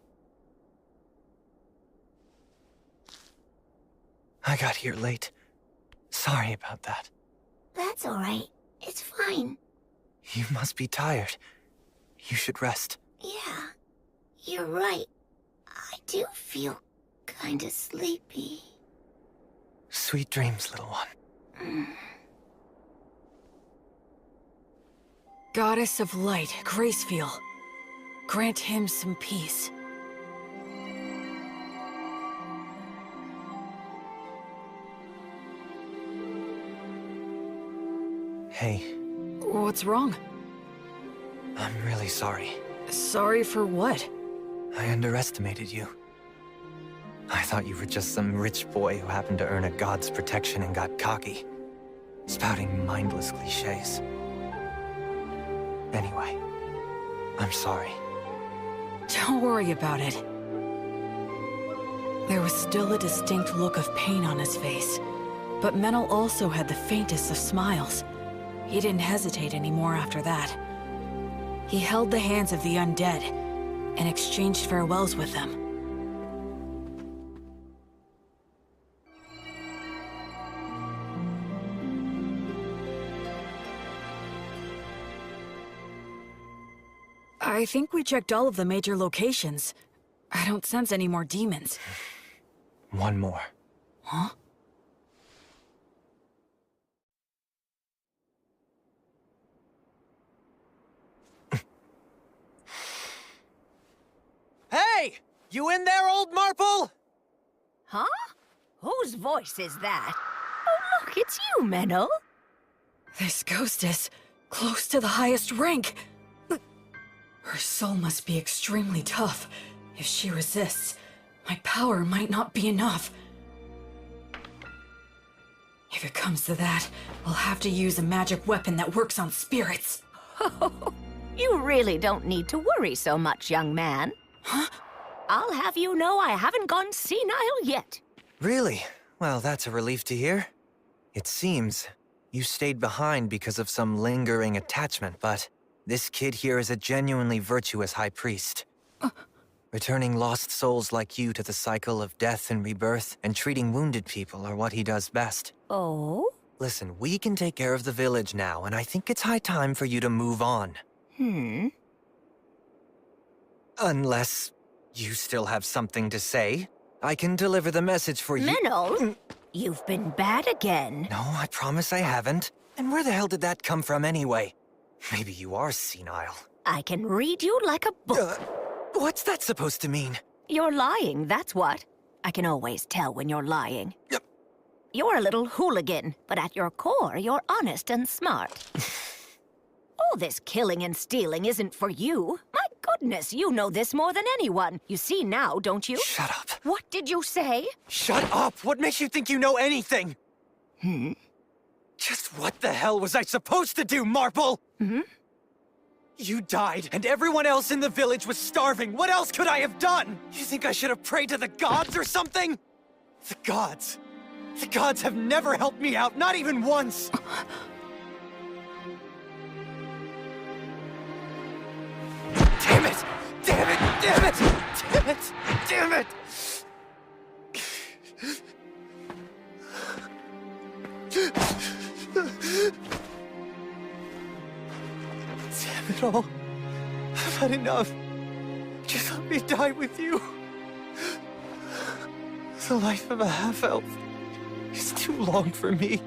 I got here late. Sorry about that. That's all right. It's fine. You must be tired. You should rest. Yeah, you're right. I do feel kinda sleepy. Sweet dreams, little one. Goddess of Light, Gracefeel. Grant him some peace. Hey, What's wrong? I'm really sorry. Sorry for what? I underestimated you. I thought you were just some rich boy who happened to earn a god's protection and got cocky, spouting mindless cliches. Anyway, I'm sorry. Don't worry about it. There was still a distinct look of pain on his face, but Menel also had the faintest of smiles. He didn't hesitate anymore after that. He held the hands of the undead and exchanged farewells with them. I think we checked all of the major locations. I don't sense any more demons. One more. Huh? Hey! You in there, old Marple? Huh? Whose voice is that? Oh, look, it's you, Menno. This ghost is close to the highest rank. Her soul must be extremely tough. If she resists, my power might not be enough. If it comes to that, I'll have to use a magic weapon that works on spirits. You really don't need to worry so much, young man. Huh? I'll have you know I haven't gone senile yet. Really? Well, that's a relief to hear. It seems you stayed behind because of some lingering attachment, but this kid here is a genuinely virtuous high priest. Returning lost souls like you to the cycle of death and rebirth, and treating wounded people are what he does best. Oh? Listen, we can take care of the village now, and I think it's high time for you to move on. Unless you still have something to say. I can deliver the message for you. Menel, you've been bad again. No, I promise I haven't. And where the hell did that come from anyway? Maybe you are senile. I can read you like a book. What's that supposed to mean? You're lying, that's what. I can always tell when you're lying. Yep. You're a little hooligan, but at your core, you're honest and smart. All this killing and stealing isn't for you. My goodness, you know this more than anyone. You see now, don't you? Shut up. What did you say? Shut up! What makes you think you know anything? Hmm? Just what the hell was I supposed to do, Marple? Hmm? You died, and everyone else in the village was starving. What else could I have done? You think I should have prayed to the gods or something? The gods. The gods have never helped me out, not even once. Damn it! Damn it! Damn it! Damn it! Damn it! Damn it all. I've had enough. Just let me die with you. The life of a half-elf is too long for me.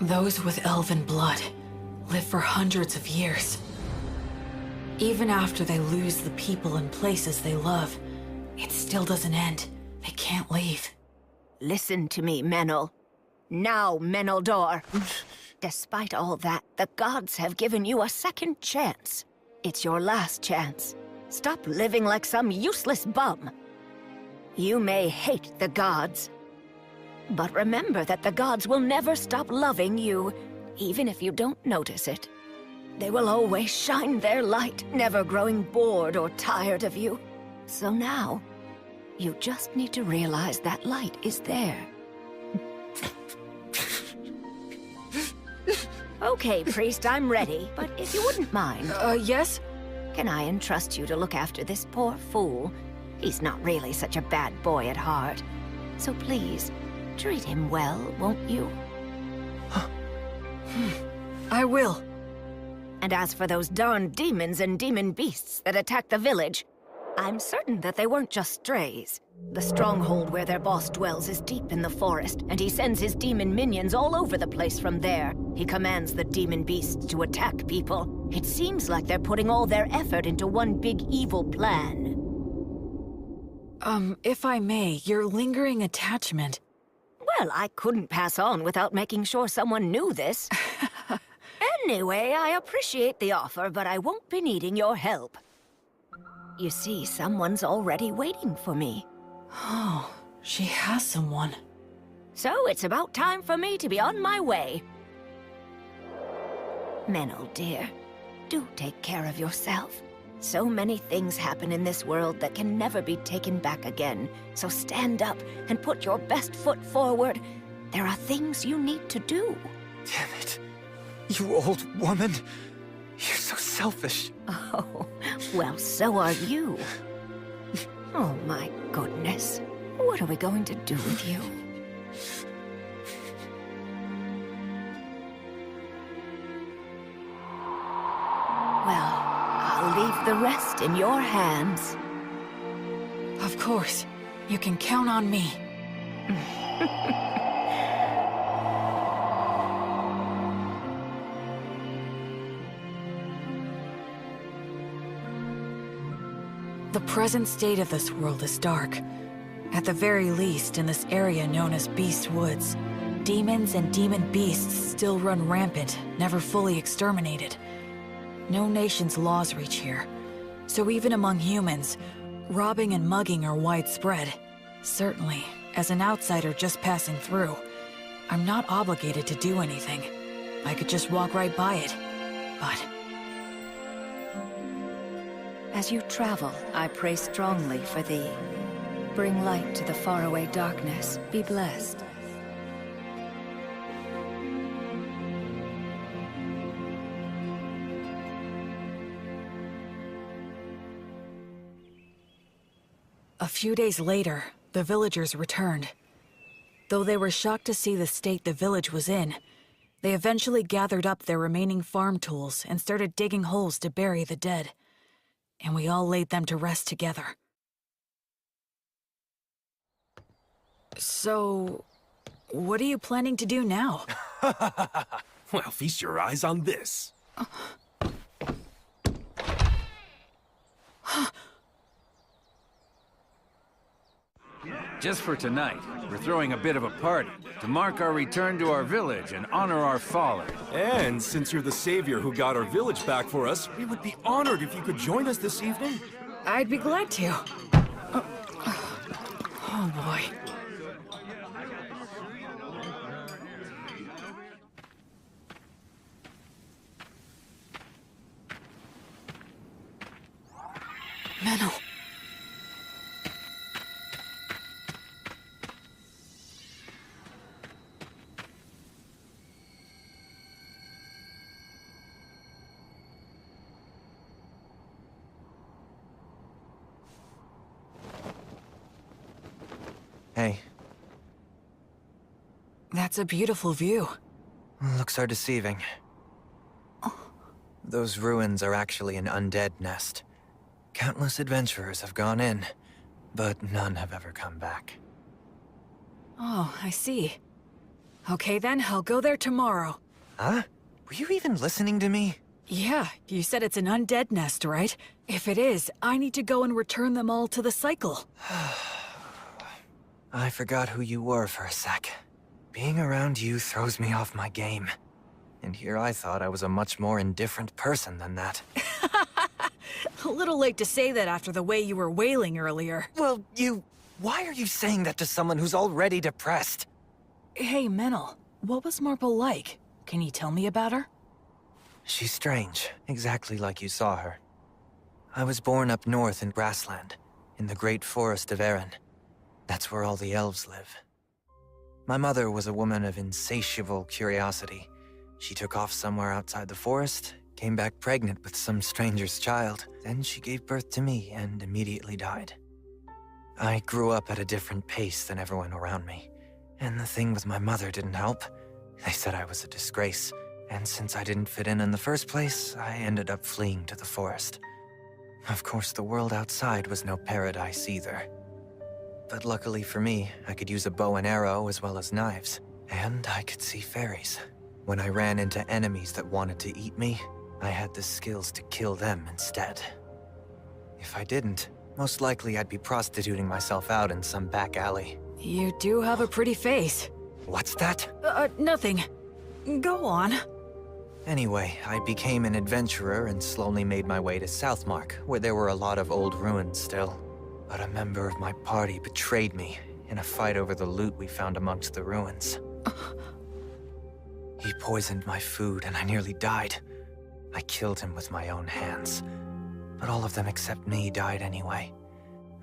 Those with elven blood live for hundreds of years. Even after they lose the people and places they love, it still doesn't end. They can't leave. Listen to me, Menel. Now, Meneldor. Despite all that, the gods have given you a second chance. It's your last chance. Stop living like some useless bum. You may hate the gods, but remember that the gods will never stop loving you, even if you don't notice it. They will always shine their light, never growing bored or tired of you. So now, you just need to realize that light is there. Okay, priest, I'm ready, but if you wouldn't mind... Yes? Can I entrust you to look after this poor fool? He's not really such a bad boy at heart. So please, treat him well, won't you? I will. And as for those darn demons and demon beasts that attacked the village, I'm certain that they weren't just strays. The stronghold where their boss dwells is deep in the forest, and he sends his demon minions all over the place from there. He commands the demon beasts to attack people. It seems like they're putting all their effort into one big evil plan. If I may, your lingering attachment... Well, I couldn't pass on without making sure someone knew this. Anyway, I appreciate the offer, but I won't be needing your help. You see, someone's already waiting for me. Oh, she has someone. So it's about time for me to be on my way. Menel, dear, do take care of yourself. So many things happen in this world that can never be taken back again. So stand up and put your best foot forward. There are things you need to do. Damn it. You old woman. You're so selfish. Oh, well, so are you. Oh, my goodness. What are we going to do with you? Well, I'll leave the rest in your hands. Of course. You can count on me. The present state of this world is dark. At the very least, in this area known as Beast Woods, demons and demon beasts still run rampant, never fully exterminated. No nation's laws reach here. So even among humans, robbing and mugging are widespread. Certainly, as an outsider just passing through, I'm not obligated to do anything. I could just walk right by it. But... As you travel, I pray strongly for thee. Bring light to the faraway darkness. Be blessed. A few days later, the villagers returned. Though they were shocked to see the state the village was in, they eventually gathered up their remaining farm tools and started digging holes to bury the dead. And we all laid them to rest together. So, what are you planning to do now? Well, feast your eyes on this. Just for tonight, we're throwing a bit of a party to mark our return to our village and honor our fallen. And since you're the savior who got our village back for us, we would be honored if you could join us this evening. I'd be glad to. Oh boy. Menno. Hey. That's a beautiful view. Looks are deceiving. Those ruins are actually an undead nest. Countless adventurers have gone in, but none have ever come back. Oh, I see. Okay then, I'll go there tomorrow. Huh? Were you even listening to me? Yeah, you said it's an undead nest, right? If it is, I need to go and return them all to the cycle. I forgot who you were for a sec. Being around you throws me off my game. And here I thought I was a much more indifferent person than that. A little late to say that after the way you were wailing earlier. Well, why are you saying that to someone who's already depressed? Hey, Menel, what was Marple like? Can you tell me about her? She's strange, exactly like you saw her. I was born up north in Grassland, in the great forest of Erin. That's where all the elves live. My mother was a woman of insatiable curiosity. She took off somewhere outside the forest, came back pregnant with some stranger's child. Then she gave birth to me and immediately died. I grew up at a different pace than everyone around me. And the thing with my mother didn't help. They said I was a disgrace, and since I didn't fit in the first place, I ended up fleeing to the forest. Of course, the world outside was no paradise either. But luckily for me, I could use a bow and arrow as well as knives, and I could see fairies. When I ran into enemies that wanted to eat me, I had the skills to kill them instead. If I didn't, most likely I'd be prostituting myself out in some back alley. You do have a pretty face. What's that? Nothing. Go on. Anyway, I became an adventurer and slowly made my way to Southmark, where there were a lot of old ruins still. But a member of my party betrayed me in a fight over the loot we found amongst the ruins. He poisoned my food and I nearly died. I killed him with my own hands. But all of them except me died anyway.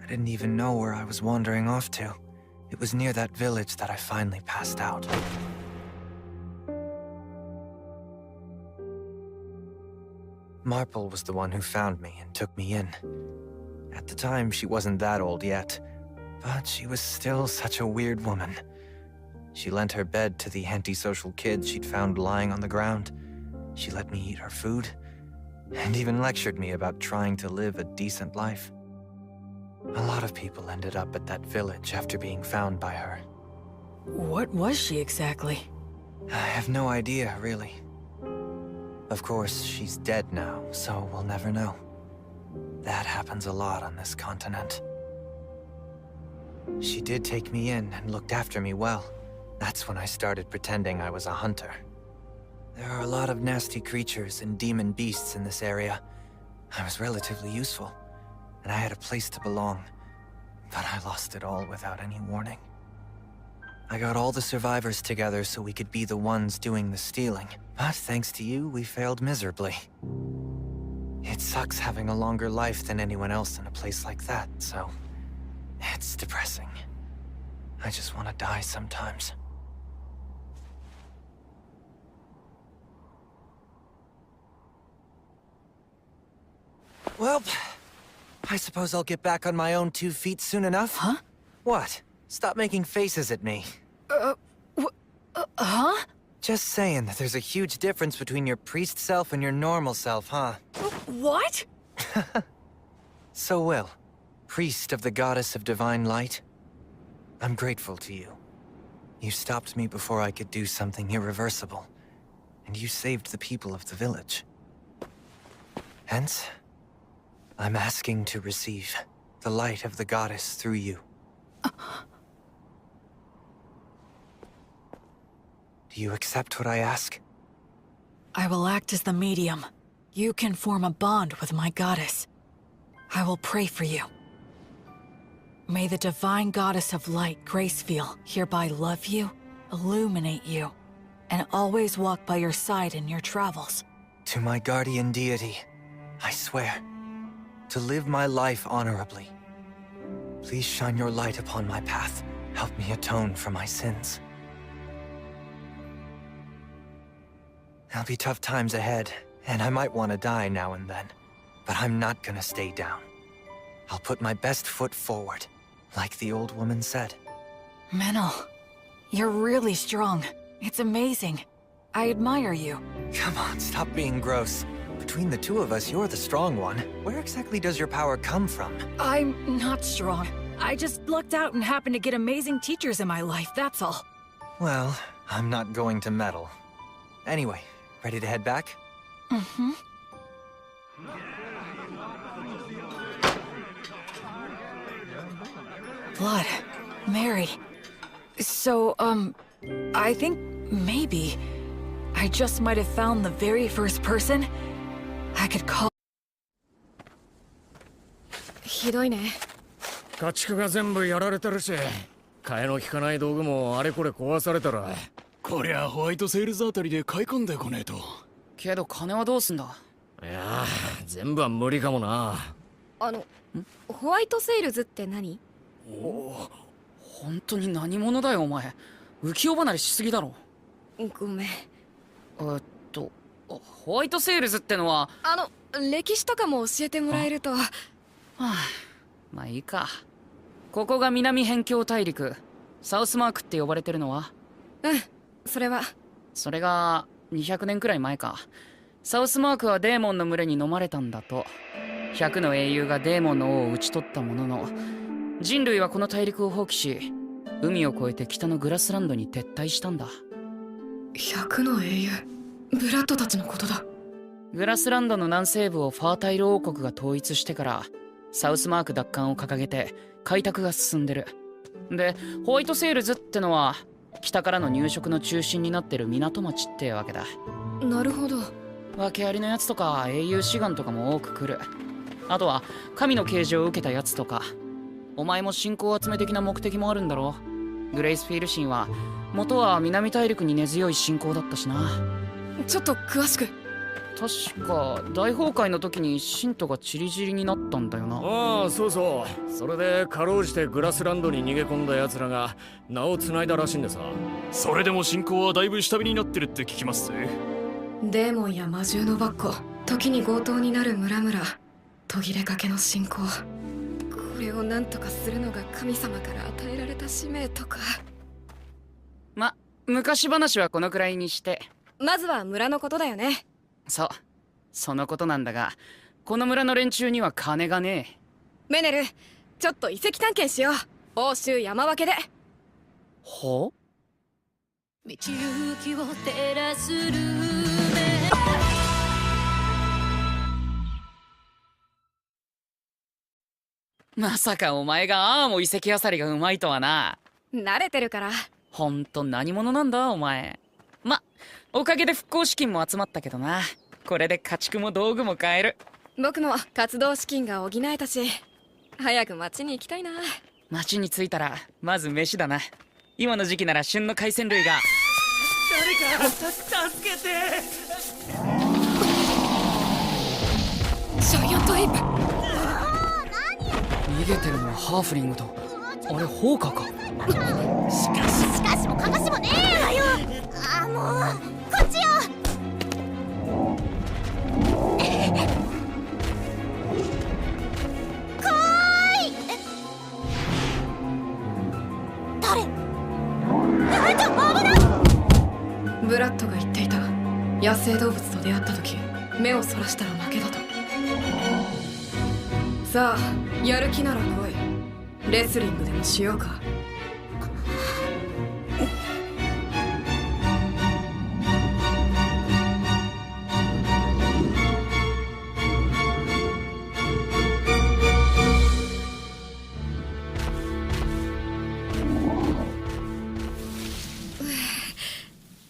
I didn't even know where I was wandering off to. It was near that village that I finally passed out. Marple was the one who found me and took me in. At the time, she wasn't that old yet, but she was still such a weird woman. She lent her bed to the antisocial kids she'd found lying on the ground. She let me eat her food, and even lectured me about trying to live a decent life. A lot of people ended up at that village after being found by her. What was she exactly? I have no idea, really. Of course, she's dead now, so we'll never know. That happens a lot on this continent. She did take me in and looked after me well. That's when I started pretending I was a hunter. There are a lot of nasty creatures and demon beasts in this area. I was relatively useful, and I had a place to belong. But I lost it all without any warning. I got all the survivors together so we could be the ones doing the stealing. But thanks to you, we failed miserably. It sucks having a longer life than anyone else in a place like that, so... it's depressing. I just want to die sometimes. Well, I suppose I'll get back on my own 2 feet soon enough. Huh? What? Stop making faces at me. Huh? Just saying that there's a huge difference between your priest self and your normal self, huh? What? So Will, priest of the goddess of divine light. I'm grateful to you. You stopped me before I could do something irreversible, and you saved the people of the village. Hence, I'm asking to receive the light of the goddess through you. Do you accept what I ask? I will act as the medium. You can form a bond with my goddess. I will pray for you. May the divine goddess of light, Gracefiel, hereby love you, illuminate you, and always walk by your side in your travels. To my guardian deity, I swear to live my life honorably. Please shine your light upon my path. Help me atone for my sins. There'll be tough times ahead, and I might want to die now and then. But I'm not gonna stay down. I'll put my best foot forward, like the old woman said. Menel, you're really strong. It's amazing. I admire you. Come on, stop being gross. Between the two of us, you're the strong one. Where exactly does your power come from? I'm not strong. I just lucked out and happened to get amazing teachers in my life, that's all. Well, I'm not going to meddle. Anyway, ready to head back? Mm-hmm. Blood. Mary. So, I think maybe I just might have found the very first person I could call. ひどいね。家畜が全部やられてるし、替えの利かない道具もあれこれ壊されたら、こりゃホワイトセールズあたりで買い込んでこねえと。けど金はどうすんだ。いや全部は無理かもな。ホワイトセールズって何？本当に何者だよお前。浮世離れしすぎだろ。ごめん。ホワイトセールズってのは歴史とかも教えてもらえると。まあいいか。ここが南辺境大陸、サウスマークって呼ばれてるのは？それは。それが200年くらい前か。サウスマークはデーモンの群れに飲まれたんだと。100の英雄がデーモンの王を討ち取ったものの、人類はこの大陸を放棄し、海を越えて北のグラスランドに撤退したんだ。100の英雄、ブラッドたちのことだ。グラスランドの南西部をファータイル王国が統一してからサウスマーク奪還を掲げて開拓が進んでる。で、ホワイトセールズってのは北からの入植の中心になってる港町ってわけだ。なるほど。訳ありのやつとか英雄志願とかも多く来る。あとは神の啓示を受けたやつとか。お前も信仰集め的な目的もあるんだろ。グレイスフィール神は元は南大陸に根強い信仰だったしな。ちょっと詳しく。確か大崩壊の時に信徒がチリチリになったんだよな。ああ、そうそう。それでかろうじてグラスランドに逃げ込んだ奴らが名を繋いだらしいんでさ。それでも信仰はだいぶ下火になってるって聞きますぜ。デーモンや魔獣のばっこ、時に強盗になる村々、途切れかけの信仰。これを何とかするのが神様から与えられた使命とか。ま、昔話はこのくらいにして。まずは村のことだよね。そう、そのことなんだが、この村の連中には金がねえ。メネル、ちょっと遺跡探検しよう。欧州山分けで。ほ？道行きを照らすルーメ。まさかお前がああも遺跡あさりがうまいとはな。慣れてるから。ほんと何者なんだお前。ま、おかげで復興資金も集まったけどな。これで家畜も道具も買える。僕も活動資金が補えたし、早く町に行きたいな。町に着いたらまず飯だな。今の時期なら旬の海鮮類が。誰か助けて。ジャイアントエイプ。逃げてるのはハーフリングとあれホーカか。しかしもかかしもねえわよ。もうこっちよ。来い。誰？ちょ、危ない。ブラッドが言っていた。野生動物と出会った時、目をそらしたら負けだと。さあ、やる気なら来い。レスリングでもしようか。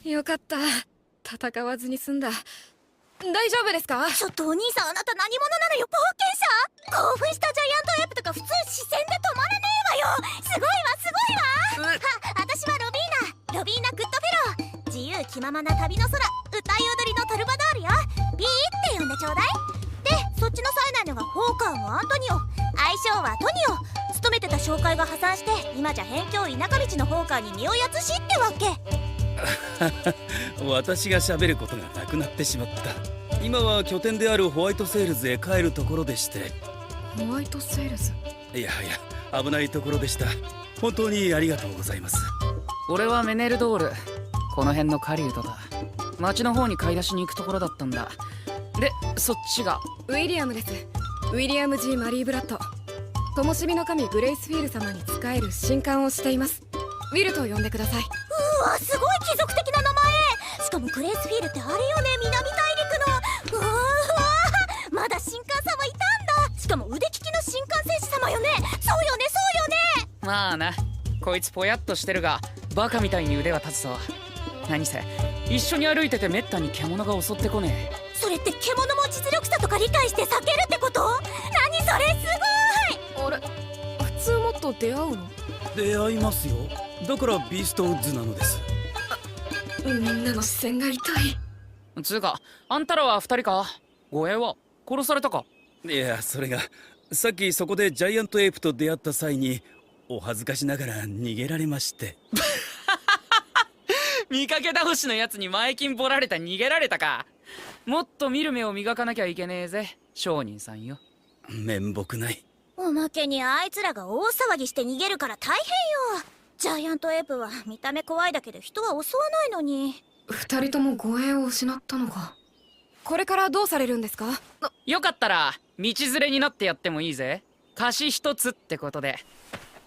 よかった。戦わずに済んだ。大丈夫ですか？ちょっとお兄さん、あなた何者なのよ、冒険者。興奮したジャイアントエイプとか普通視線で止まらねえわよ。すごいわ、すごいわ。私はロビーナ・グッドフェロー。自由気ままな旅の空、歌い踊りのトルバドールよ。ビーって呼んでちょうだい。で、そっちの冴えないのがホーカーもアントニオ、愛称はトニオ。勤めてた商会が破産して、今じゃ辺境田舎道のホーカーに身をやつしってわけ。私が喋ることがなくなってしまった。今は拠点であるホワイトセールズへ帰るところでして。ホワイトセールズ？いやいや、危ないところでした。本当にありがとうございます。俺はメネルドール、この辺の狩人だ。町の方に買い出しに行くところだったんだ。で、そっちがウィリアムです。ウィリアム G マリーブラッド。灯火の神グレイスフィール様に仕える神官をしています。ウィルと呼んでください。うわ、すごい貴族的な名前。しかもグレイスフィールってあれよね、南大陸の。うわー、まだ神官様いたんだ。しかも腕利きの神官戦士様よね。そうよね、そうよね。まあな、こいつぽやっとしてるがバカみたいに腕は立つぞ。何せ一緒に歩いててめったに獣が襲ってこねえ。それって獣も実力差とか理解して避けるってこと？何それ、すごい。あれ、普通もっと出会うの？出会いますよ。だからビーストウッズなのです。みんなの視線が痛い。つうか、あんたらは二人か？護衛は殺されたか？いや、それがさっきそこでジャイアントエイプと出会った際にお恥ずかしながら逃げられまして。見かけ倒しのやつに前金掘られた逃げられたか。もっと見る目を磨かなきゃいけねえぜ、商人さんよ。面目ない。おまけにあいつらが大騒ぎして逃げるから大変よ。ジャイアントエイプは見た目怖いだけで人は襲わないのに。二人とも護衛を失ったのか。これからどうされるんですか？よかったら道連れになってやってもいいぜ。貸し一つってことで。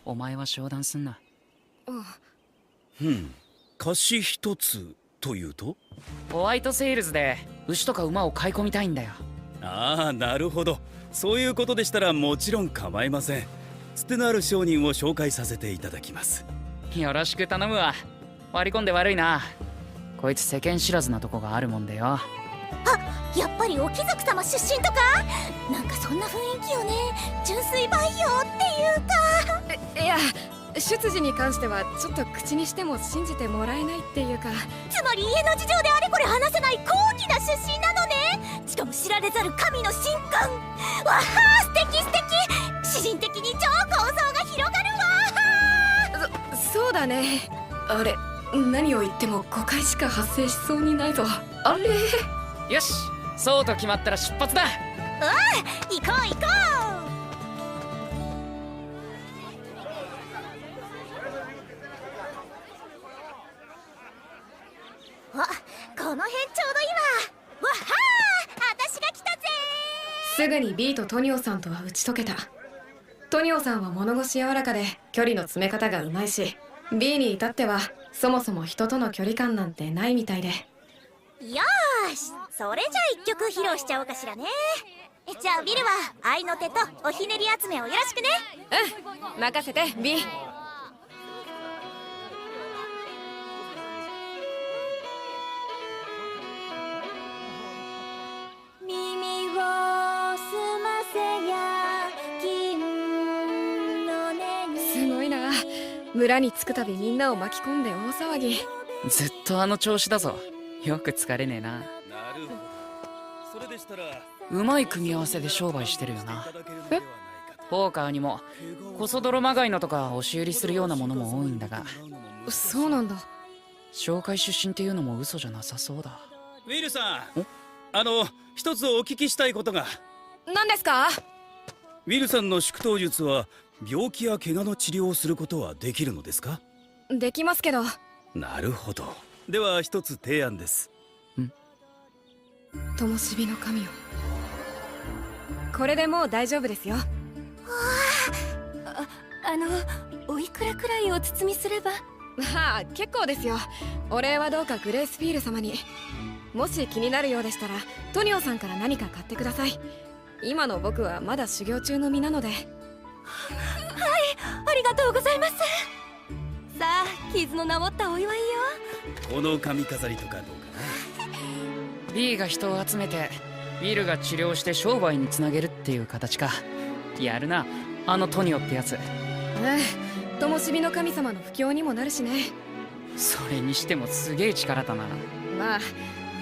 お前は商談すんな。貸し一つというと？ホワイトセールズで牛とか馬を買い込みたいんだよ。ああ、なるほど。そういうことでしたらもちろん構いません。つてのある商人を紹介させていただきます。よろしく頼むわ。割り込んで悪いな。こいつ世間知らずなとこがあるもんでよ。あ、やっぱりお貴族様出身とか？なんかそんな雰囲気よね。純粋培養っていうか。いや、出自に関してはちょっと口にしても信じてもらえないっていうか。つまり家の事情であれこれ話せない高貴な出身なのね。しかも知られざる神の神官。わはー、素敵素敵。詩人的に超構想が広がるわ。そうだね。あれ、何を言っても誤解しか発生しそうにないぞ。あれ。よし、そうと決まったら出発だ。行こう行こう。あ、この辺ちょうどいいわ。わはー、私が来たぜ。すぐに B とトニオさんとは打ち解けた。トニオさんは物腰柔らかで距離の詰め方がうまいし、 B に至ってはそもそも人との距離感なんてないみたいで。よーし、それじゃあ一曲披露しちゃおうかしらね。じゃあビルは愛の手とおひねり集めをよろしくね。任せて B。耳を澄ませや金の音に。すごいな。村に着くたびみんなを巻き込んで大騒ぎ。ずっとあの調子だぞ。よく疲れねえな。なるほど。それでしたらうまい組み合わせで商売してるよな。ポーカーにもコソ泥まがいのとか押し売りするようなものも多いんだが。そうなんだ。紹介出身っていうのも嘘じゃなさそうだ。ウィルさん、一つお聞きしたいことが。何ですか？ウィルさんの宿湯術は病気や怪我の治療をすることはできるのですか？できますけど。なるほど。では一つ提案です。灯火の神よ。これでもう大丈夫ですよ。おいくらくらいお包みすれば？まあ結構ですよ。お礼はどうかグレースフィール様に。もし気になるようでしたらトニオさんから何か買ってください。今の僕はまだ修行中の身なので。はい、ありがとうございます。さ、傷の治ったお祝いよ。この髪飾りとかどうかな。 B が人を集めてウィルが治療して商売につなげるっていう形か。やるな、あのトニオってやつ。灯火の神様の布教にもなるしね。それにしてもすげえ力だな。まあ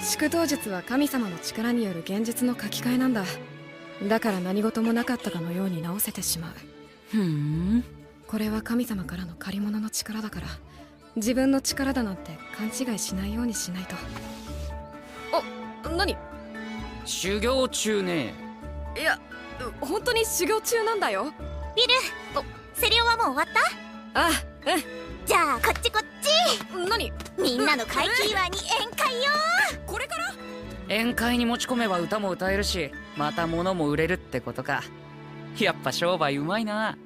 祝祷術は神様の力による現実の書き換えなんだ。だから何事もなかったかのように直せてしまう。これは神様からの借り物の力だから、自分の力だなんて勘違いしないようにしないと。何？修行中ね。いや、本当に修行中なんだよ。ウィル、セリオはもう終わった？あ、じゃあこっちこっち。何？みんなの会期祝いに宴会よ。これから？宴会に持ち込めば歌も歌えるし、また物も売れるってことか。やっぱ商売うまいな。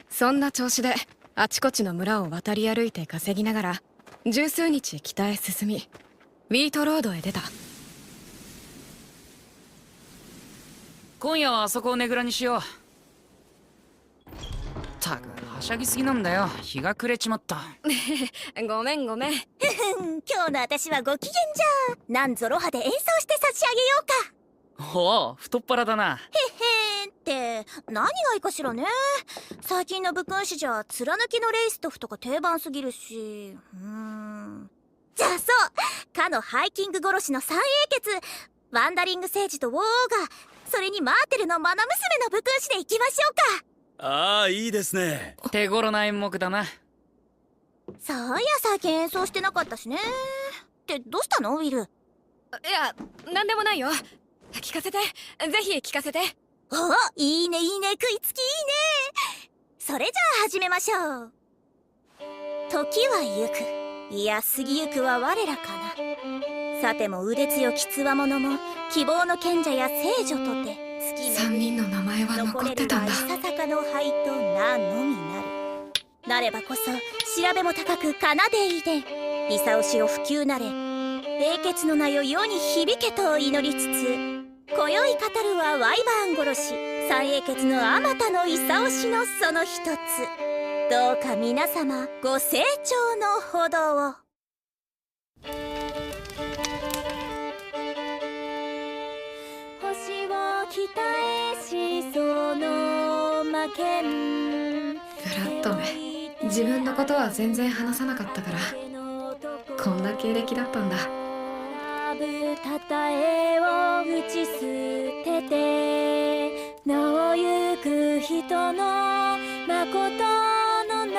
そんな調子であちこちの村を渡り歩いて稼ぎながら十数日北へ進み、ウィートロードへ出た。今夜はあそこをねぐらにしよう。たくはしゃぎすぎなんだよ。日が暮れちまった。ごめん。今日の私はご機嫌じゃ。なんぞロハで演奏して差し上げようか。おお、太っ腹だな。って何がいいかしらね。最近の武君子じゃ貫きのレイストフとか定番すぎるし。じゃあそう、かのハイキング殺しの三英傑、ワンダリングセージとウォーガー、それにマーテルのマナ娘の武君子でいきましょうか。ああ、いいですね。手頃な演目だな。そういや、最近演奏してなかったしね。ってどうしたのウィル？いや、なんでもないよ。聞かせて、ぜひ聞かせて。お、いいね、食いつきいいね。それじゃあ始めましょう。時は行く、いや過ぎゆくは我らかな。さても腕強きつわものも希望の賢者や聖女とて3人の名前は残ってたんだ。ささかの灰と名のみなる。なればこそ調べも高く奏でいで、いさおしを普及なれ、英傑の名よ世に響けと祈りつつ、今宵語るはワイバーン殺し三英傑のあまたのいさおしのその一つ。どうか皆様ご清聴のほどを。星を北へしその魔剣。ブラッドめ、自分のことは全然話さなかったから、こんな経歴だったんだ。たたえを打ち捨てて、名を行く人のまことの名。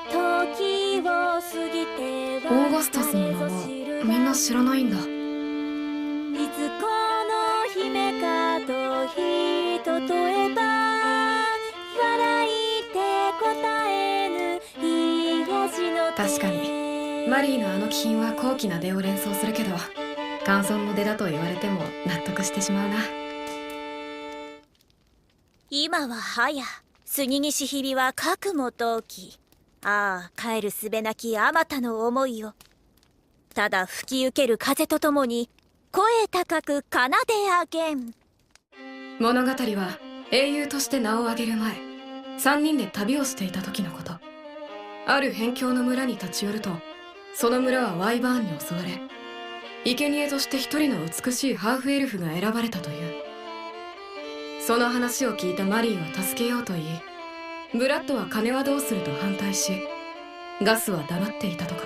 時を過ぎてオーガスタスの名はみんな知らないんだ。いつこの姫かとひととえば、笑いて答えぬ癒しの手。確かにマリーのあの気品は高貴な出を連想するけど、乾燥の出だと言われても納得してしまうな。今ははや杉西日々は覚も陶器。ああ、帰るすべなきあまたの思いを。ただ吹き受ける風とともに声高く奏であげん。物語は英雄として名を上げる前、3人で旅をしていた時のこと。ある辺境の村に立ち寄ると、その村はワイバーンに襲われ、生贄として一人の美しいハーフエルフが選ばれたという。その話を聞いたマリーは助けようと言い、ブラッドは金はどうすると反対し、ガスは黙っていたとか。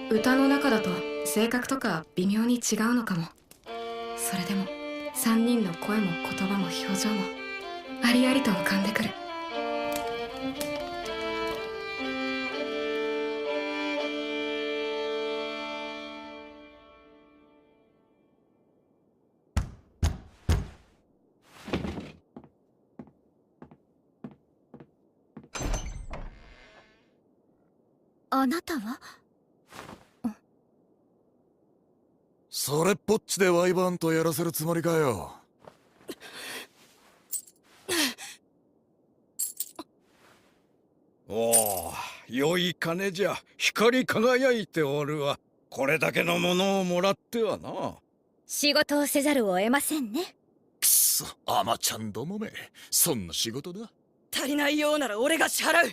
歌の中だと性格とか微妙に違うのかも。それでも3人の声も言葉も表情もありありと浮かんでくる。あなたは？それっぽっちでワイバーンとやらせるつもりかよ。おお、良い金じゃ。光り輝いておるわ。これだけのものをもらってはな。仕事をせざるを得ませんね。くそ、アマちゃんどもめ。そんな仕事だ。足りないようなら俺が支払う。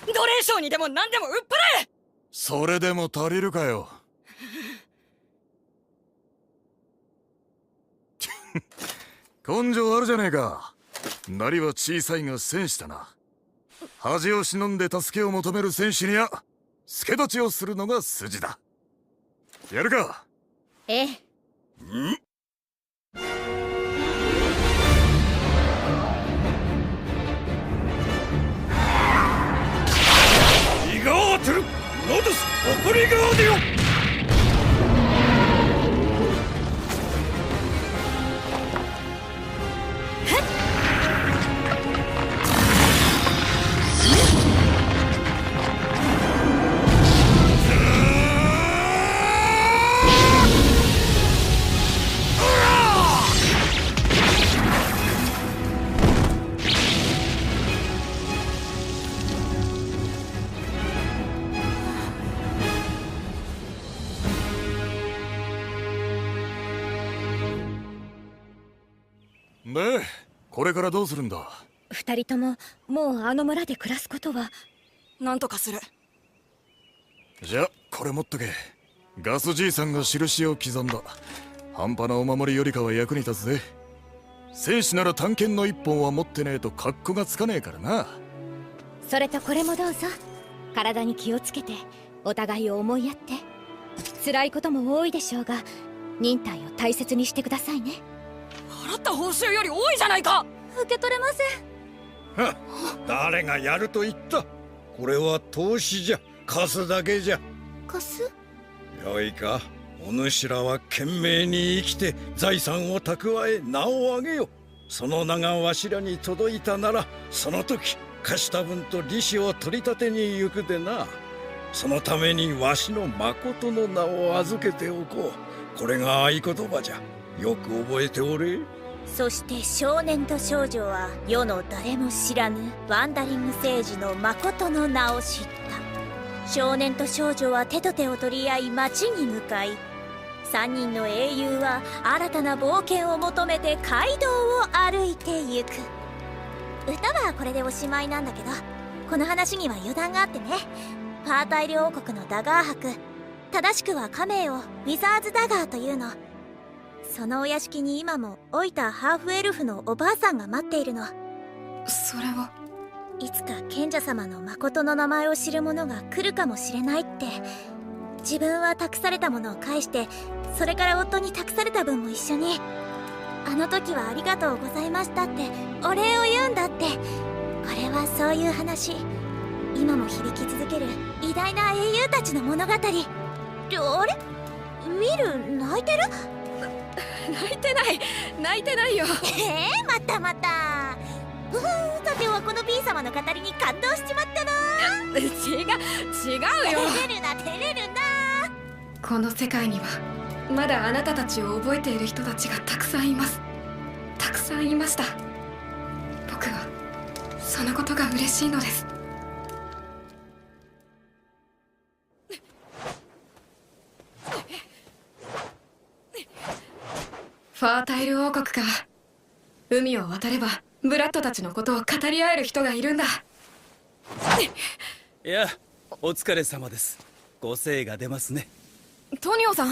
奴隷商にでも何でも売っ払え。それでも足りるかよ。根性あるじゃねえか。なりは小さいが戦士だな。恥を忍んで助けを求める戦士には助太刀をするのが筋だ。やるか。ええ。イガートルノドスオプリガーディオ。で、これからどうするんだ。二人とももうあの村で暮らすことはなんとかする。じゃあこれ持っとけ。ガスじいさんが印を刻んだ。半端なお守りよりかは役に立つぜ。戦士なら短剣の一本は持ってねえと格好がつかねえからな。それとこれもどうぞ。体に気をつけてお互いを思いやって。辛いことも多いでしょうが忍耐を大切にしてくださいね。払った報酬より多いじゃないか。受け取れません。はっ、誰がやると言った。これは投資じゃ。貸すだけじゃ。貸す？よいか。お主らは懸命に生きて財産を蓄え名を上げよ。その名がわしらに届いたならその時貸した分と利子を取り立てに行くでな。そのためにわしの誠の名を預けておこう。これが合言葉じゃ。よく覚えておれ。そして少年と少女は世の誰も知らぬワンダリング聖樹の誠の名を知った。少年と少女は手と手を取り合い町に向かい、3人の英雄は新たな冒険を求めて街道を歩いてゆく。歌はこれでおしまいなんだけど、この話には余談があってね。パータイル王国のダガー博、正しくは家名をウィザーズダガーというの。そのお屋敷に今も老いたハーフエルフのおばあさんが待っているの。それはいつか賢者様の誠の名前を知る者が来るかもしれないって。自分は託されたものを返して、それから夫に託された分も一緒に、あの時はありがとうございましたってお礼を言うんだって。これはそういう話。今も響き続ける偉大な英雄たちの物語。あれ？ミル泣いてる？泣いてないよ。またまた。さてはこの B 様の語りに感動しちまったな。違うよ。照れるな照れるな。この世界にはまだあなたたちを覚えている人たちがたくさんいます。たくさんいました。僕はそのことが嬉しいのです。ファータイル王国か。海を渡ればブラッドたちのことを語り合える人がいるんだ。いや、お疲れ様です。ご精が出ますね。トニオさん。ウ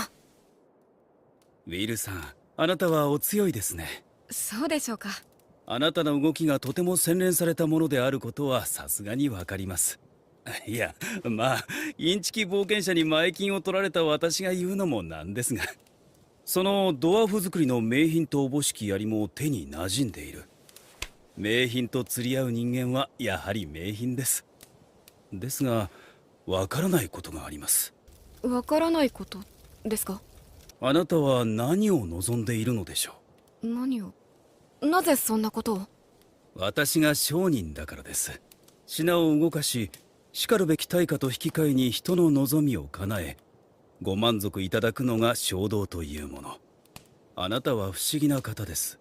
ィルさん、あなたはお強いですね。そうでしょうか。あなたの動きがとても洗練されたものであることはさすがにわかります。いや、まあインチキ冒険者に前金を取られた私が言うのもなんですが、そのドワーフ作りの名品とおぼしき槍も手に馴染んでいる。名品と釣り合う人間はやはり名品です。ですが、わからないことがあります。わからないことですか？あなたは何を望んでいるのでしょう？何を？なぜそんなことを？私が商人だからです。品を動かし、しかるべき対価と引き換えに人の望みを叶え、ご満足いただくのが衝動というもの。あなたは不思議な方です。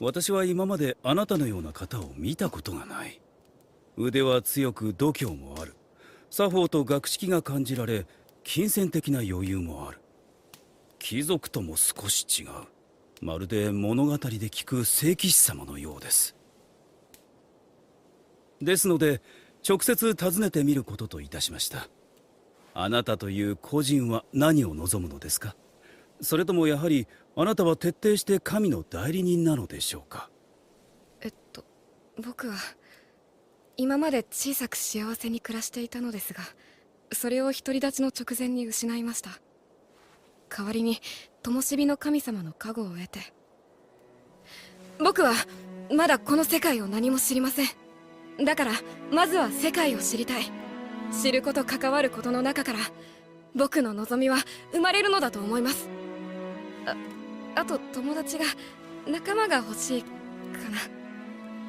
私は今まであなたのような方を見たことがない。腕は強く度胸もある。作法と学識が感じられ、金銭的な余裕もある。貴族とも少し違う。まるで物語で聞く聖騎士様のようです。ですので直接訪ねてみることといたしました。あなたという個人は何を望むのですか？それともやはりあなたは徹底して神の代理人なのでしょうか？僕は今まで小さく幸せに暮らしていたのですが、それを独り立ちの直前に失いました。代わりに灯火の神様の加護を得て、僕はまだこの世界を何も知りません。だからまずは世界を知りたい。知ること関わることの中から僕の望みは生まれるのだと思います。あと友達が、仲間が欲しいかな。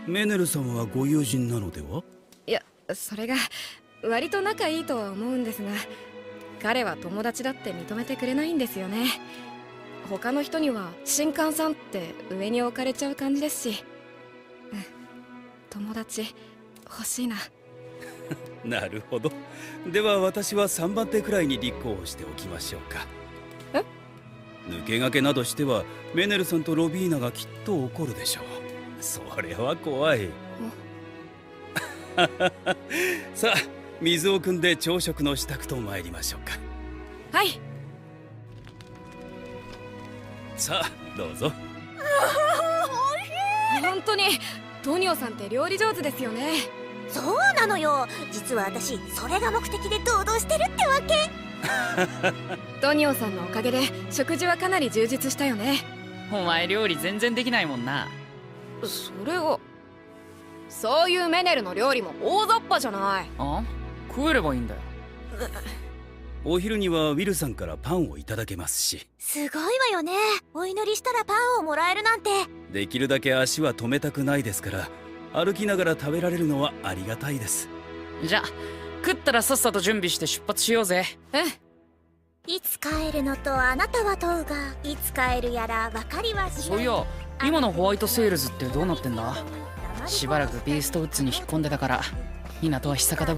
メネル様はご友人なのでは？いや、それが割と仲いいとは思うんですが、彼は友達だって認めてくれないんですよね。他の人には神官さんって上に置かれちゃう感じですし。友達欲しいな。なるほど。では私は3番手くらいに立候補しておきましょうか。抜け駆けなどしてはメネルさんとロビーナがきっと怒るでしょう。それは怖い。さあ、水を汲んで朝食の支度と参りましょうか。はい。さあどうぞ。本当にトニオさんって料理上手ですよね。そうなのよ。実は私それが目的で堂々してるってわけ。トニオさんのおかげで食事はかなり充実したよね。お前料理全然できないもんな。それを、そういうメネルの料理も大雑把じゃない。食えればいいんだよ。お昼にはウィルさんからパンをいただけますし。すごいわよね。お祈りしたらパンをもらえるなんて。できるだけ足は止めたくないですから、歩きながら食べられるのはありがたいです。じゃあ食ったらさっさと準備して出発しようぜ。いつ帰るのとあなたは問うが、いつ帰るやら分かりはしない。そういや、今のホワイトセールズってどうなってんだ？しばらくビーストウッズに引っ込んでたから、港は久方ぶり。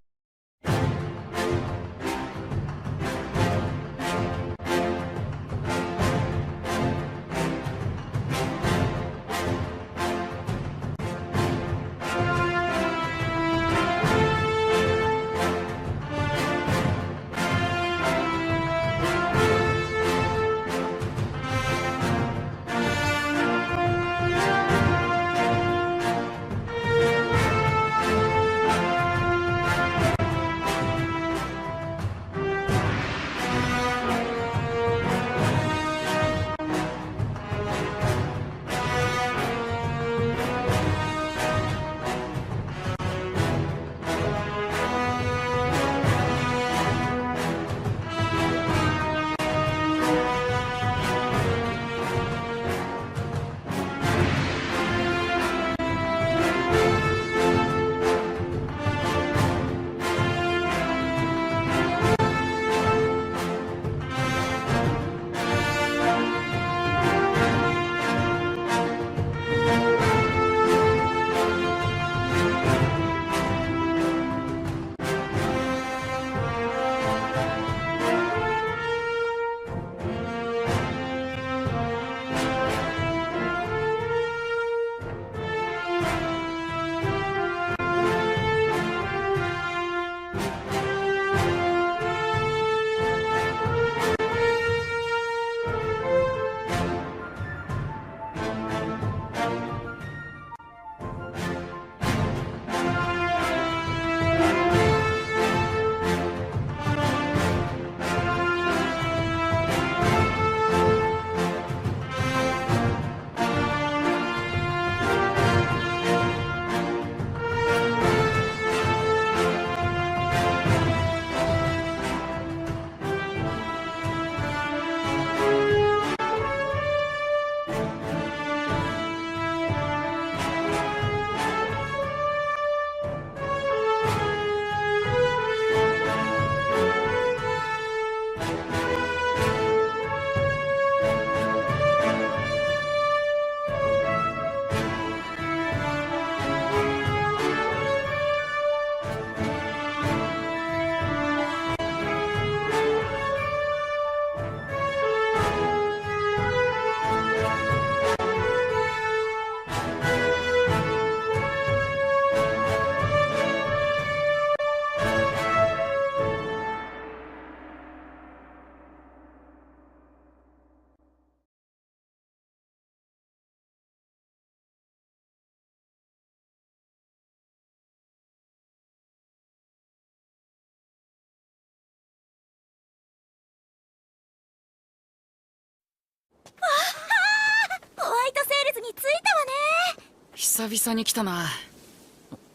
久々に来たな。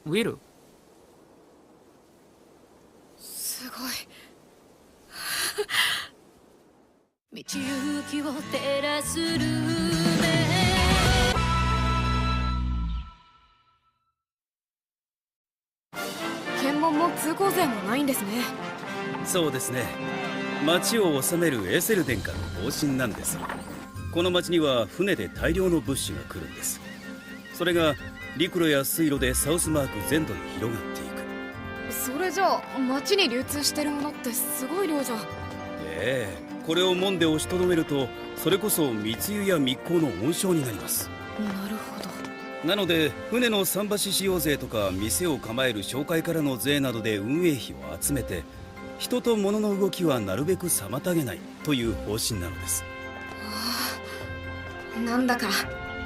ウィル？すごい。道行きを照らすルーメ。検問も通行税もないんですね。そうですね。町を治めるエセル殿下の方針なんです。この町には船で大量の物資が来るんです。それが陸路や水路でサウスマーク全土に広がっていく。それじゃあ町に流通してるものってすごい量じゃん。ええ、これを門で押しとどめると、それこそ密輸や密航の温床になります。なるほど。なので船の桟橋使用税とか店を構える商会からの税などで運営費を集めて、人と物の動きはなるべく妨げないという方針なのです。なんだか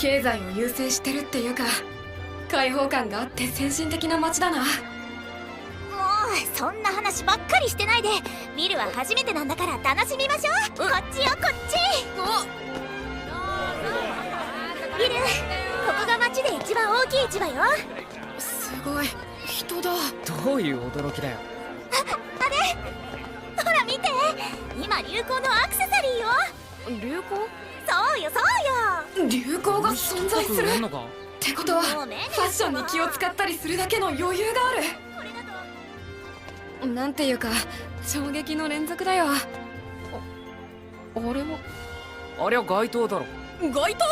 経済を優先してるっていうか、開放感があって先進的な街だな。もうそんな話ばっかりしてないで、見るは初めてなんだから楽しみましょう。こっちよこっち。見る、ここが街で一番大きい市場よ。すごい人だ。どういう驚きだよ。あれほら見て、今流行のアクセサリーよ。流行？そうよそうよ。流行が存在するってことは、ファッションに気を使ったりするだけの余裕がある。なんていうか衝撃の連続だよ。あれは？ありゃ街灯だろ。街灯？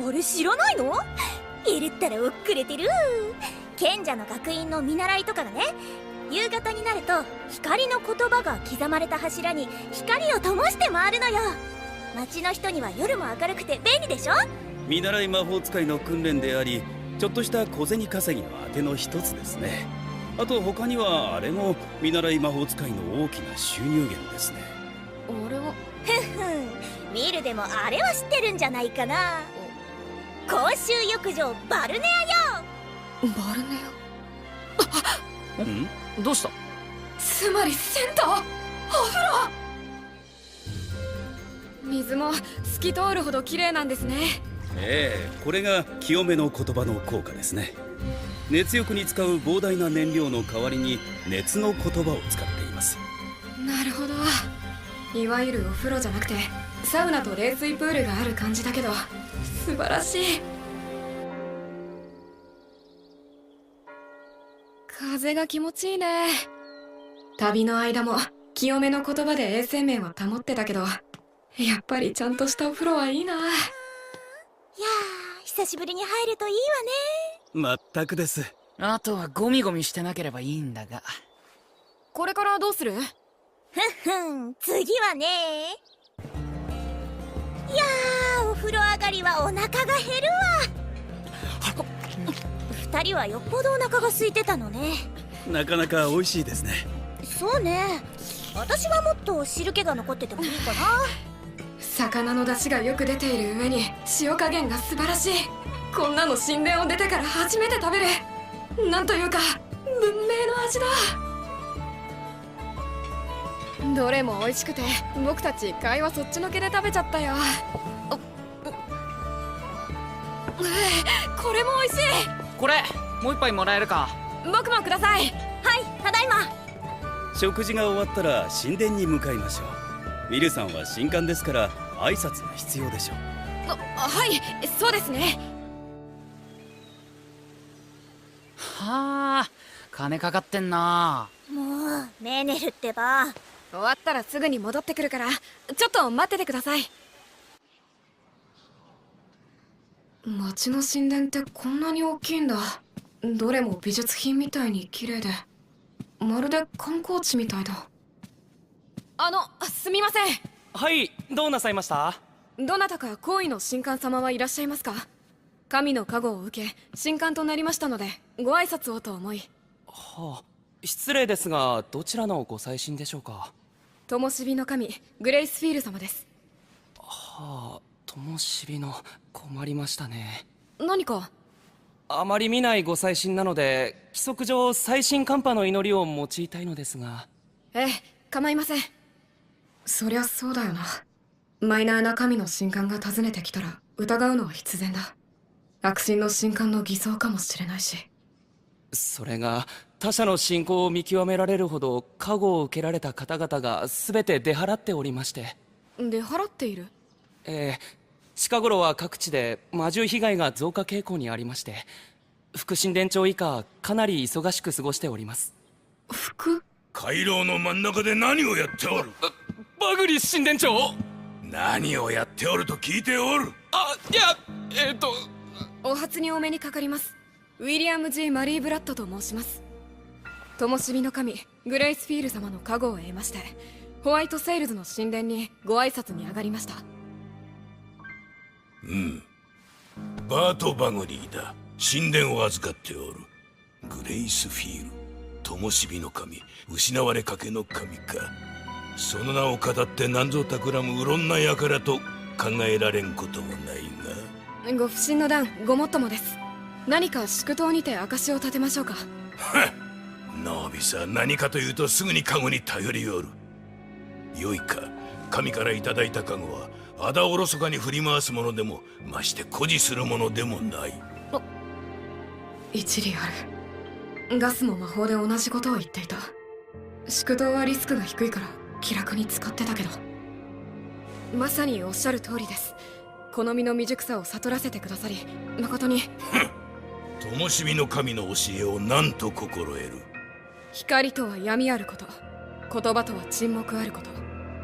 あれ知らないの？いるったらおっくれてる。賢者の学院の見習いとかがね、夕方になると光の言葉が刻まれた柱に光を灯して回るのよ。町の人には夜も明るくて便利でしょ。見習い魔法使いの訓練であり、ちょっとした小銭稼ぎの当ての一つですね。あと他にはあれも見習い魔法使いの大きな収入源ですね。あれは？ふんふん、見るでもあれは知ってるんじゃないかな。公衆浴場バルネアよ。バルネア？どうした？つまり銭湯？お風呂？水も透き通るほど綺麗なんですね。ええ、これが清めの言葉の効果ですね。熱浴に使う膨大な燃料の代わりに熱の言葉を使っています。なるほど。いわゆるお風呂じゃなくてサウナと冷水プールがある感じだけど、素晴らしい。風が気持ちいいね。旅の間も清めの言葉で衛生面は保ってたけど、やっぱりちゃんとしたお風呂はいいな。いやー、久しぶりに入るといいわね。まったくです。あとはゴミゴミしてなければいいんだが。これからどうする？ふんふん、次はね。いやー、お風呂上がりはお腹が減るわ。二人はよっぽどお腹が空いてたのね。なかなか美味しいですね。そうね。私はもっと汁気が残っててもいいかな。魚の出汁がよく出ている上に塩加減が素晴らしい。こんなの神殿を出てから初めて食べる。なんというか文明の味だ。どれも美味しくて、僕たち会話そっちのけで食べちゃったよ。これも美味しい。これもう一杯もらえるか？僕もください。はい、ただいま。食事が終わったら神殿に向かいましょう。ウィルさんは新官ですから挨拶が必要でしょう。はい、そうですね。はあ、金かかってんな。もうメネルってば。終わったらすぐに戻ってくるから、ちょっと待っててください。町の神殿ってこんなに大きいんだ。どれも美術品みたいに綺麗で、まるで観光地みたいだ。すみません。はい、どうなさいました？どなたか高位の神官様はいらっしゃいますか？神の加護を受け神官となりましたので、ご挨拶をと思い。はあ、失礼ですが、どちらのご祭神でしょうか？灯火の神グレイスフィール様です。はあ、灯火の、困りましたね。何か？あまり見ないご祭神なので、規則上最新寒波の祈りを用いたいのですが。ええ、構いません。そりゃそうだよな。マイナーな神の神官が訪ねてきたら疑うのは必然だ。悪心の神官の偽装かもしれないし。それが他者の信仰を見極められるほど加護を受けられた方々が全て出払っておりまして。出払っている？近頃は各地で魔獣被害が増加傾向にありまして、副神殿長以下かなり忙しく過ごしております。回廊の真ん中で何をやっておる？バグリ神殿長！何をやっておると聞いておる。お初にお目にかかります。ウィリアム G. マリー・ブラッドと申します。灯火の神グレイスフィール様の加護を得まして、ホワイトセイルズの神殿にご挨拶に上がりました。バート・バグリーだ。神殿を預かっておる。グレイスフィール、灯火の神、失われかけの神か。その名を語って何ぞ企むうろんな輩と考えられんこともないが。ご不審の段ごもっともです。何か祝祷にて証を立てましょうか。ノービスは何かというとすぐに加護に頼りよる。よいか、神からいただいた加護はあだおろそかに振り回すものでも、まして誇示するものでもない。一理ある。ガスも魔法で同じことを言っていた。祝祷はリスクが低いから気楽に使ってたけど。まさにおっしゃる通りです。好みの未熟さを悟らせてくださり誠に。灯火の神の教えを何と心得る？光とは闇あること、言葉とは沈黙あること、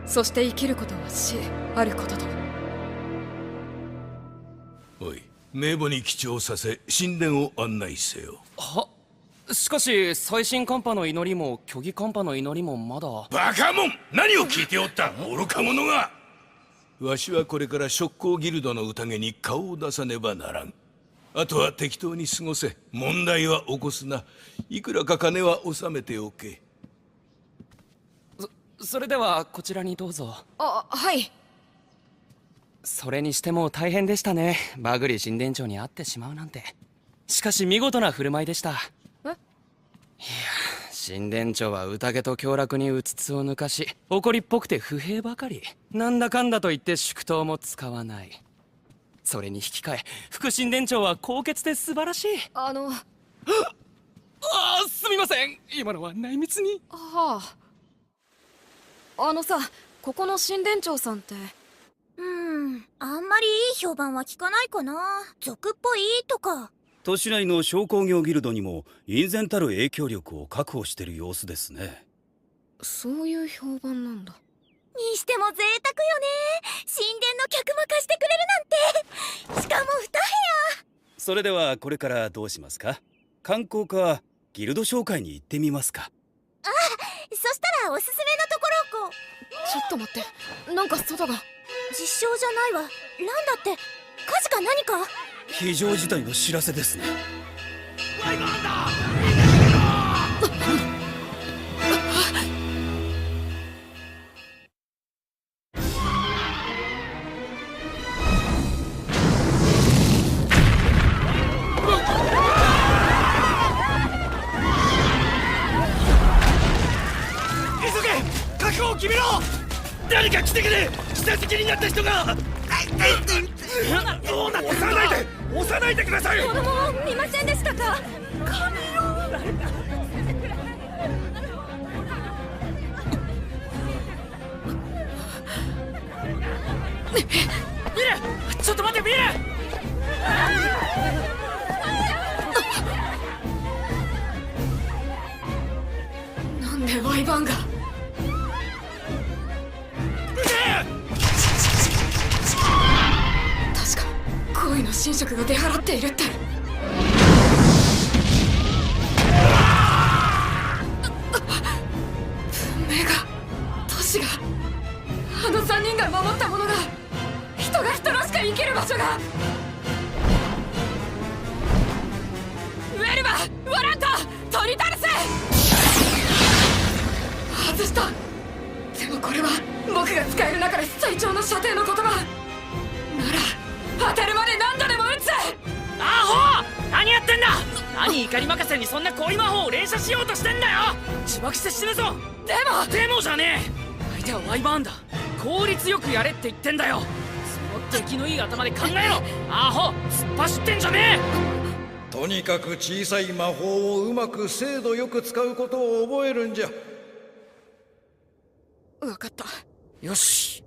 そして生きることは死あることと。おい、名簿に記帳させ神殿を案内せよ。は？しかし最新寒波の祈りも虚偽寒波の祈りもまだ。バカモン！何を聞いておった、愚か者が！わしはこれから職工ギルドの宴に顔を出さねばならん。あとは適当に過ごせ。問題は起こすな。いくらか金は納めておけ。それではこちらにどうぞ。はい。それにしても大変でしたね。バグリ神殿長に会ってしまうなんて。しかし見事な振る舞いでした。いや、神殿長は宴と凶楽にうつつを抜かし、怒りっぽくて不平ばかり。なんだかんだと言って祝祷も使わない。それに引き換え副神殿長は高潔で素晴らしい。すみません、今のは内密に。さ、ここの神殿長さんって。あんまりいい評判は聞かないかな。俗っぽいとか。都市内の商工業ギルドにも隠然たる影響力を確保している様子ですね。そういう評判なんだ。にしても贅沢よね。神殿の客も貸してくれるなんて。しかも2部屋。それではこれからどうしますか？観光かギルド紹介に行ってみますか？そしたらおすすめのところをちょっと待って、なんか外が。実証じゃないわ。ランだって火事か何か？非常事態の知らせですね。ワイバーンだ！急げ！確保を決めろ！誰か来てくれ！下敷きになった人が！押さないでください！子供を見ませんでしたか？神よ！ビル！ちょっと待って、ビル！なんでワイバーンが。確か恋の神職が出払っているって。文明が、都市が、あの3人が守ったものが、人が人らしく生きる場所が。ウェルバ、ワラント、トリタルス。外した。でもこれは僕が使える中で最長の射程の言葉なら当たるまで何度でも撃つ。アホ！何やってんだ！何怒り任せにそんな恋魔法を連射しようとしてんだよ！自爆して死ぬぞ！でもじゃねえ！相手はワイバーンだ。効率よくやれって言ってんだよ。そ敵のいい頭で考えろ。アホ、突っ走ってんじゃねえ。とにかく小さい魔法をうまく精度よく使うことを覚えるんじゃ。分かった。よし。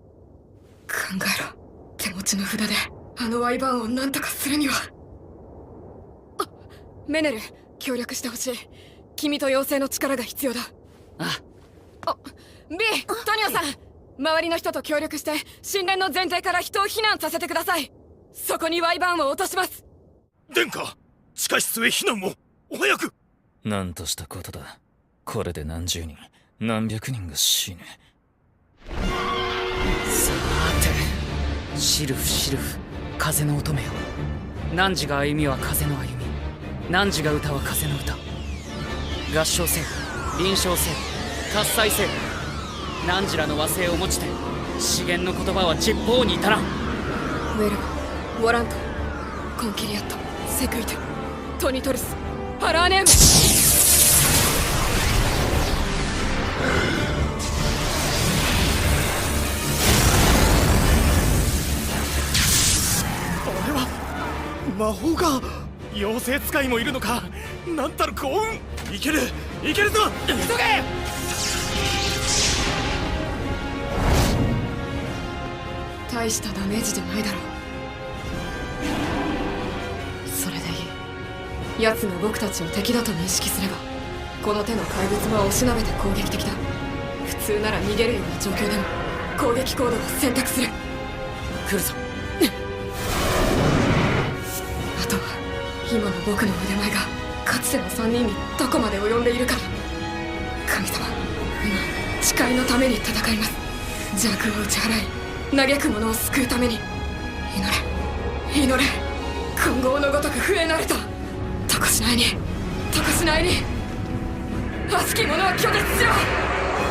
考えろ。手持ちの札であのワイバーンを何とかするには。メネル、協力してほしい。君と妖精の力が必要だ。B、トニオさん、周りの人と協力して神殿の前提から人を避難させてください。そこにワイバーンを落とします。殿下、地下室へ避難をお早く。なんとしたことだ。これで何十人何百人が死ぬ。さーて、シルフシルフ、風の乙女よ。汝が歩みは風の歩み、汝が歌は風の歌。合唱せよ、臨床せよ、喝采せよ。汝らの和声をもちて資源の言葉は十方に至らん。ウェルゴ、ウォラント、コンキリアット、セクイテ、トニトルス、ハラーネーム。あれは魔法が。妖精使いもいるのか。なんたる幸運。いけるいけるぞ。急げ。大したダメージじゃないだろう。それでいい。奴が僕たちを敵だと認識すれば、この手の怪物は押しなべて攻撃的だ。普通なら逃げるような状況でも攻撃行動を選択する。来るぞ。あとは今の僕の腕前がかつての3人にどこまで及んでいるかだ。神様、今誓いのために戦います。邪悪を打ち払い、嘆く者を救うために。祈れ祈れ、今後のごとく増えなれと。とこしないにとこしないに。悪しき者は拒絶しろ。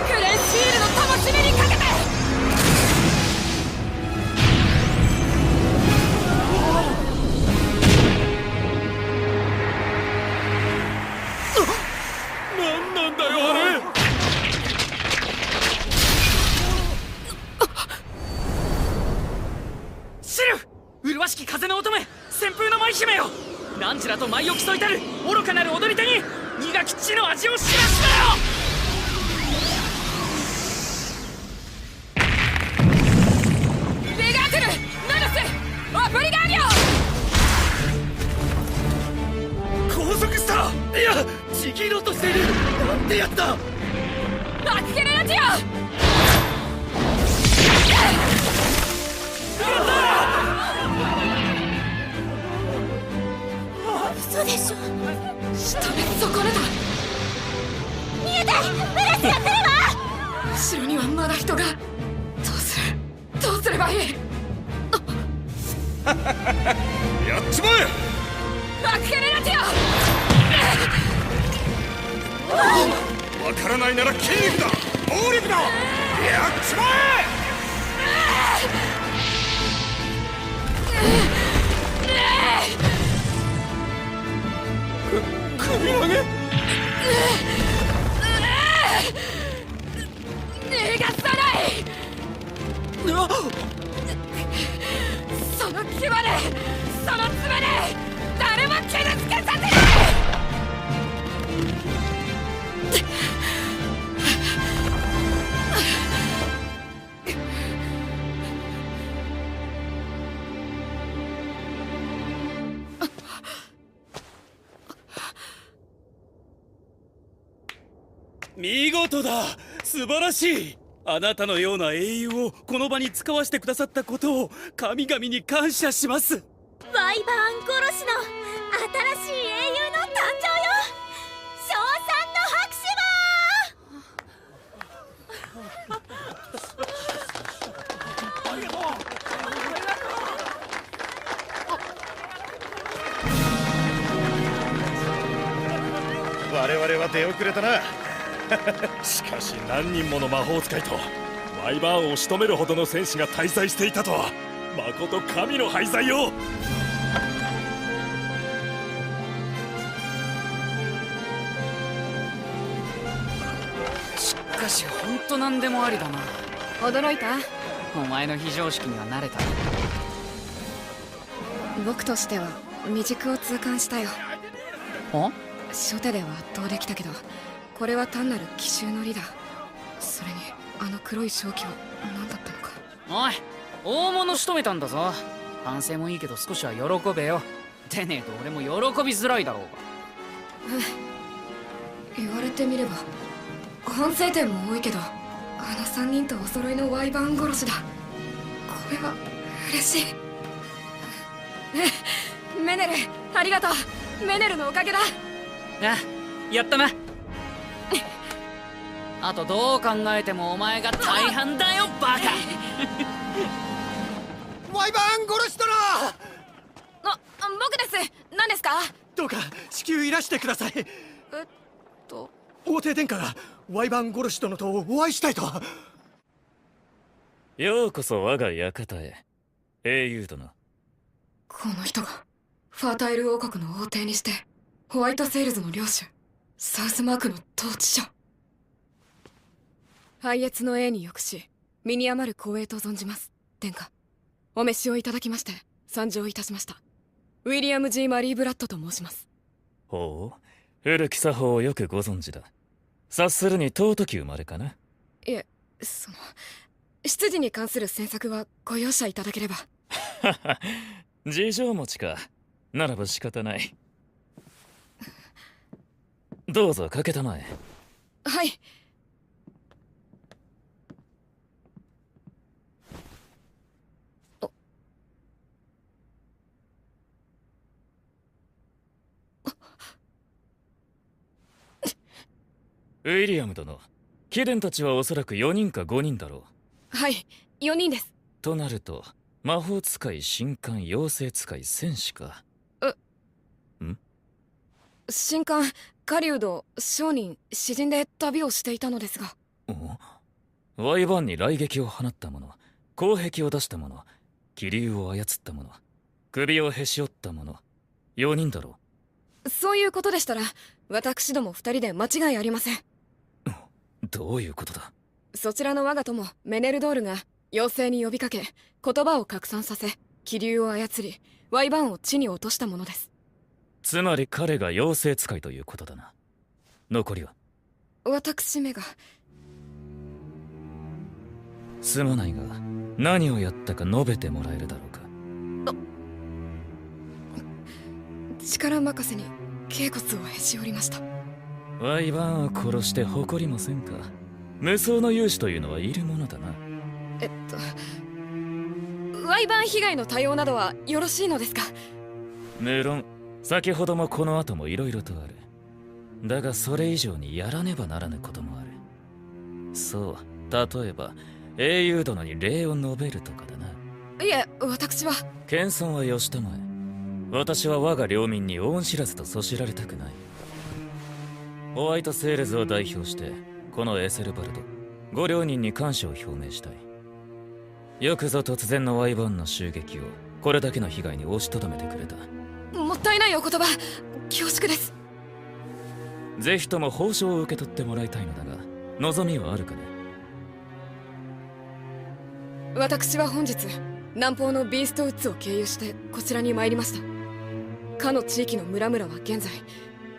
フレンシールの灯火にかけて。なんなんだよあれ。シルフ、麗しき風の乙女、旋風の舞姫よ。汝らと舞を競いたる愚かなる踊り手に苦き地の味を知らしろよ。リガーテル、ナノス、オプリガーニョ。拘束した。いや、ちぎろうとしている。なんてやった。アクケレラジオ。嘘でしょ。仕留め損ねた。逃げて、ブレスが来るわ。後ろにはまだ人が。どうすればいい。やっちまえ。アクケレラジオ。わからないなら筋肉だ、暴力だ。やっちまえ。首投げ。逃がさない。その牙で、その爪で誰も傷つけさせない。見事だ。素晴らしい。あなたのような英雄をこの場に使わせてくださったことを神々に感謝します。ワイバーン殺しの新しい英雄の誕生よ。称賛の拍手我々は出遅れたな。しかし何人もの魔法使いとワイバーンを仕留めるほどの戦士が滞在していたとは、まこと神の廃材よ。しかし本当なんでもありだな。驚いた？お前の非常識には慣れた。僕としては未熟を痛感したよ。初手では圧倒できたけど、これは単なる奇襲の利だ。それにあの黒い正気は何だったのか。おい、大物仕留めたんだぞ。反省もいいけど少しは喜べよ。でねえと俺も喜びづらいだろうが。言われてみれば反省点も多いけど、あの3人とお揃いのワイバーン殺しだ。これは嬉しい。メネル、ありがとう。メネルのおかげだ。あ、やったな。あとどう考えてもお前が大半だよ、バカ。ワイバーン殺しとな。僕です。何ですか？どうか至急いらしてください。王帝殿下がワイバーン殺し殿とお会いしたいと。ようこそ我が館へ、英雄殿。この人がファータイル王国の王帝にしてホワイトセールズの領主、サウスマークの統治者。拝謁の栄によくし身に余る光栄と存じます。殿下、お召しをいただきまして参上いたしました。ウィリアム・G・マリー・ブラッドと申します。ほう、古き作法をよくご存知だ。察するに尊き生まれかな。いえ、出自に関する詮索はご容赦いただければ。事情持ちか。ならば仕方ない。どうぞかけたまえ。はい。ウィリアム殿、貴殿たちはおそらく4人か5人だろう。はい、4人です。となると、魔法使い、神官、妖精使い、戦士か。神官、狩人、商人、詩人で旅をしていたのですが。ワイバーンに雷撃を放った者、鉱壁を出した者、気流を操った者、首をへし折った者、4人だろう。そういうことでしたら私ども2人で間違いありません。どういうことだ。そちらの我が友メネルドールが妖精に呼びかけ、言葉を拡散させ、気流を操りワイバーンを地に落としたものです。つまり彼が妖精使いということだな。残りは私めが。すまないが何をやったか述べてもらえるだろうか。力任せに脛骨をへし折りました。ワイバーンを殺して誇りもせんか。無双の勇士というのはいるものだな。ワイバーン被害の対応などはよろしいのですか。無論先ほどもこの後も色々とある。だがそれ以上にやらねばならぬこともある。そう、例えば英雄殿に礼を述べるとかだな。いえ、私は謙遜はよしたまえ。私は我が領民に恩知らずとそしられたくない。ホワイトセールズを代表してこのエセルバルドご両人に感謝を表明したい。よくぞ突然のワイバーンの襲撃をこれだけの被害に押しとどめてくれた。もったいないお言葉、恐縮です。ぜひとも報奨を受け取ってもらいたいのだが、望みはあるかね。私は本日南方のビーストウッズを経由してこちらに参りました。かの地域の村々は現在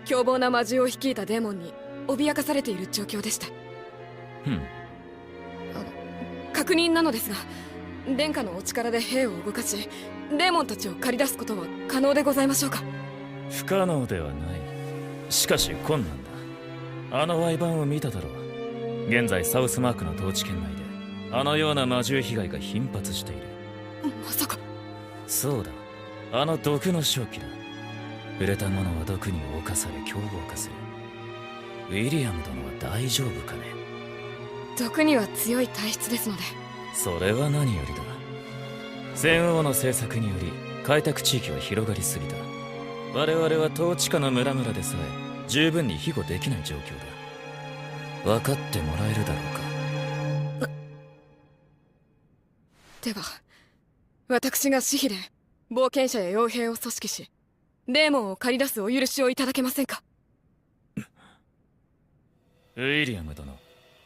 凶暴な魔獣を率いたデーモンに脅かされている状況でした。確認なのですが、殿下のお力で兵を動かしデーモンたちを駆り出すことは可能でございましょうか。不可能ではない。しかし困難だ。あのワイバーンを見ただろう。現在サウスマークの統治圏内であのような魔獣被害が頻発している。まさか。そうだ、あの毒の正気だ。触れた者は毒に侵され凶暴化する。ウィリアム殿は大丈夫かね。毒には強い体質ですので。それは何よりだ。戦王の政策により開拓地域は広がりすぎた。我々は統治下の村々でさえ十分に庇護できない状況だ。分かってもらえるだろうか。では私が私費で冒険者や傭兵を組織しデーモンを駆り出すお許しをいただけませんか。ウィリアム殿、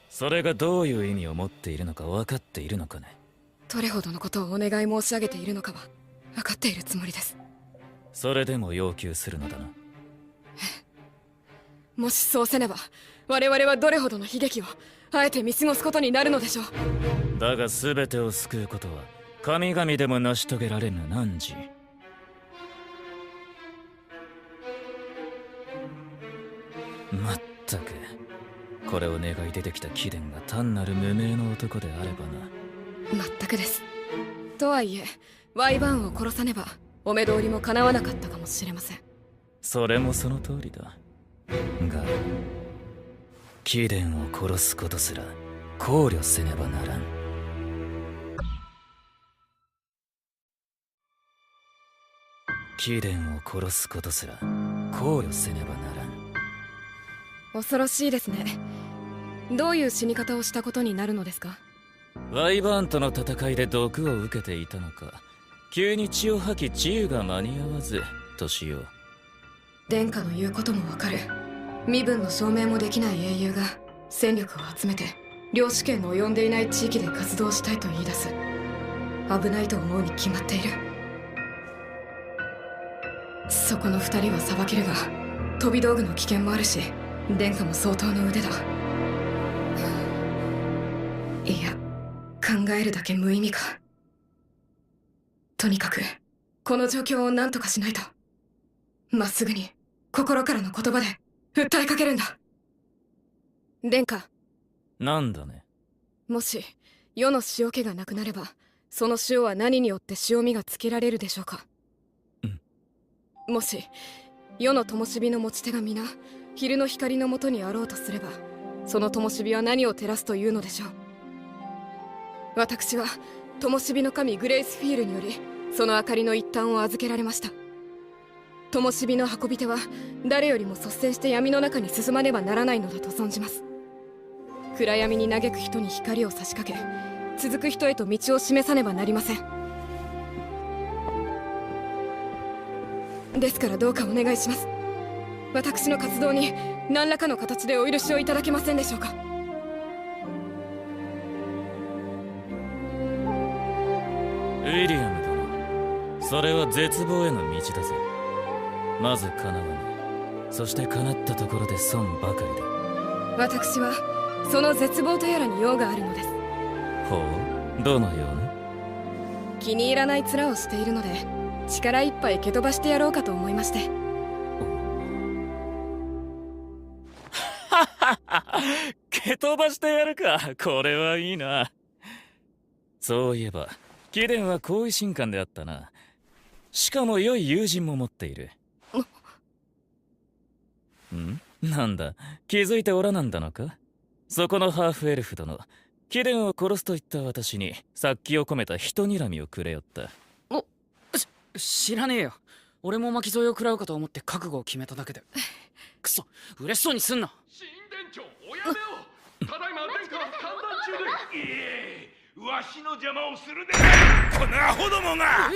それがどういう意味を持っているのか分かっているのかね。どれほどのことをお願い申し上げているのかは分かっているつもりです。それでも要求するのだな。もしそうせねば我々はどれほどの悲劇をあえて見過ごすことになるのでしょう。だが全てを救うことは神々でも成し遂げられぬ汝。まったくこれを願い出てきた貴殿が単なる無名の男であればな。まったくです。とはいえワイバーンを殺さねばお目通りも叶わなかったかもしれません。それもその通りだが、貴殿を殺すことすら考慮せねばならん。貴殿を殺すことすら考慮せねばならん。恐ろしいですね。どういう死に方をしたことになるのですか？ワイバーンとの戦いで毒を受けていたのか、急に血を吐き治癒が間に合わずとしよう。殿下の言うこともわかる。身分の証明もできない英雄が戦力を集めて領主権の及んでいない地域で活動したいと言い出す。危ないと思うに決まっている。そこの二人は裁けるが飛び道具の危険もあるし、殿下も相当の腕だ。いや、考えるだけ無意味か。とにかくこの状況を何とかしないと。まっすぐに心からの言葉で訴えかけるんだ。殿下。なんだね。もし世の塩気がなくなれば、その塩は何によって塩味がつけられるでしょうか。もし世の灯火の持ち手が皆昼の光のもとにあろうとすれば、その灯火は何を照らすというのでしょう。私は灯火の神グレイスフィールによりその明かりの一端を預けられました。灯火の運び手は誰よりも率先して闇の中に進まねばならないのだと存じます。暗闇に嘆く人に光を差し掛け、続く人へと道を示さねばなりません。ですからどうかお願いします。私の活動に何らかの形でお許しをいただけませんでしょうか。ウィリアム殿、それは絶望への道だぜ。まず叶わぬ、そして叶ったところで損ばかりだ。私はその絶望とやらに用があるのです。ほう、どのような？気に入らない面をしているので力いっぱい蹴飛ばしてやろうかと思いまして。蹴飛ばしてやるか。これはいいな。そういえば貴殿は好意神官であったな。しかも良い友人も持っている。なんだ、気づいておらなんだのか。そこのハーフエルフ殿、貴殿を殺すと言った私に殺気を込めた人睨みをくれよった。知らねえよ。俺も巻き添えを食らうかと思って覚悟を決めただけで。くそ、嬉しそうにすんな。新店長、おやめよ。ただいま殿下は歓談中で。わしの邪魔をするで。このアホどもが。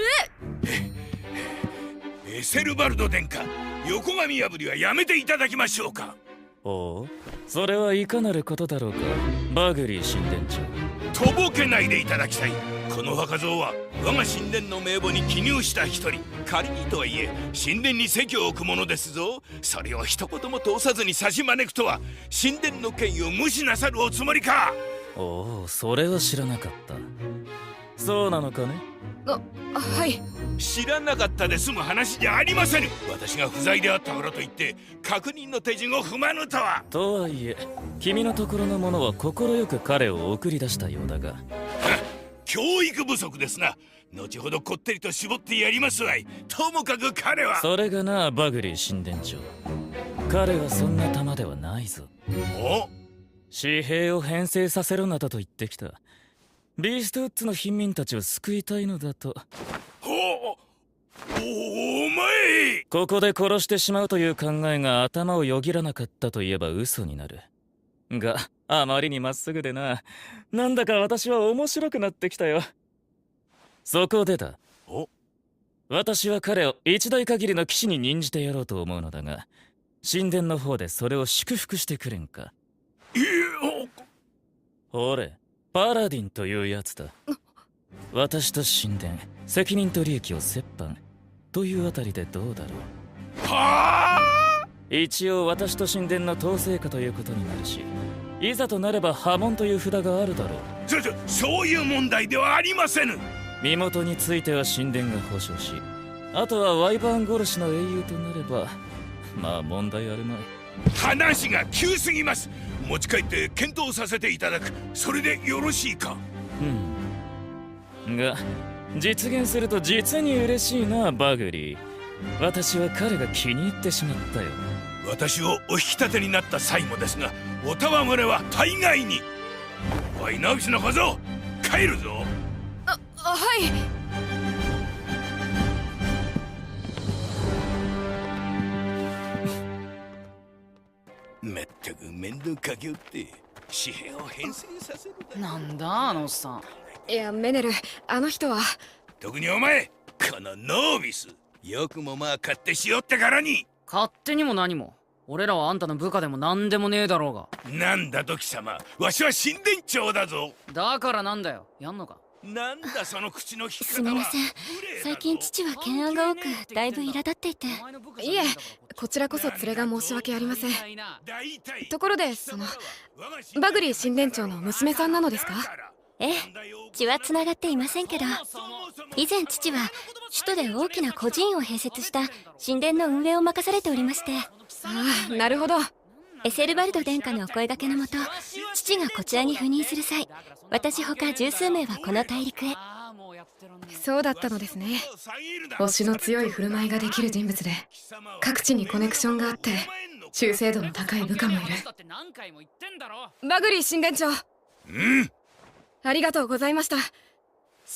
エセルバルド殿下、横髪破りはやめていただきましょうか。おう、それはいかなることだろうか、バグリー神殿長。とぼけないでいただきたい。この若造は我が神殿の名簿に記入した一人。仮にとはいえ神殿に席を置くものですぞ。それを一言も通さずに差し招くとは、神殿の権威を無視なさるおつもりか。おお、それは知らなかった。そうなのかね。はい。知らなかったで済む話じゃありませぬ。私が不在であったからといって確認の手順を踏まぬとは。とはいえ君のところの者は快く彼を送り出したようだが。教育不足ですな。後ほどこってりと絞ってやりますわい。ともかく彼は。それがな、バグリー神殿長、彼はそんな玉ではないぞ。お、紙幣を編成させるなどと言ってきた。ビーストウッズの貧民たちを救いたいのだと。お前、ここで殺してしまうという考えが頭をよぎらなかったと言えば嘘になるが、あまりにまっすぐでな、なんだか私は面白くなってきたよ。そこでだ、私は彼を一代限りの騎士に任じてやろうと思うのだが、神殿の方でそれを祝福してくれんか。ほれ、パラディンというやつだ。私と神殿、責任と利益を折半というあたりでどうだろう。はあ。一応私と神殿の統制下ということになるし、いざとなれば破門という札があるだろう。そういう問題ではありませぬ。身元については神殿が保証し、あとはワイバーン殺しの英雄となればまあ問題あるまい。話が急すぎます。持ち帰って検討させていただく。それでよろしいか。が実現すると実に嬉しいな、バグリー。私は彼が気に入ってしまったよ。私をお引き立てになった際もですが、おたわむれは大概に。おい直樹の小僧、帰るぞ。はい。まったく面倒かけよって紙幣を編成させるだ。なんだあのおっさん。いやメネル、あの人は。特にお前、このノービス、よくもまあ勝手しよってからに。勝手にも何も、俺らはあんたの部下でも何でもねえだろうが。なんだと貴様、わしは神殿長だぞ。だからなんだよ、やんのか。なんだその口の利き方は。すみません、最近父は懸案が多くだいぶ苛立っていて。いえ、こちらこそ連れが申し訳ありません。ところでバグリー神殿長の娘さんなのですか？ええ、血はつながっていませんけど、以前父は首都で大きな孤児院を併設した神殿の運営を任されておりまして。ああ、なるほど。エセルバルド殿下のお声掛けのもと、父がこちらに赴任する際、私ほか十数名はこの大陸へ。そうだったのですね。推しの強い振る舞いができる人物で、各地にコネクションがあって忠誠度の高い部下もいる。バグリー神殿長、ありがとうございました。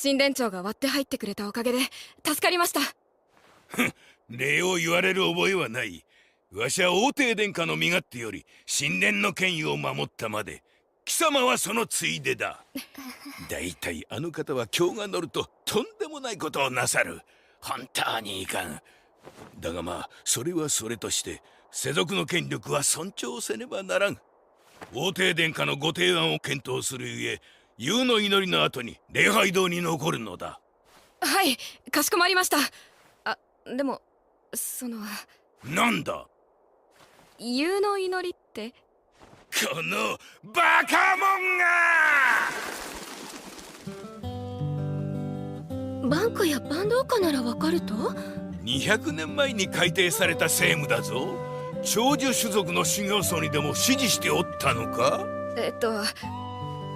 神殿長が割って入ってくれたおかげで助かりました。礼を言われる覚えはない。わしは王帝殿下の身勝手より神殿の権威を守ったまで、貴様はそのついでだ。だいたいあの方は今日が乗るととんでもないことをなさる。本当にいかん。だがまあそれはそれとして、世俗の権力は尊重せねばならん。王帝殿下のご提案を検討するゆえ、夕の祈りの後に礼拝堂に残るのだ。はい、かしこまりました。でもなんだ夕の祈りって。このバカモンが。バンコやバンドーカならわかると？200年前に改定された政務だぞ。長寿種族の修行僧にでも指示しておったのか？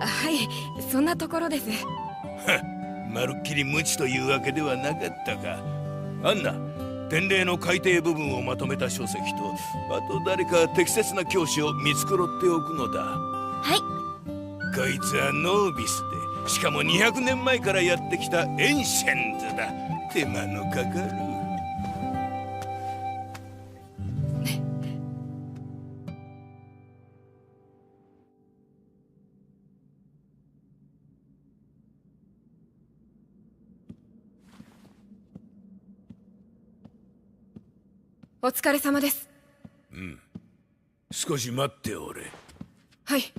はい、そんなところです。まるっきり無知というわけではなかったか。アンナ、典礼の改定部分をまとめた書籍と、あと誰か適切な教師を見繕っておくのだ。はい。こいつはノービスで、しかも200年前からやってきたエンシェンズだ。手間のかかる。お疲れ様です。少し待っておれ。はい。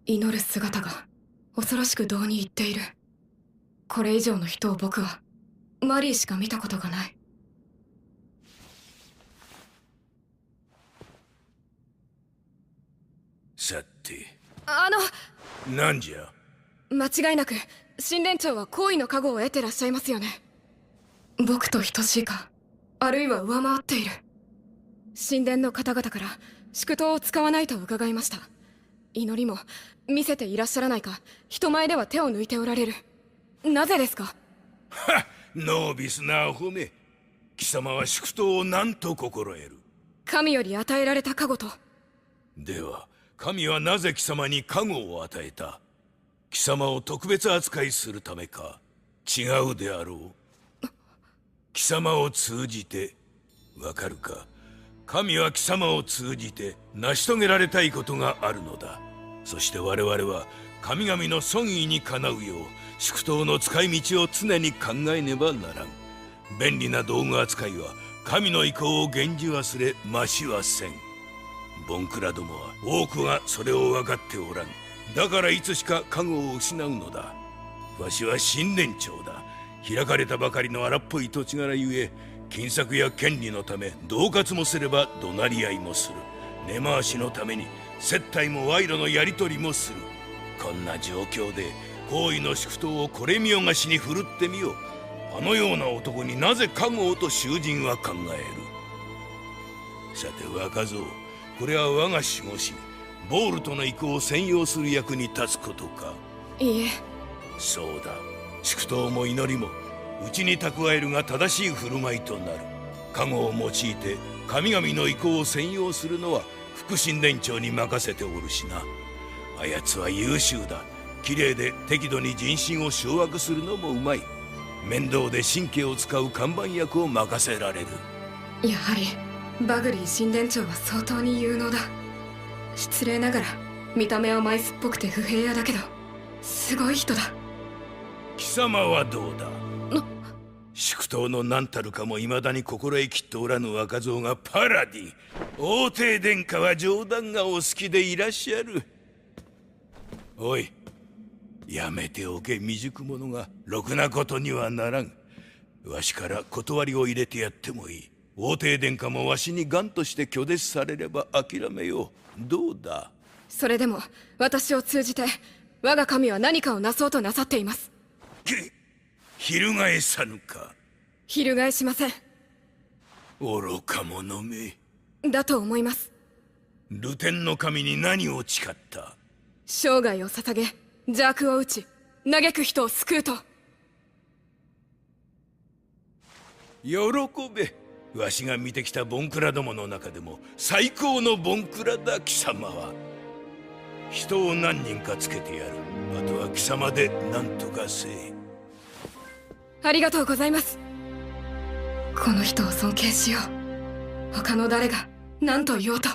祈る姿が恐ろしく胴に入っている。これ以上の人を僕はマリーしか見たことがない。さて。なんじゃ。間違いなく神殿長は好意の加護を得てらっしゃいますよね。僕と等しいか、あるいは上回っている。神殿の方々から祝祷を使わないと伺いました。祈りも見せていらっしゃらないか、人前では手を抜いておられる。なぜですか？ノービスなアホめ。貴様は祝祷を何と心得る？神より与えられた加護と。では神はなぜ貴様に加護を与えた？貴様を特別扱いするためか？違うであろう。貴様を通じて、わかるか？神は貴様を通じて成し遂げられたいことがあるのだ。そして我々は神々の尊意にかなうよう祝祷の使い道を常に考えねばならん。便利な道具扱いは神の意向を源氏忘れ増しはせん。ボンクラどもは多くがそれを分かっておらん。だからいつしか加護を失うのだ。わしは新年長だ。開かれたばかりの荒っぽい土地柄ゆえ、金策や権利のため恫喝もすれば怒鳴り合いもする。根回しのために接待も賄賂のやり取りもする。こんな状況で行為の宿刀をこれ見よがしに振るってみよ。あのような男になぜ加護をと囚人は考える。さて若造、これは我が守護神ボールトの意向を専用する役に立つことか。いいえ。そうだ、宿刀も祈りもうちに蓄えるが正しい振る舞いとなる。加護を用いて神々の意向を専用するのは副神殿長に任せておるしな。あやつは優秀だ。綺麗で適度に人心を掌握するのもうまい。面倒で神経を使う看板役を任せられる。やはりバグリー神殿長は相当に有能だ。失礼ながら見た目はマイスっぽくて不平やだけどすごい人だ。貴様はどうだ。宿刀の何たるかも未だに心得きっておらぬ若造がパラディ。王帝殿下は冗談がお好きでいらっしゃる。おい、やめておけ未熟者が。ろくなことにはならん。わしから断りを入れてやってもいい。王帝殿下もわしに頑として拒絶されれば諦めよう。どうだ。それでも私を通じて我が神は何かをなそうとなさっています。翻さぬか。翻しません。愚か者め。だと思います。流天の神に何を誓った。生涯を捧げ邪悪を打ち嘆く人を救うと。喜べ。わしが見てきたボンクラどもの中でも最高のボンクラだ。貴様は人を何人かつけてやる。あとは貴様で何とかせえ。ありがとうございます。この人を尊敬しよう。他の誰が何と言おうと。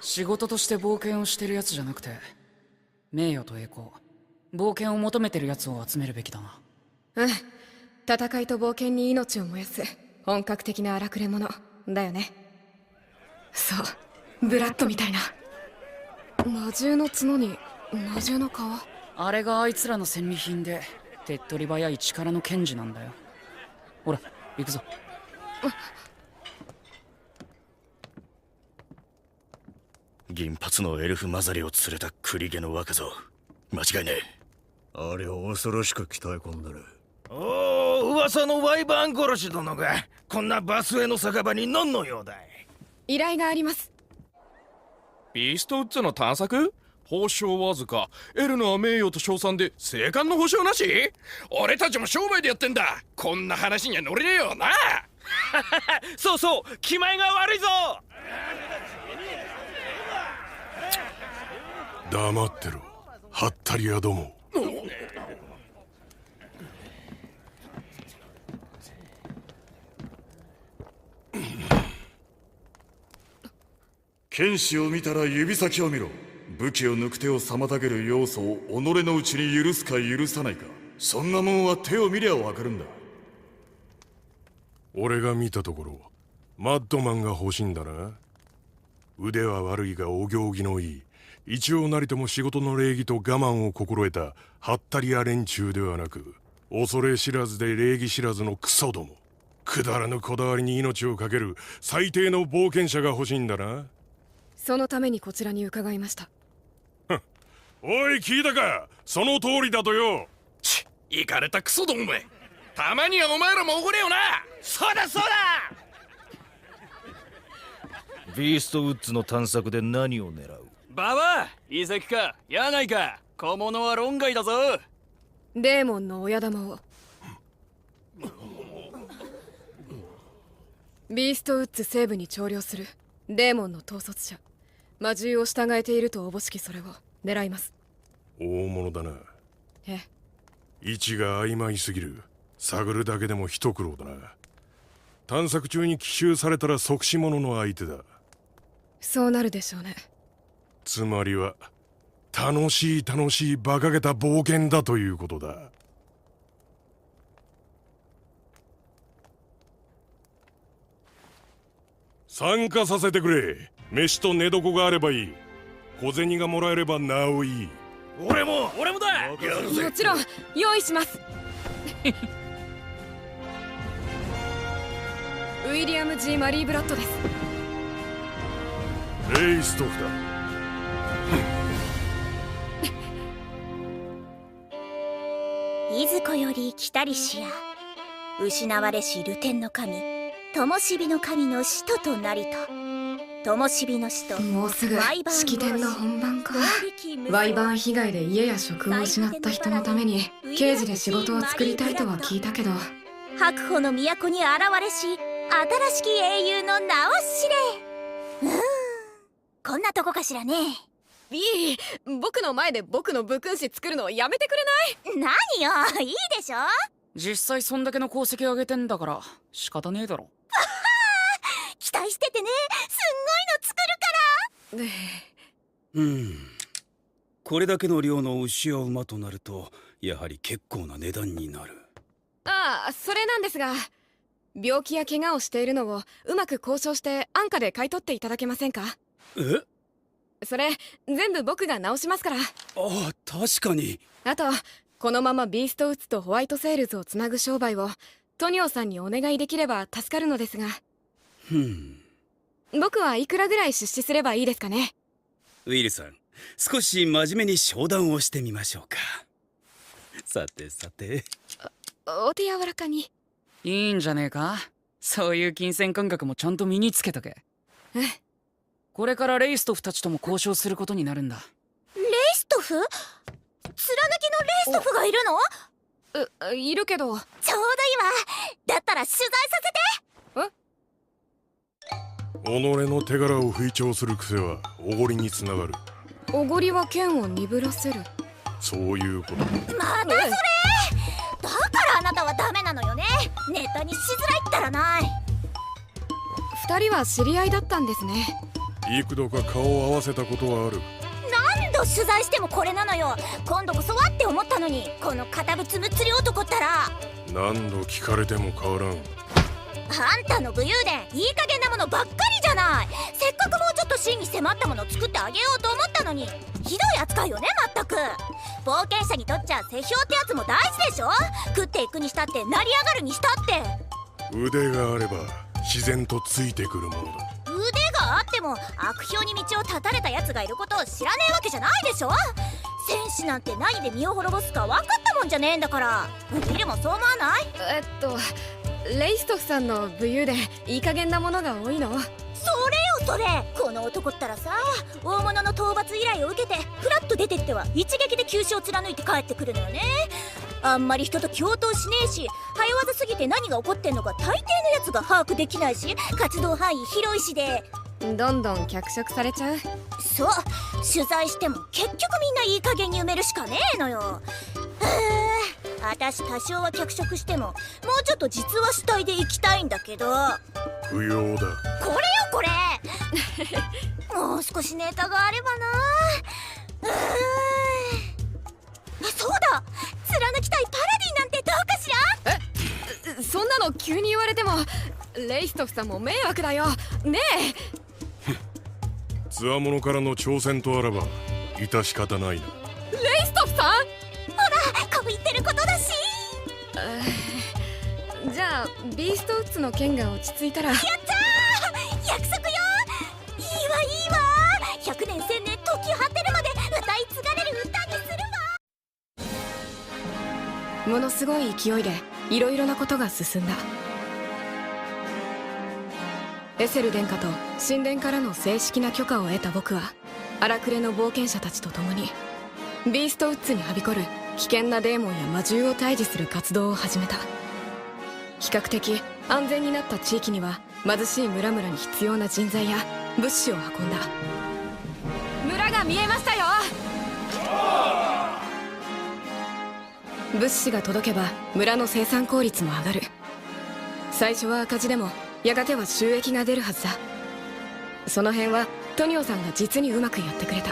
仕事として冒険をしてるやつじゃなくて、名誉と栄光、冒険を求めてるやつを集めるべきだな。うん、戦いと冒険に命を燃やす本格的な荒くれ者だよね。そう、ブラッドみたいな。魔獣の角に魔獣の皮。あれがあいつらの戦利品で手っ取り早い力の賢治なんだよ。ほら行くぞ。銀髪のエルフ混ざりを連れた栗毛の若造、間違いねえ。あれを恐ろしく鍛え込んでる。おお、噂のワイバーン殺し殿がこんなバスへの酒場に何の用だい。依頼があります。ビーストウッズの探索？報酬わずか。エルナは名誉と称賛で生還の保証なし？俺たちも商売でやってんだ。こんな話には乗れねえよな。そうそう、気前が悪いぞ。黙ってろ、ハッタリアども。剣士を見たら指先を見ろ。武器を抜く手を妨げる要素を己のうちに許すか許さないか。そんなもんは手を見りゃわかるんだ。俺が見たところマッドマンが欲しいんだな。腕は悪いがお行儀のいい、一応なりとも仕事の礼儀と我慢を心得たハッタリア連中ではなく、恐れ知らずで礼儀知らずのクソども。くだらぬこだわりに命を懸ける最低の冒険者が欲しいんだな。そのためにこちらに伺いました。おい、聞いたか。その通りだとよ。ち、イカれたクソどもめ。たまにはお前らもおごれよな。そうだそうだ。ビーストウッズの探索で何を狙う。ババ、遺跡かやないか。小物は論外だぞ。デーモンの親玉を。ビーストウッズ西部に調量するデーモンの統率者、魔獣を従えているとおぼしきそれを狙います。大物だな。ええ。位置が曖昧すぎる。探るだけでも一苦労だな。探索中に奇襲されたら即死者の相手だ。そうなるでしょうね。つまりは楽しい楽しい馬鹿げた冒険だということだ。参加させてくれ。飯と寝床があればいい。小銭がもらえればなおいい。俺もだ。もちろん用意します。ウィリアム G マリーブラッドです。レイストフだ。いずこより来たりしや、失われし流天の神、灯火の神の使徒となりと。灯火の使徒、もうすぐ式典の本番か。ワイバーン被害で家や職を失った人のために刑事で仕事を作りたいとは聞いたけど、白鵬の都に現れし新しき英雄の名を知れ。こんなとこかしらね。B、僕の前で僕の武君子作るのやめてくれない？何よ、いいでしょ。実際そんだけの功績上げてんだから仕方ねえだろ。期待しててね、すんごいの作るから。これだけの量の牛や馬となるとやはり結構な値段になる。ああ、それなんですが、病気や怪我をしているのをうまく交渉して安価で買い取っていただけませんか？それ全部僕が直しますから。ああ、確かに。あと、このままビーストウッズとホワイトセールズをつなぐ商売をトニオさんにお願いできれば助かるのですが。僕はいくらぐらい出資すればいいですかね？ウィルさん、少し真面目に商談をしてみましょうか。さてさて、お手柔らかに。いいんじゃねえか。そういう金銭感覚もちゃんと身につけとけ。これからレイストフたちとも交渉することになるんだ。レイストフ？貫きのレイストフがいるの？いるけど。ちょうどいいわ。だったら取材させて。己の手柄を吹聴する癖はおごりにつながる。おごりは剣を鈍らせる。そういうこと。またそれ！だからあなたはダメなのよね。ネタにしづらいったらない。二人は知り合いだったんですね。幾度か顔を合わせたことはある。何度取材してもこれなのよ。今度こそはって思ったのに、この堅物むっつり男ったら。何度聞かれても変わらん。あんたの武勇伝いい加減なものばっかりじゃない。せっかくもうちょっと真に迫ったものを作ってあげようと思ったのに、ひどい扱いよね。まったく冒険者にとっちゃ世評ってやつも大事でしょ。食っていくにしたって成り上がるにしたって、腕があれば自然とついてくるものだ。腕があっても悪評に道を断たれたやつがいることを知らねえわけじゃないでしょ。戦士なんて何で身を滅ぼすか分かったもんじゃねえんだから。見るもそう思わない？レイストフさんの武勇伝いい加減なものが多いの？それよそれ。この男ったらさ、大物の討伐依頼を受けてフラッと出てっては一撃で急所を貫いて帰ってくるのよね。あんまり人と共闘しねえし、早技すぎて何が起こってんのか大抵のやつが把握できないし、活動範囲広いしでどんどん脚色されちゃう。そう、取材しても結局みんないい加減に埋めるしかねえのよ。私多少は脚色してももうちょっと実話主体で行きたいんだけど。不要だ。これよこれもう少しネタがあればな。そうだ、貫きたいパラディなんてどうかしら。そんなの急に言われてもレイストフさんも迷惑だよねえ。つわものからの挑戦とあらば致し方ないな。レイストフさん、ほらこびってることだし。じゃあビーストウッズの件が落ち着いたら。やったー、約束よ。いいわいいわ。100年1000年時果てるまで歌い継がれる歌にするわ。ものすごい勢いでいろいろなことが進んだ。エセル殿下と神殿からの正式な許可を得た僕は荒くれの冒険者たちと共にビーストウッズにはびこる危険なデーモンや魔獣を退治する活動を始めた。比較的安全になった地域には貧しい村々に必要な人材や物資を運んだ。村が見えましたよ。物資が届けば村の生産効率も上がる。最初は赤字でもやがては収益が出るはずだ。その辺はトニオさんが実にうまくやってくれた。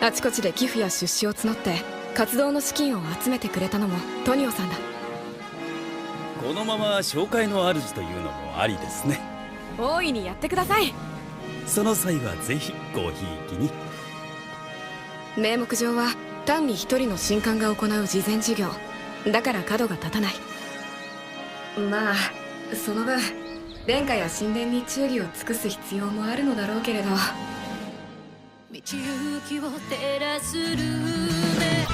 あちこちで寄付や出資を募って活動の資金を集めてくれたのもトニオさんだ。このまま紹介の主というのもありですね。大いにやってください。その際はぜひごひいきに。名目上は単に一人の神官が行う慈善事業だから角が立たない。まあその分殿下や神殿に忠義を尽くす必要もあるのだろうけれど。道行きを照らすルーメ。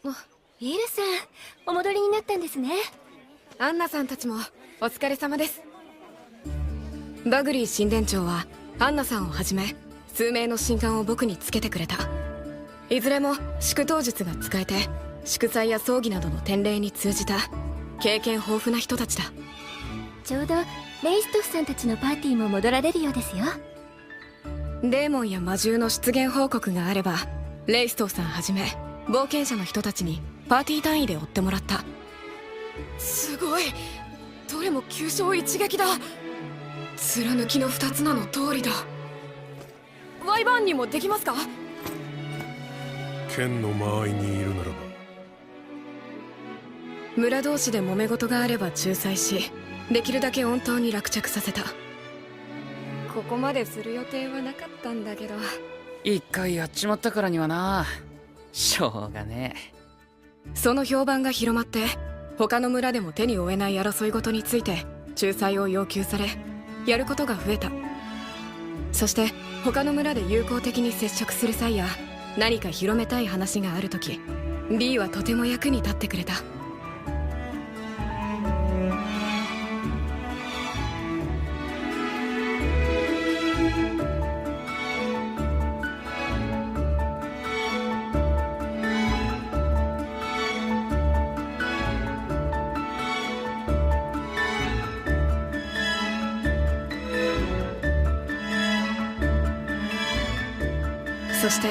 ウィルさん、お戻りになったんですね。アンナさんたちもお疲れ様です。バグリー神殿長はアンナさんをはじめ数名の神官を僕につけてくれた。いずれも祝祷術が使えて祝祭や葬儀などの典礼に通じた経験豊富な人たちだ。ちょうどレイストフさんたちのパーティーも戻られるようですよ。デーモンや魔獣の出現報告があればレイストフさんはじめ冒険者の人たちにパーティー単位で追ってもらった。すごい、どれも急所一撃だ。貫きの2つ名の通りだ。ワイバーンにもできますか？剣の間合いにいるならば。村同士で揉め事があれば仲裁し、できるだけ穏当に落着させた。ここまでする予定はなかったんだけど。一回やっちまったからにはな、しょうがねえ。その評判が広まって他の村でも手に負えない争い事について仲裁を要求され、やることが増えた。そして他の村で友好的に接触する際や何か広めたい話があるとき、 B はとても役に立ってくれた。そして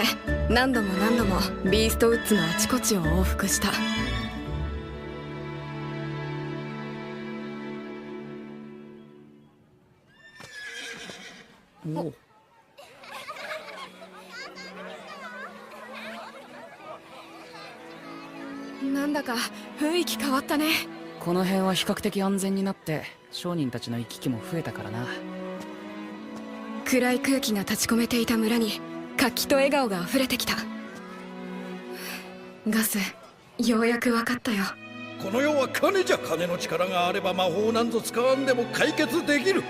何度も何度もビーストウッズのあちこちを往復した。おなんだか雰囲気変わったね。この辺は比較的安全になって商人たちの行き来も増えたからな。暗い空気が立ち込めていた村に活気と笑顔が溢れてきた。ガス、ようやく分かったよ。この世は金じゃ。金の力があれば魔法なんぞ使わんでも解決できる。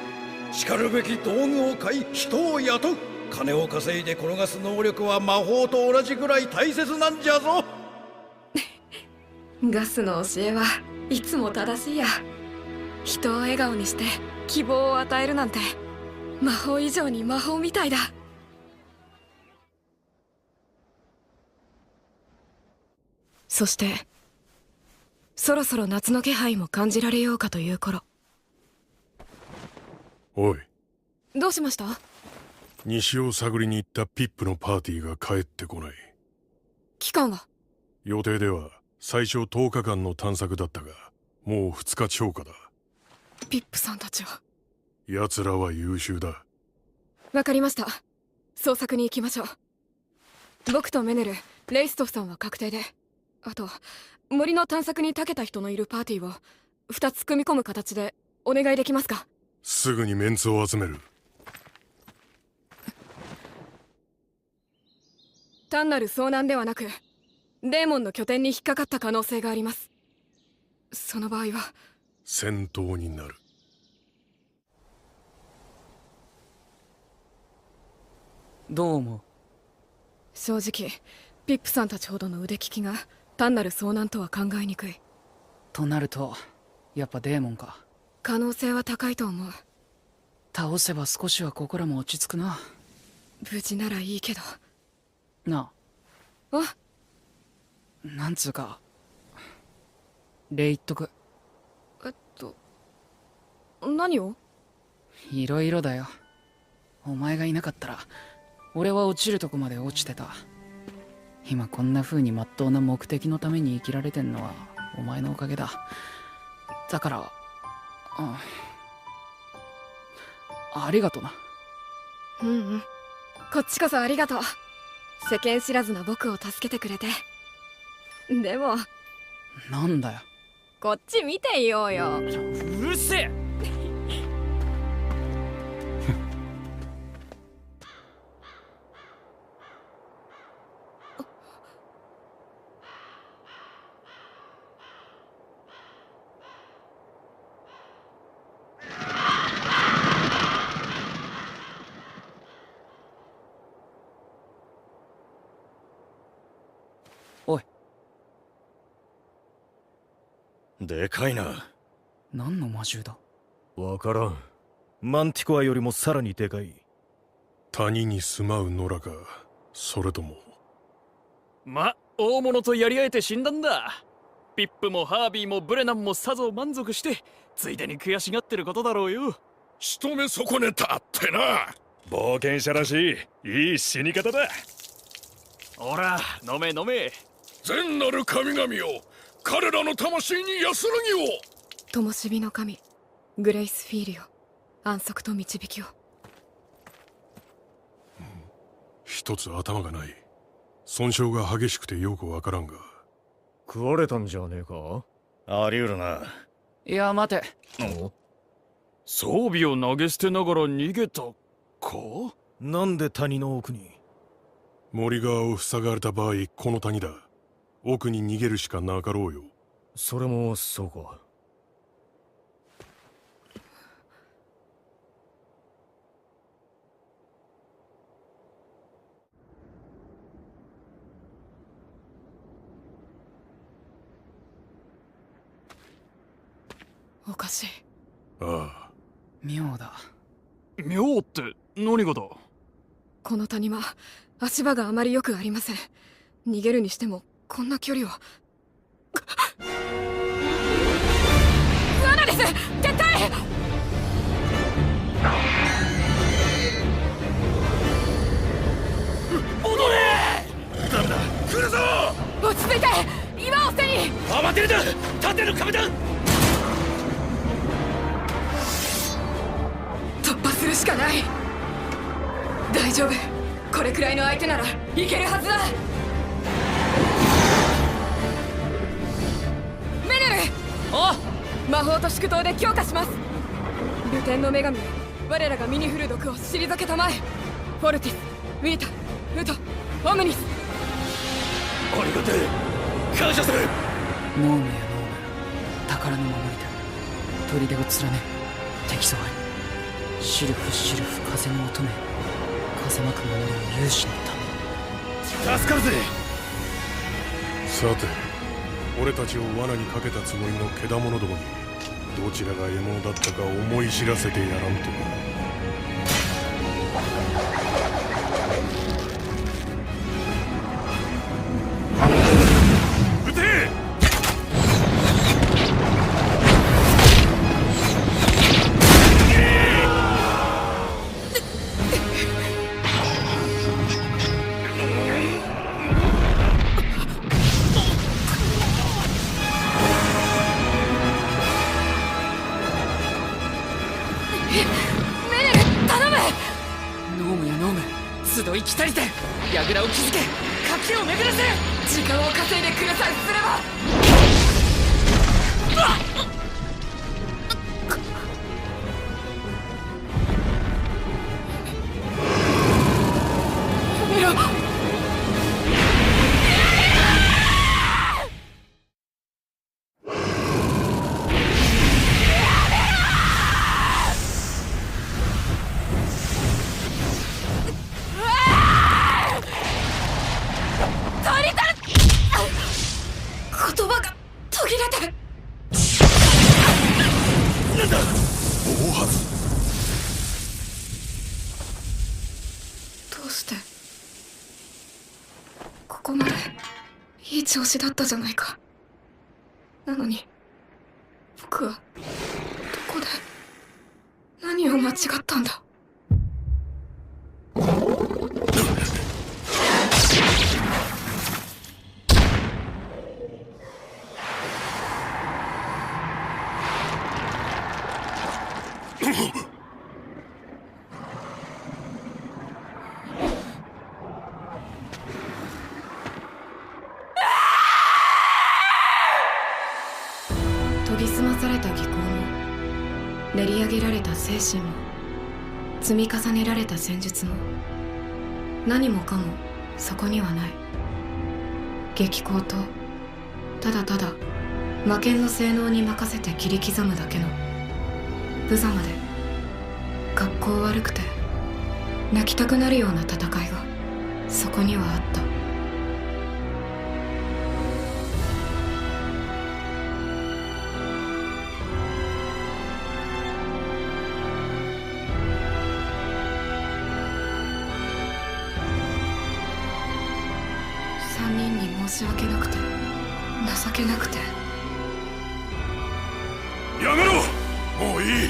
しかるべき道具を買い人を雇う。金を稼いで転がす能力は魔法と同じぐらい大切なんじゃぞ。ガスの教えはいつも正しいや。人を笑顔にして希望を与えるなんて魔法以上に魔法みたいだ。そしてそろそろ夏の気配も感じられようかという頃。おい、どうしました？西を探りに行ったピップのパーティーが帰ってこない。期間は？予定では最初10日間の探索だったが、もう2日超過だ。ピップさんたちは？奴らは優秀だ。わかりました。捜索に行きましょう。僕とメネル、レイストフさんは確定で、あと森の探索に長けた人のいるパーティーを2つ組み込む形でお願いできますか？すぐにメンツを集める。単なる遭難ではなくデーモンの拠点に引っかかった可能性があります。その場合は戦闘になる。どう思う？正直ピップさんたちほどの腕利きが単なる遭難とは考えにくい。となるとやっぱデーモンか。可能性は高いと思う。倒せば少しは心も落ち着くな。無事ならいいけど。なあ、なんつうか礼言っとく。何を？いろいろだよ。お前がいなかったら俺は落ちるとこまで落ちてた。今こんな風に真っ当な目的のために生きられてんのはお前のおかげだ。だから、ありがとな。うんうん、こっちこそありがとう。世間知らずな僕を助けてくれて。でもなんだよ。こっち見ていようよ。うるせえ。おい。でかいな。何の魔獣だ？わからん。マンティコアよりもさらにでかい。谷に住まう野良か、それとも。大物とやり合えて死んだんだ。ピップもハービーもブレナンもさぞ満足してついでに悔しがってることだろうよ。仕留め損ねたってな。冒険者らしいいい死に方だ。ほら飲め飲め。善なる神々よ、彼らの魂に安らぎを。灯火の神グレイスフィールよ、安息と導きを。一つ頭がない。損傷が激しくてよくわからんが。食われたんじゃねえか。あり得るな。いや待て。装備を投げ捨てながら逃げたか。なんで谷の奥に。森側を塞がれた場合、この谷だ。奥に逃げるしかなかろうよ。それもそうか。おかしい。ああ。妙だ。妙って何がだ。この谷は足場があまり良くありません。逃げるにしてもこんな距離を。罠です、絶対。戻れ。ダメだ、来るぞ。落ち着いて、岩を背に。慌てるな、縦の壁だ。突破するしかない。大丈夫、これくらいの相手ならいけるはずだ。メネル。魔法と縮闘で強化します。流天の女神、我らが身に降る毒を退けたまえ。フォルティス、ウィータ、ウト、オムニス。ありがてえ、感謝する。ノームやノーム、宝の守りだ。砦を連ね敵ぞあり。シルフシルフ風の乙女、風まく守りを勇士のため。助かるぜ。さて、俺たちを罠にかけたつもりのけだものどもにどちらが獲物だったか思い知らせてやらんとな。生きたりて櫓を築け、賭けを巡らせ。時間を稼いでくれさえすれば。やめろ。言葉が途切れてる。なんだ、大はず。どうしてここまでいい調子だったじゃないか。なのに僕はどこで何を間違ったんだ。研ぎ澄まされた技巧も練り上げられた精神も積み重ねられた戦術も何もかもそこにはない。激高とただただ魔剣の性能に任せて切り刻むだけの無様で格好悪くて泣きたくなるような戦いがそこにはあった。3人に申し訳なくて情けなくて。やめろ。もういい。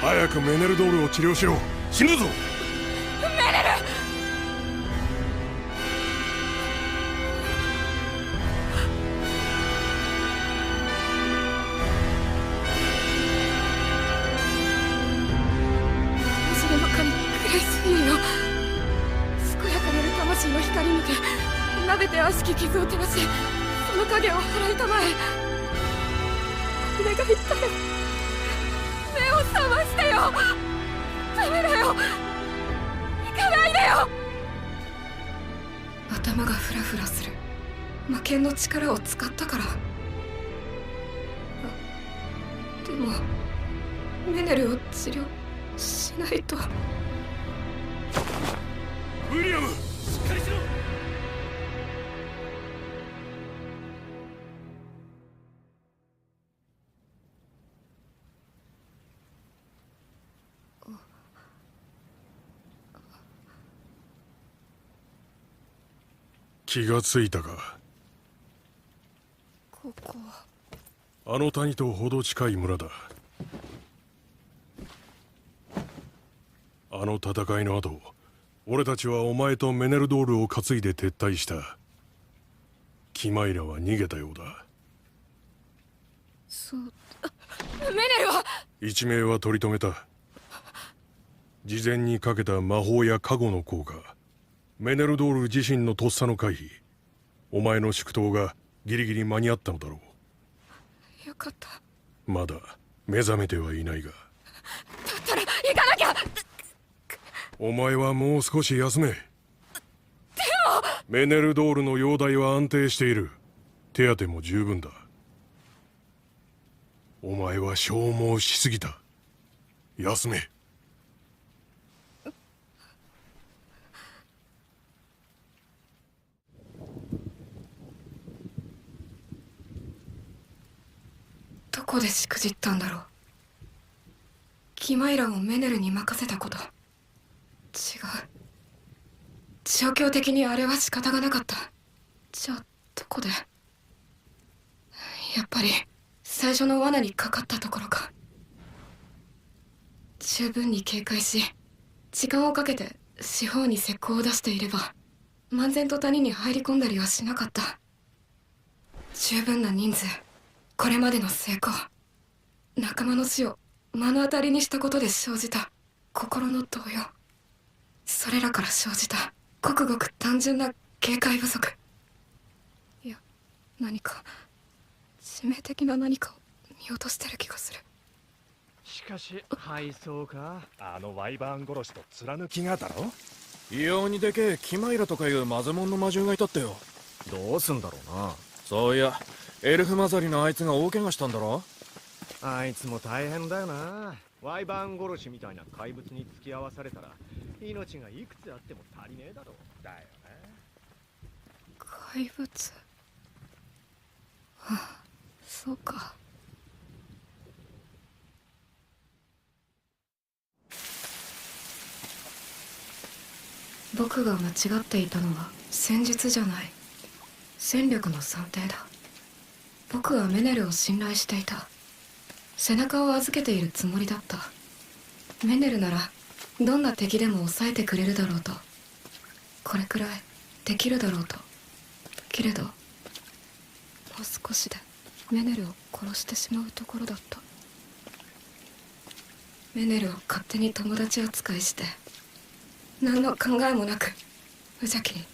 早くメネルドールを治療しろ。死ぬぞ。メネル。その中にグレイスフィールよ。健やかなる魂の光にてなべて悪しき傷を照らし、その影を払いたまえ。お願いだよ。目を覚ましてよ。ダメだよ。行かないでよ。頭がフラフラする。魔剣の力を使ったから。でもメネルを治療しないと。ウィリアム、しっかりしろ。気がついたか。ここはあの谷とほど近い村だ。あの戦いの後、俺たちはお前とメネルドールを担いで撤退した。キマイラは逃げたようだ。そう。メネルは。一命は取り留めた。事前にかけた魔法や加護の効果、メネルドール自身のとっさの回避、お前の縮闘がギリギリ間に合ったのだろう。よかった。まだ目覚めてはいないが。だったら行かなきゃ。お前はもう少し休め。でもメネルドールの容体は安定している。手当ても十分だ。お前は消耗しすぎた。休め。どこでしくじったんだろう。キマイラをメネルに任せたこと。違う。状況的にあれは仕方がなかった。じゃあどこで。やっぱり最初の罠にかかったところか。十分に警戒し時間をかけて四方に石膏を出していれば漫然と谷に入り込んだりはしなかった。十分な人数、これまでの成功、仲間の死を目の当たりにしたことで生じた心の動揺、それらから生じたごくごく単純な警戒不足。いや、何か致命的な何かを見落としてる気がする。しかし配送か。あのワイバーン殺しと貫きがだろ。異様にでけえキマイラとかいうマゼモンの魔獣がいたってよ。どうすんだろうな。そういやエルフ混ざりのあいつが大怪我したんだろ。あいつも大変だよな。ワイバーン殺しみたいな怪物に付き合わされたら命がいくつあっても足りねえだろ。だよね。怪物。はあ、そうか。僕が間違っていたのは戦術じゃない、戦力の算定だ。僕はメネルを信頼していた。背中を預けているつもりだった。メネルならどんな敵でも抑えてくれるだろうと、これくらいできるだろうと。けれどもう少しでメネルを殺してしまうところだった。メネルを勝手に友達扱いして、何の考えもなく無邪気に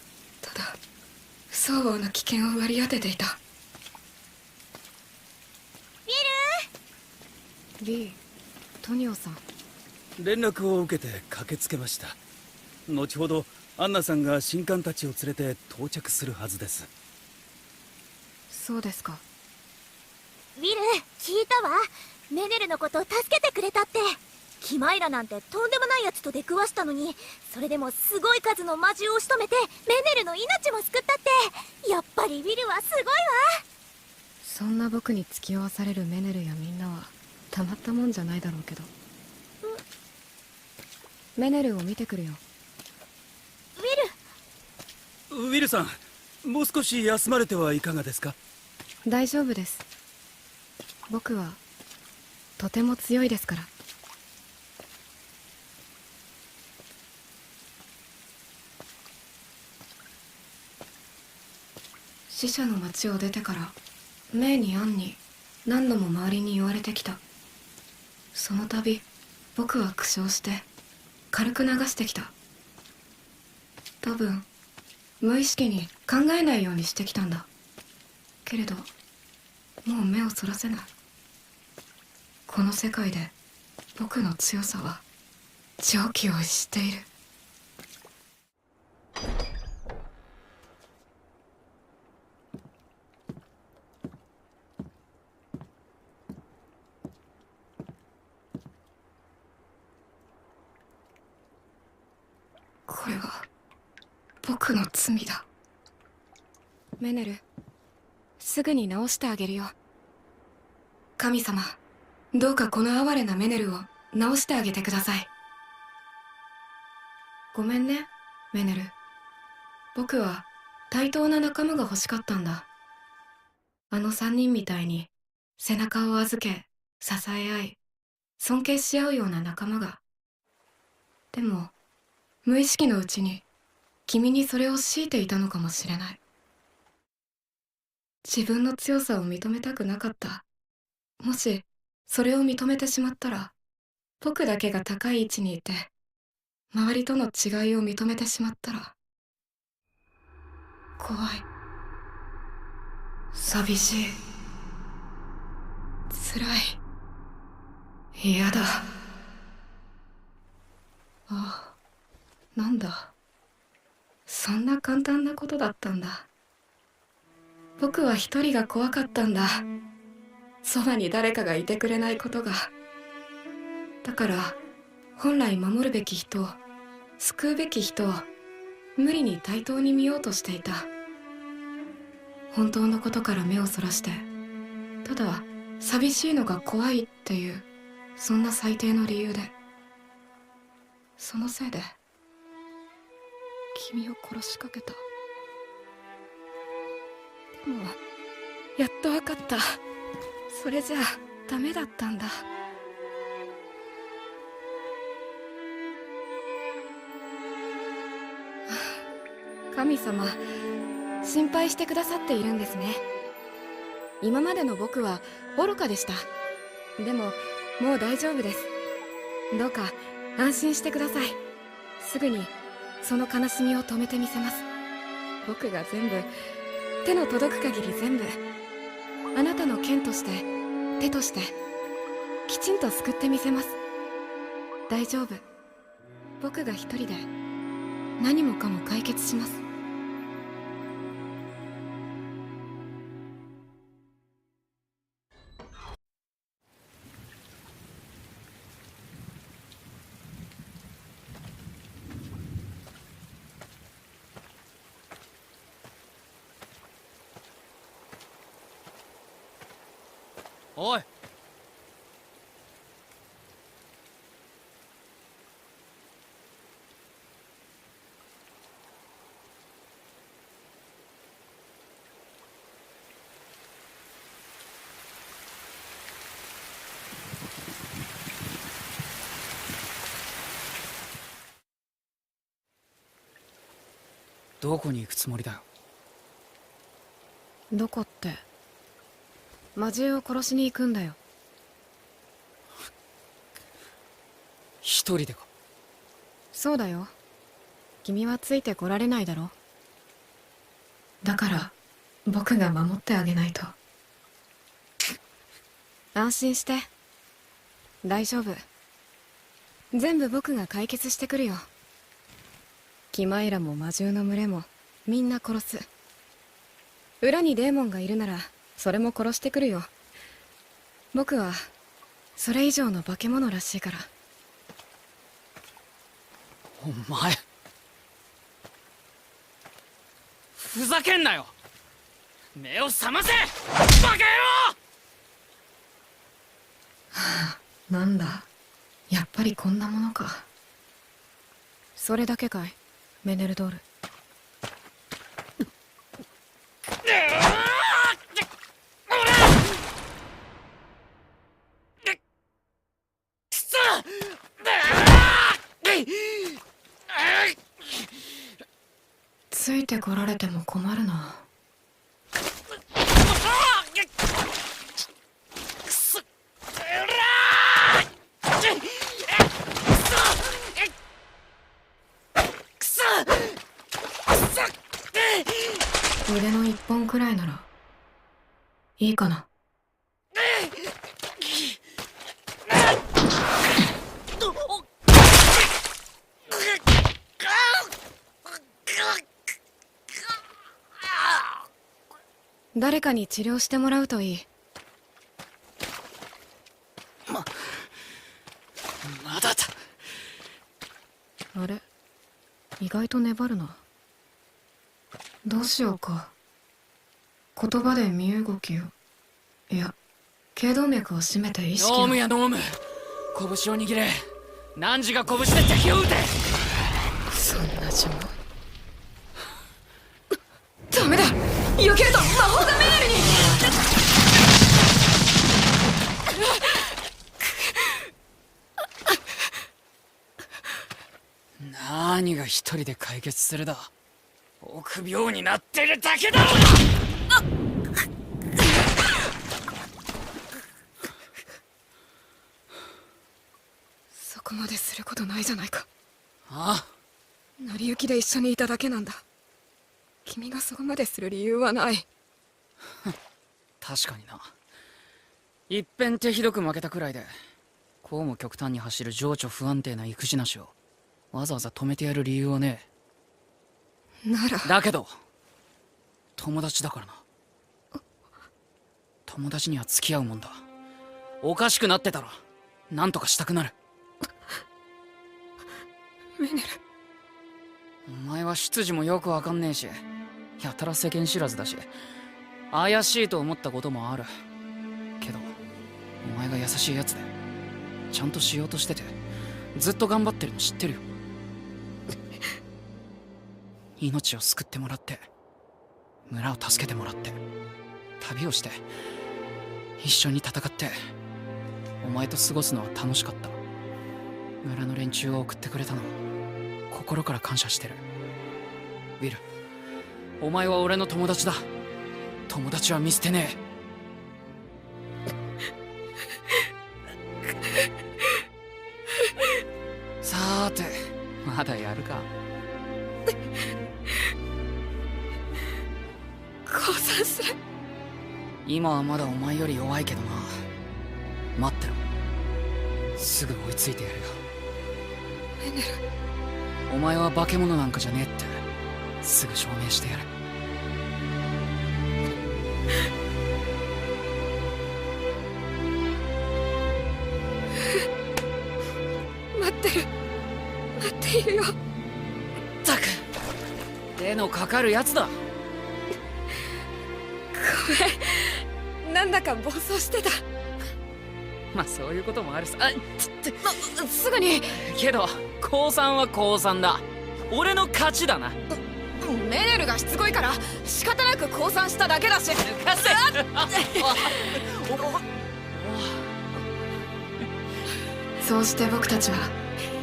ただ不相応な危険を割り当てていた。ウィル、トニオさん。連絡を受けて駆けつけました。後ほどアンナさんが神官たちを連れて到着するはずです。そうですか。ウィル、聞いたわ。メネルのことを助けてくれたって。キマイラなんてとんでもないやつと出くわしたのに、それでもすごい数の魔獣を仕留めてメネルの命も救ったって。やっぱりウィルはすごいわ。そんな僕に付き合わされるメネルやみんなはたまったもんじゃないだろうけど。メネルを見てくるよ。ウィルさん、もう少し休まれてはいかがですか？大丈夫です。僕はとても強いですから。死者の町を出てからメイにアンに何度も周りに言われてきた。その度僕は苦笑して軽く流してきた。多分無意識に考えないようにしてきたんだけれど、もう目をそらせない。この世界で僕の強さは常軌を逸している。これは僕の罪だ。メネル、すぐに治してあげるよ。神様、どうかこの哀れなメネルを治してあげてください。ごめんね、メネル。僕は対等な仲間が欲しかったんだ。あの3人みたいに背中を預け、支え合い、尊敬し合うような仲間が。でも無意識のうちに君にそれを強いていたのかもしれない。自分の強さを認めたくなかった。もしそれを認めてしまったら、僕だけが高い位置にいて周りとの違いを認めてしまったら怖い、寂しい、辛い、嫌だ。ああ、なんだ、そんな簡単なことだったんだ。僕は一人が怖かったんだ。そばに誰かがいてくれないことが。だから本来守るべき人、救うべき人を無理に対等に見ようとしていた。本当のことから目をそらして、ただ寂しいのが怖いっていう、そんな最低の理由で。そのせいで君を殺しかけた。でもやっと分かった。それじゃあダメだったんだ。神様、心配してくださっているんですね。今までの僕は愚かでした。でももう大丈夫です。どうか安心してください。すぐにその悲しみを止めてみせます。僕が全部、手の届く限り全部、あなたの剣として手としてきちんと救ってみせます。大丈夫。僕が一人で何もかも解決します。おい、どこに行くつもりだよ。どこって、魔獣を殺しに行くんだよ。一人でか？そうだよ。君はついてこられないだろ。だから僕が守ってあげないと。安心して、大丈夫。全部僕が解決してくるよ。キマイラも魔獣の群れもみんな殺す。裏にデーモンがいるならそれも殺してくるよ。僕はそれ以上の化け物らしいから。お前、ふざけんなよ。目を覚ませバカ野郎。はあ、なんだ、やっぱりこんなものか。それだけかい、メネルドール。ついてこられても困るな。腕の一本くらいならいいかな。誰かに治療してもらうといい。まだだ。あれ、意外と粘るな。どうしようか。言葉で身動きを、いや、頸動脈を締めて意識を。ノームやノーム、拳を握れ。汝が拳で敵を撃て。そんな呪文。ダメだ、避けると魔法がメールに。何が一人で解決するだ。臆病になってるだけだろ。そこまですることないじゃないか。ああ、成り行きで一緒にいただけなんだ。君がそこまでする理由はない。確かにな。いっぺん手ひどく負けたくらいで、こうも極端に走る情緒不安定な育児なしをわざわざ止めてやる理由はねえ。ならだけど友達だからな。友達には付き合うもんだ。おかしくなってたら何とかしたくなる。メネル、お前は出自もよくわかんねえし、やたら世間知らずだし、怪しいと思ったこともあるけど、お前が優しいやつでちゃんとしようとしててずっと頑張ってるの知ってるよ。命を救ってもらって、村を助けてもらって、旅をして、一緒に戦って、お前と過ごすのは楽しかった。村の連中を送ってくれたの心から感謝してる。ウィル、お前は俺の友達だ。友達は見捨てねえ。さーて、まだやるか。降参する。今はまだお前より弱いけどな。待ってろ、すぐ追いついてやるよ。メネル、お前は化け物なんかじゃねえってすぐ証明してやる。待ってる、待っているよ。ったく、手のかかるやつだ。ごめん、なんだか暴走してた。まあそういうこともあるさ。すぐに。けど降参は降参だ。俺の勝ちだな。メネルがしつこいから仕方なく降参しただけだし。抜かせ。そうして僕たちは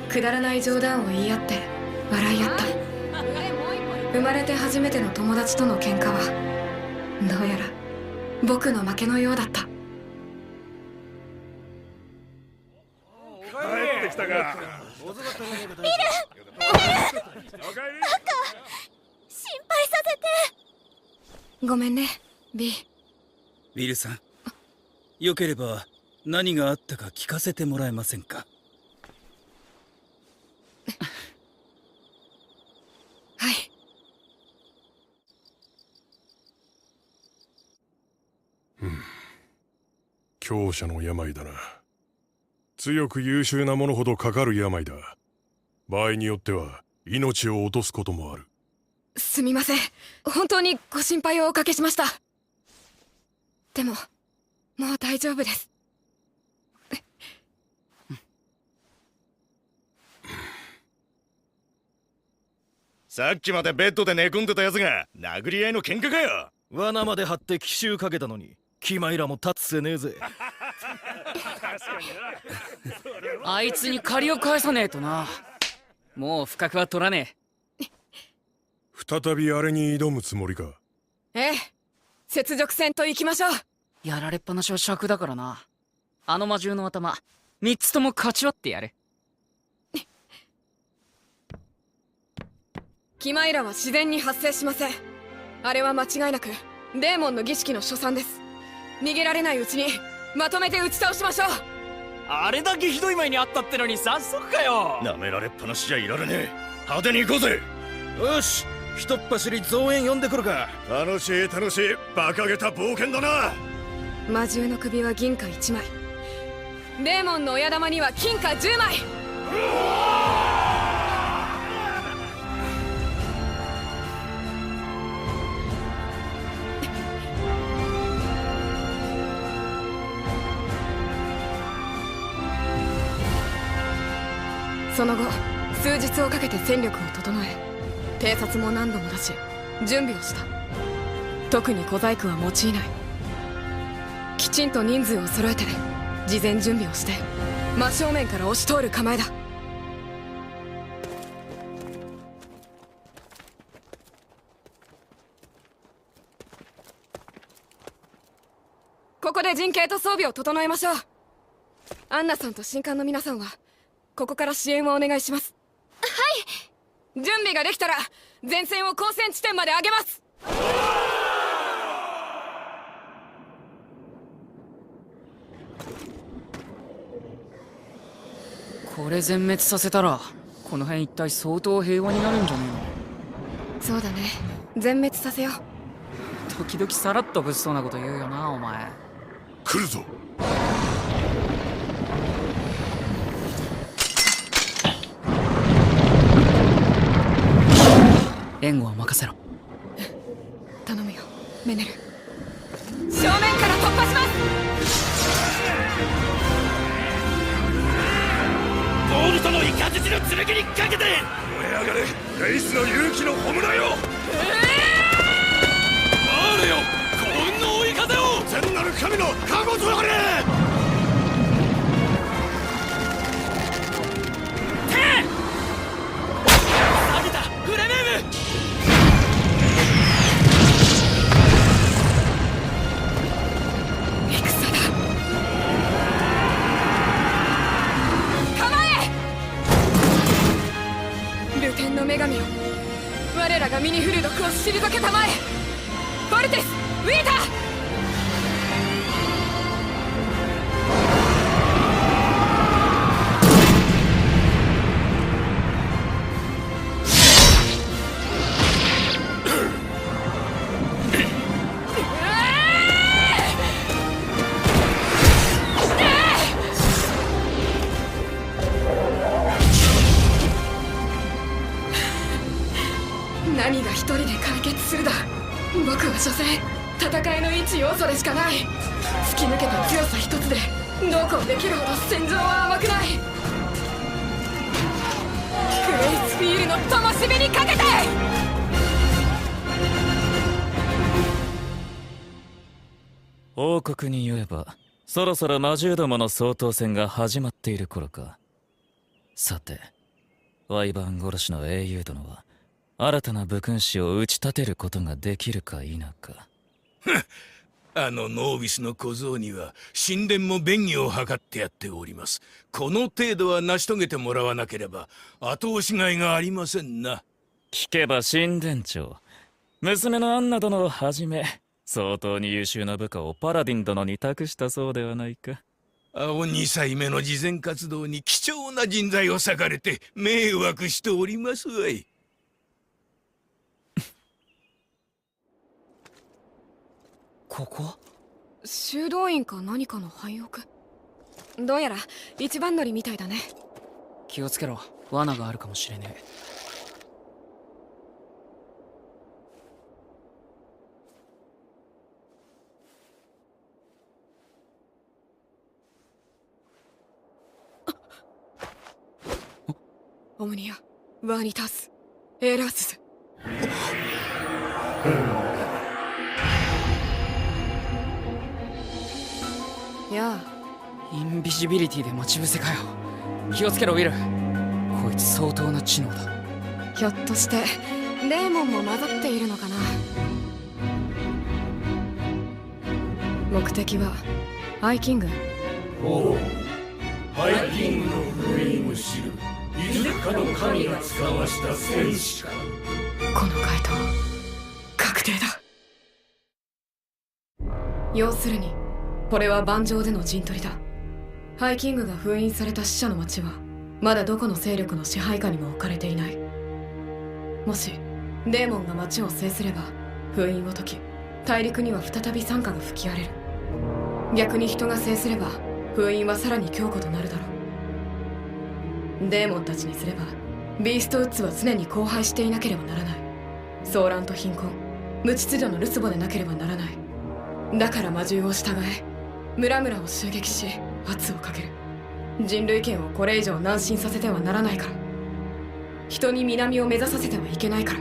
くだらない冗談を言い合って笑い合った。腕もう一本いくよ。生まれて初めての友達との喧嘩はどうやら僕の負けのようだった。帰ってきたか。ビルバカ心配させて。ごめんね、ビー。ウィルさん、よければ何があったか聞かせてもらえませんか？はい。強者の病だな。強く優秀な者ほどかかる病だ。場合によっては命を落とすこともある。すみません、本当にご心配をおかけしました。でももう大丈夫です。さっきまでベッドで寝込んでたやつが殴り合いの喧嘩かよ。罠まで張って奇襲かけたのにキマイラも立つせねえぜ。あいつに借りを返さねえとな。もう不覚は取らねえ。再びあれに挑むつもりか？ええ、雪辱戦と行きましょう。やられっぱなしは尺だからな。あの魔獣の頭3つとも勝ち割ってやる。キマイラは自然に発生しません。あれは間違いなくデーモンの儀式の所産です。逃げられないうちにまとめて打ち倒しましょう。あれだけひどい目にあったってのに早速かよ。なめられっぱなしじゃいられねえ。派手に行こうぜ。よし、ひとっ走り増援呼んでくるか。楽しい楽しい、馬鹿げた冒険だな。魔獣の首は銀貨1枚、デーモンの親玉には金貨10枚。その後数日をかけて戦力を整え、偵察も何度も出し準備をした。特に小細工は用いない。きちんと人数を揃えて事前準備をして真正面から押し通る構えだ。ここで陣形と装備を整えましょう。アンナさんと神官の皆さんはここから支援をお願いします。はい。準備ができたら前線を交戦地点まで上げます。これ全滅させたらこの辺一体相当平和になるんじゃねえの？そうだね、全滅させよう。時々さらっと物騒なこと言うよなお前。来るぞ。援護は任せろ。頼むよメネル。正面から突破します。ボルトのイカズチの剣にかけて燃え上がれ、レイスの勇気の炎よ。回れよ幸運の追い風を。善なる神の加護とあれ。下げたフレネーム。天の女神よ、我らが身に降る毒を退けたまえ。フォルテス、ウィーター。何が一人で解決するだ。僕は所詮戦いの一要素でしかない。突き抜けた強さ一つでどうこうできるほど戦場は甘くない。グレイスフィールの灯火にかけて。王国に言えばそろそろ魔獣どもの総統戦が始まっている頃か。さてワイバーン殺しの英雄殿は新たな武君子を打ち立てることができるか否か。あのノービスの小僧には神殿も便宜を図ってやっております。この程度は成し遂げてもらわなければ後押しがいがありませんな。聞けば神殿長、娘のアンナ殿をはじめ相当に優秀な部下をパラディン殿に託したそうではないか。青2歳目の慈善活動に貴重な人材を割かれて迷惑しておりますわい。ここ？修道院か何かの廃屋。どうやら一番乗りみたいだね。気をつけろ、罠があるかもしれねえ。オムニア、ワーニタス、エーラースズ。やあ。インビジビリティで待ち伏せかよ。気をつけろウィル、こいつ相当な知能だ。ひょっとしてデーモンも混ざっているのかな。目的はハイキング。おう、ハイキングの封印を知るいずれかの神が使わした戦士か。この回答確定だ。要するにこれは盤上での陣取りだ。ハイキングが封印された死者の町はまだどこの勢力の支配下にも置かれていない。もしデーモンが町を制すれば封印を解き、大陸には再び惨禍が吹き荒れる。逆に人が制すれば封印はさらに強固となるだろう。デーモンたちにすればビーストウッズは常に荒廃していなければならない。騒乱と貧困、無秩序のるつぼでなければならない。だから魔獣を従え、村々を襲撃し圧をかける。人類権をこれ以上軟心させてはならないから。人に南を目指させてはいけないから。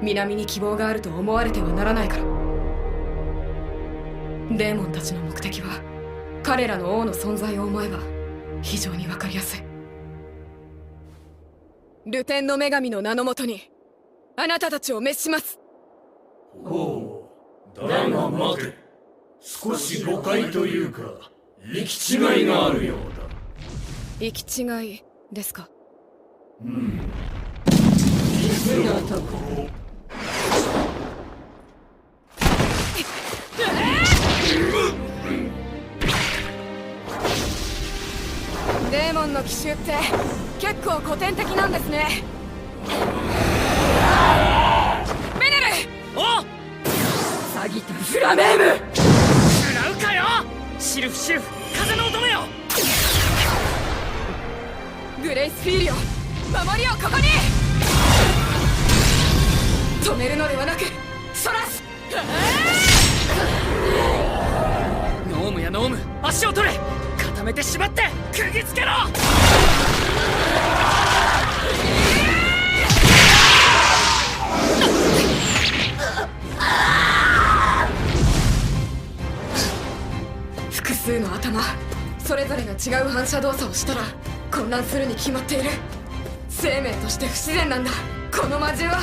南に希望があると思われてはならないから。デーモンたちの目的は彼らの王の存在を思えば非常にわかりやすい。ルテンの女神の名のもとにあなたたちを滅します。ほう、だが待て、少し誤解というか行き違いがあるようだ。行き違いですか。うん。いつのとこデーモンの奇襲って結構古典的なんですね。メネル！おう！サギタフラメーム！食らうかよ！シルフシルフ、風の乙女よ！グレイスフィーリオ、守りをここに！止めるのではなくそらす！ノームやノーム、足を取れ！固めて縛って釘付けろ！複数の頭、それぞれが違う反射動作をしたら混乱するに決まっている。生命として不自然なんだこの魔獣は。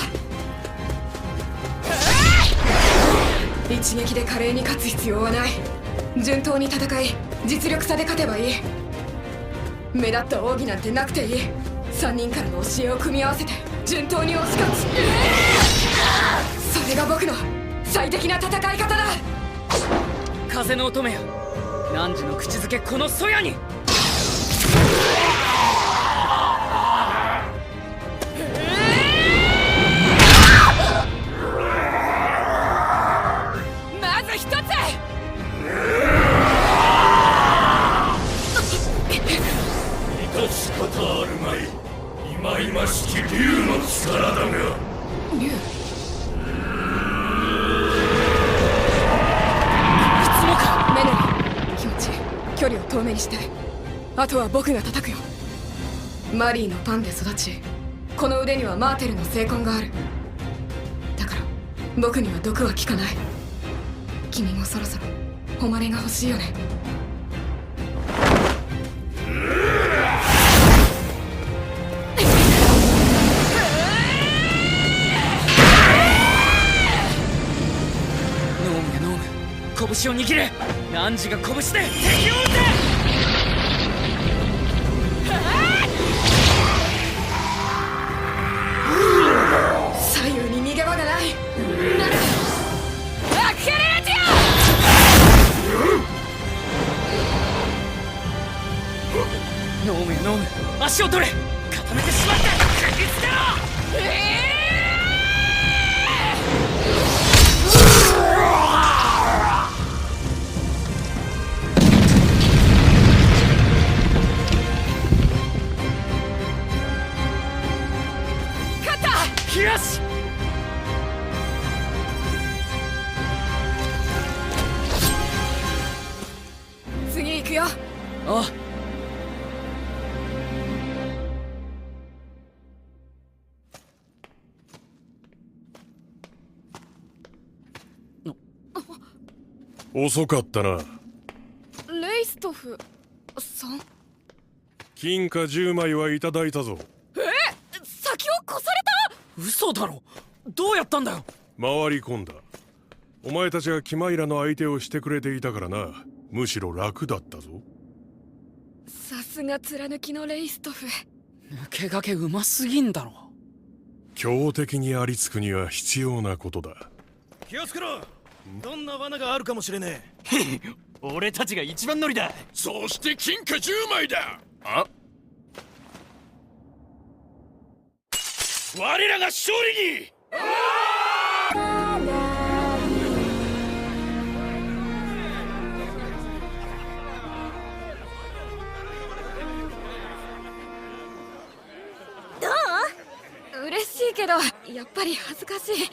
一撃で華麗に勝つ必要はない。順当に戦い実力差で勝てばいい。目立った奥義なんてなくていい。3人からの教えを組み合わせて順当に押し勝つ。それが僕の最適な戦い方だ。風の乙女よ、汝の口づけこのそやに！まず一つ！致し方あるまい。忌々しき竜の力だが。竜？メネル、気持ち距離を遠めにして、あとは僕が叩くよ。マリーのパンで育ち、この腕にはマーテルの精魂がある。だから僕には毒は効かない。君もそろそろ誉れが欲しいよね。拳を握る。汝が拳で敵を撃て。左右に逃げ場がない。ならアクセレーティア。ノームよノーム、足を取れ。固めてしまった。釘付けろ。よし。次行くよ。ああ。遅かったな。レイストフさん。金貨10枚はいただいたぞ。先を越された。嘘だろ。どうやったんだよ。回り込んだ。お前たちがキマイラの相手をしてくれていたからな。むしろ楽だったぞ。さすが貫きのレイストフ。抜け駆けうますぎんだろ。強敵にありつくには必要なことだ。気をつけろ。どんな罠があるかもしれねえ。俺たちが一番乗りだ。そして金貨10枚だ。あ、我らが勝利に。どう？嬉しいけどやっぱり恥ずかしい。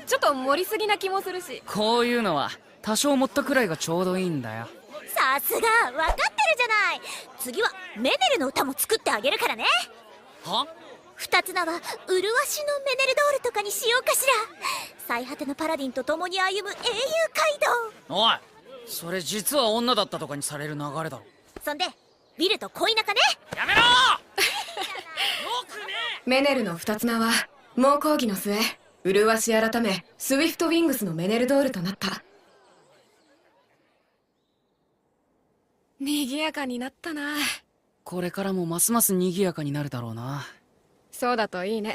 ちょっと盛りすぎな気もするし。こういうのは多少盛ったくらいがちょうどいいんだよ。さすが分かってるじゃない。次はメネルの歌も作ってあげるからね。は？二つ名は麗しのメネルドールとかにしようかしら。最果てのパラディンと共に歩む英雄街道。おい、それ実は女だったとかにされる流れだろ。そんでビルと恋仲ね。やめろメネルの二つ名は猛抗議の末、麗し改めスウィフトウィングスのメネルドールとなった。賑やかになったな。これからもますます賑やかになるだろうな。そうだといいね。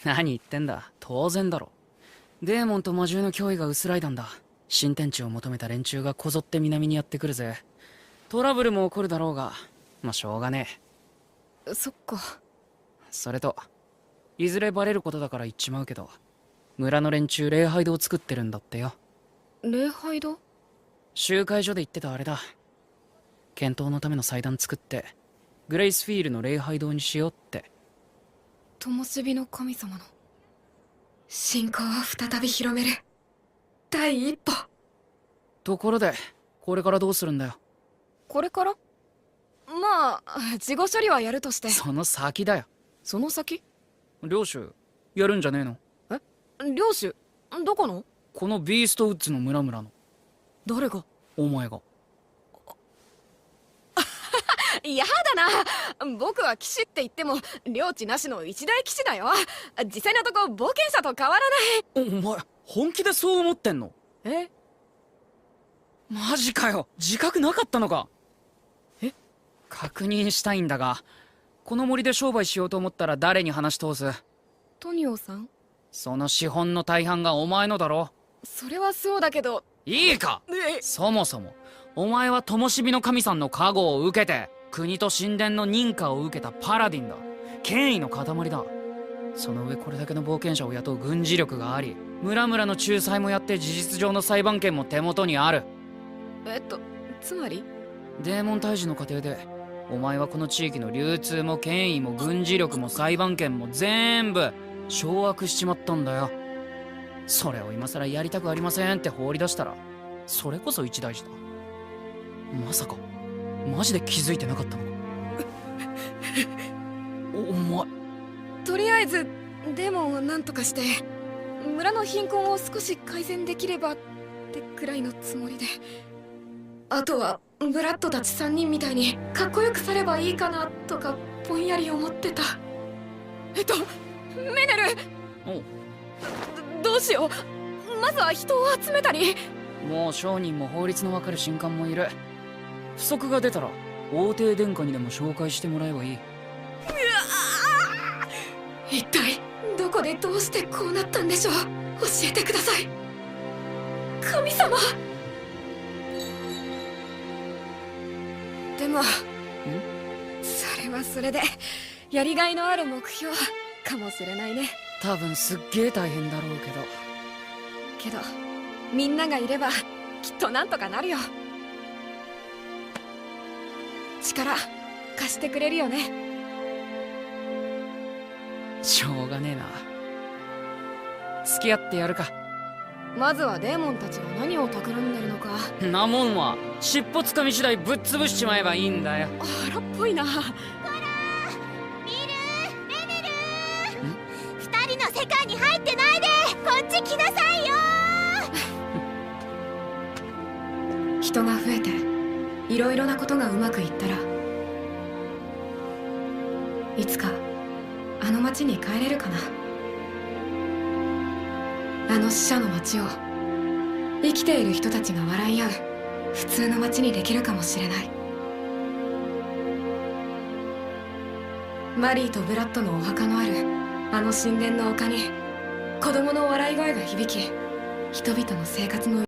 何言ってんだ、当然だろ。デーモンと魔獣の脅威が薄らいだんだ。新天地を求めた連中がこぞって南にやってくるぜ。トラブルも起こるだろうが、まあしょうがねえ。そっか。それといずれバレることだから言っちまうけど、村の連中礼拝堂を作ってるんだってよ。礼拝堂？集会所で言ってたあれだ。検討のための祭壇作ってグレイスフィールの礼拝堂にしようって。灯火の神様の信仰を再び広める第一歩。ところでこれからどうするんだよ。これから？まあ事後処理はやるとして。その先だよ。その先？領主やるんじゃねえの？え？領主？どこの？このビーストウッズの村々の。誰が？お前が。やだな。僕は騎士って言っても領地なしの一大騎士だよ。実際のとこ冒険者と変わらない。お前本気でそう思ってんの？え？マジかよ。自覚なかったのか？え？確認したいんだが、この森で商売しようと思ったら誰に話し通す？トニオさん？その資本の大半がお前のだろ。それはそうだけど。いいか。そもそもお前は灯火の神さんの加護を受けて国と神殿の認可を受けたパラディンだ。権威の塊だ。その上これだけの冒険者を雇う軍事力があり、村々の仲裁もやって事実上の裁判権も手元にある。つまりデーモン退治の過程でお前はこの地域の流通も権威も軍事力も裁判権も全部掌握しちまったんだよ。それを今更やりたくありませんって放り出したら、それこそ一大事だ。まさかマジで気づいてなかったのか？お前。とりあえずデーモンを何とかして村の貧困を少し改善できればってくらいのつもりで。あとはブラッドたち3人みたいにかっこよくさればいいかなとかぼんやり思ってた。メネル。どうしよう。まずは人を集めたり。もう商人も法律のわかる神官もいる。不足が出たら王帝殿下にでも紹介してもらえばいい。一体どこでどうしてこうなったんでしょう。教えてください、神様。でもそれはそれでやりがいのある目標かもしれないね。多分すっげえ大変だろうけどみんながいればきっとなんとかなるよ。力貸してくれるよね。しょうがねえな。付き合ってやるか。まずはデーモンたちが何を企んでるのか。なもんは尻尾つかみ次第ぶっ潰しちまえばいいんだよ。荒っぽいな。2人の世界に入ってないでこっち来なさいよ。人が増えていろいろなことがうまくいったらいつかあの町に帰れるかな。あの死者の町を生きている人たちが笑い合う普通の町にできるかもしれない。マリーとブラッドのお墓のあるあの神殿の丘に子供の笑い声が響き、人々の生活の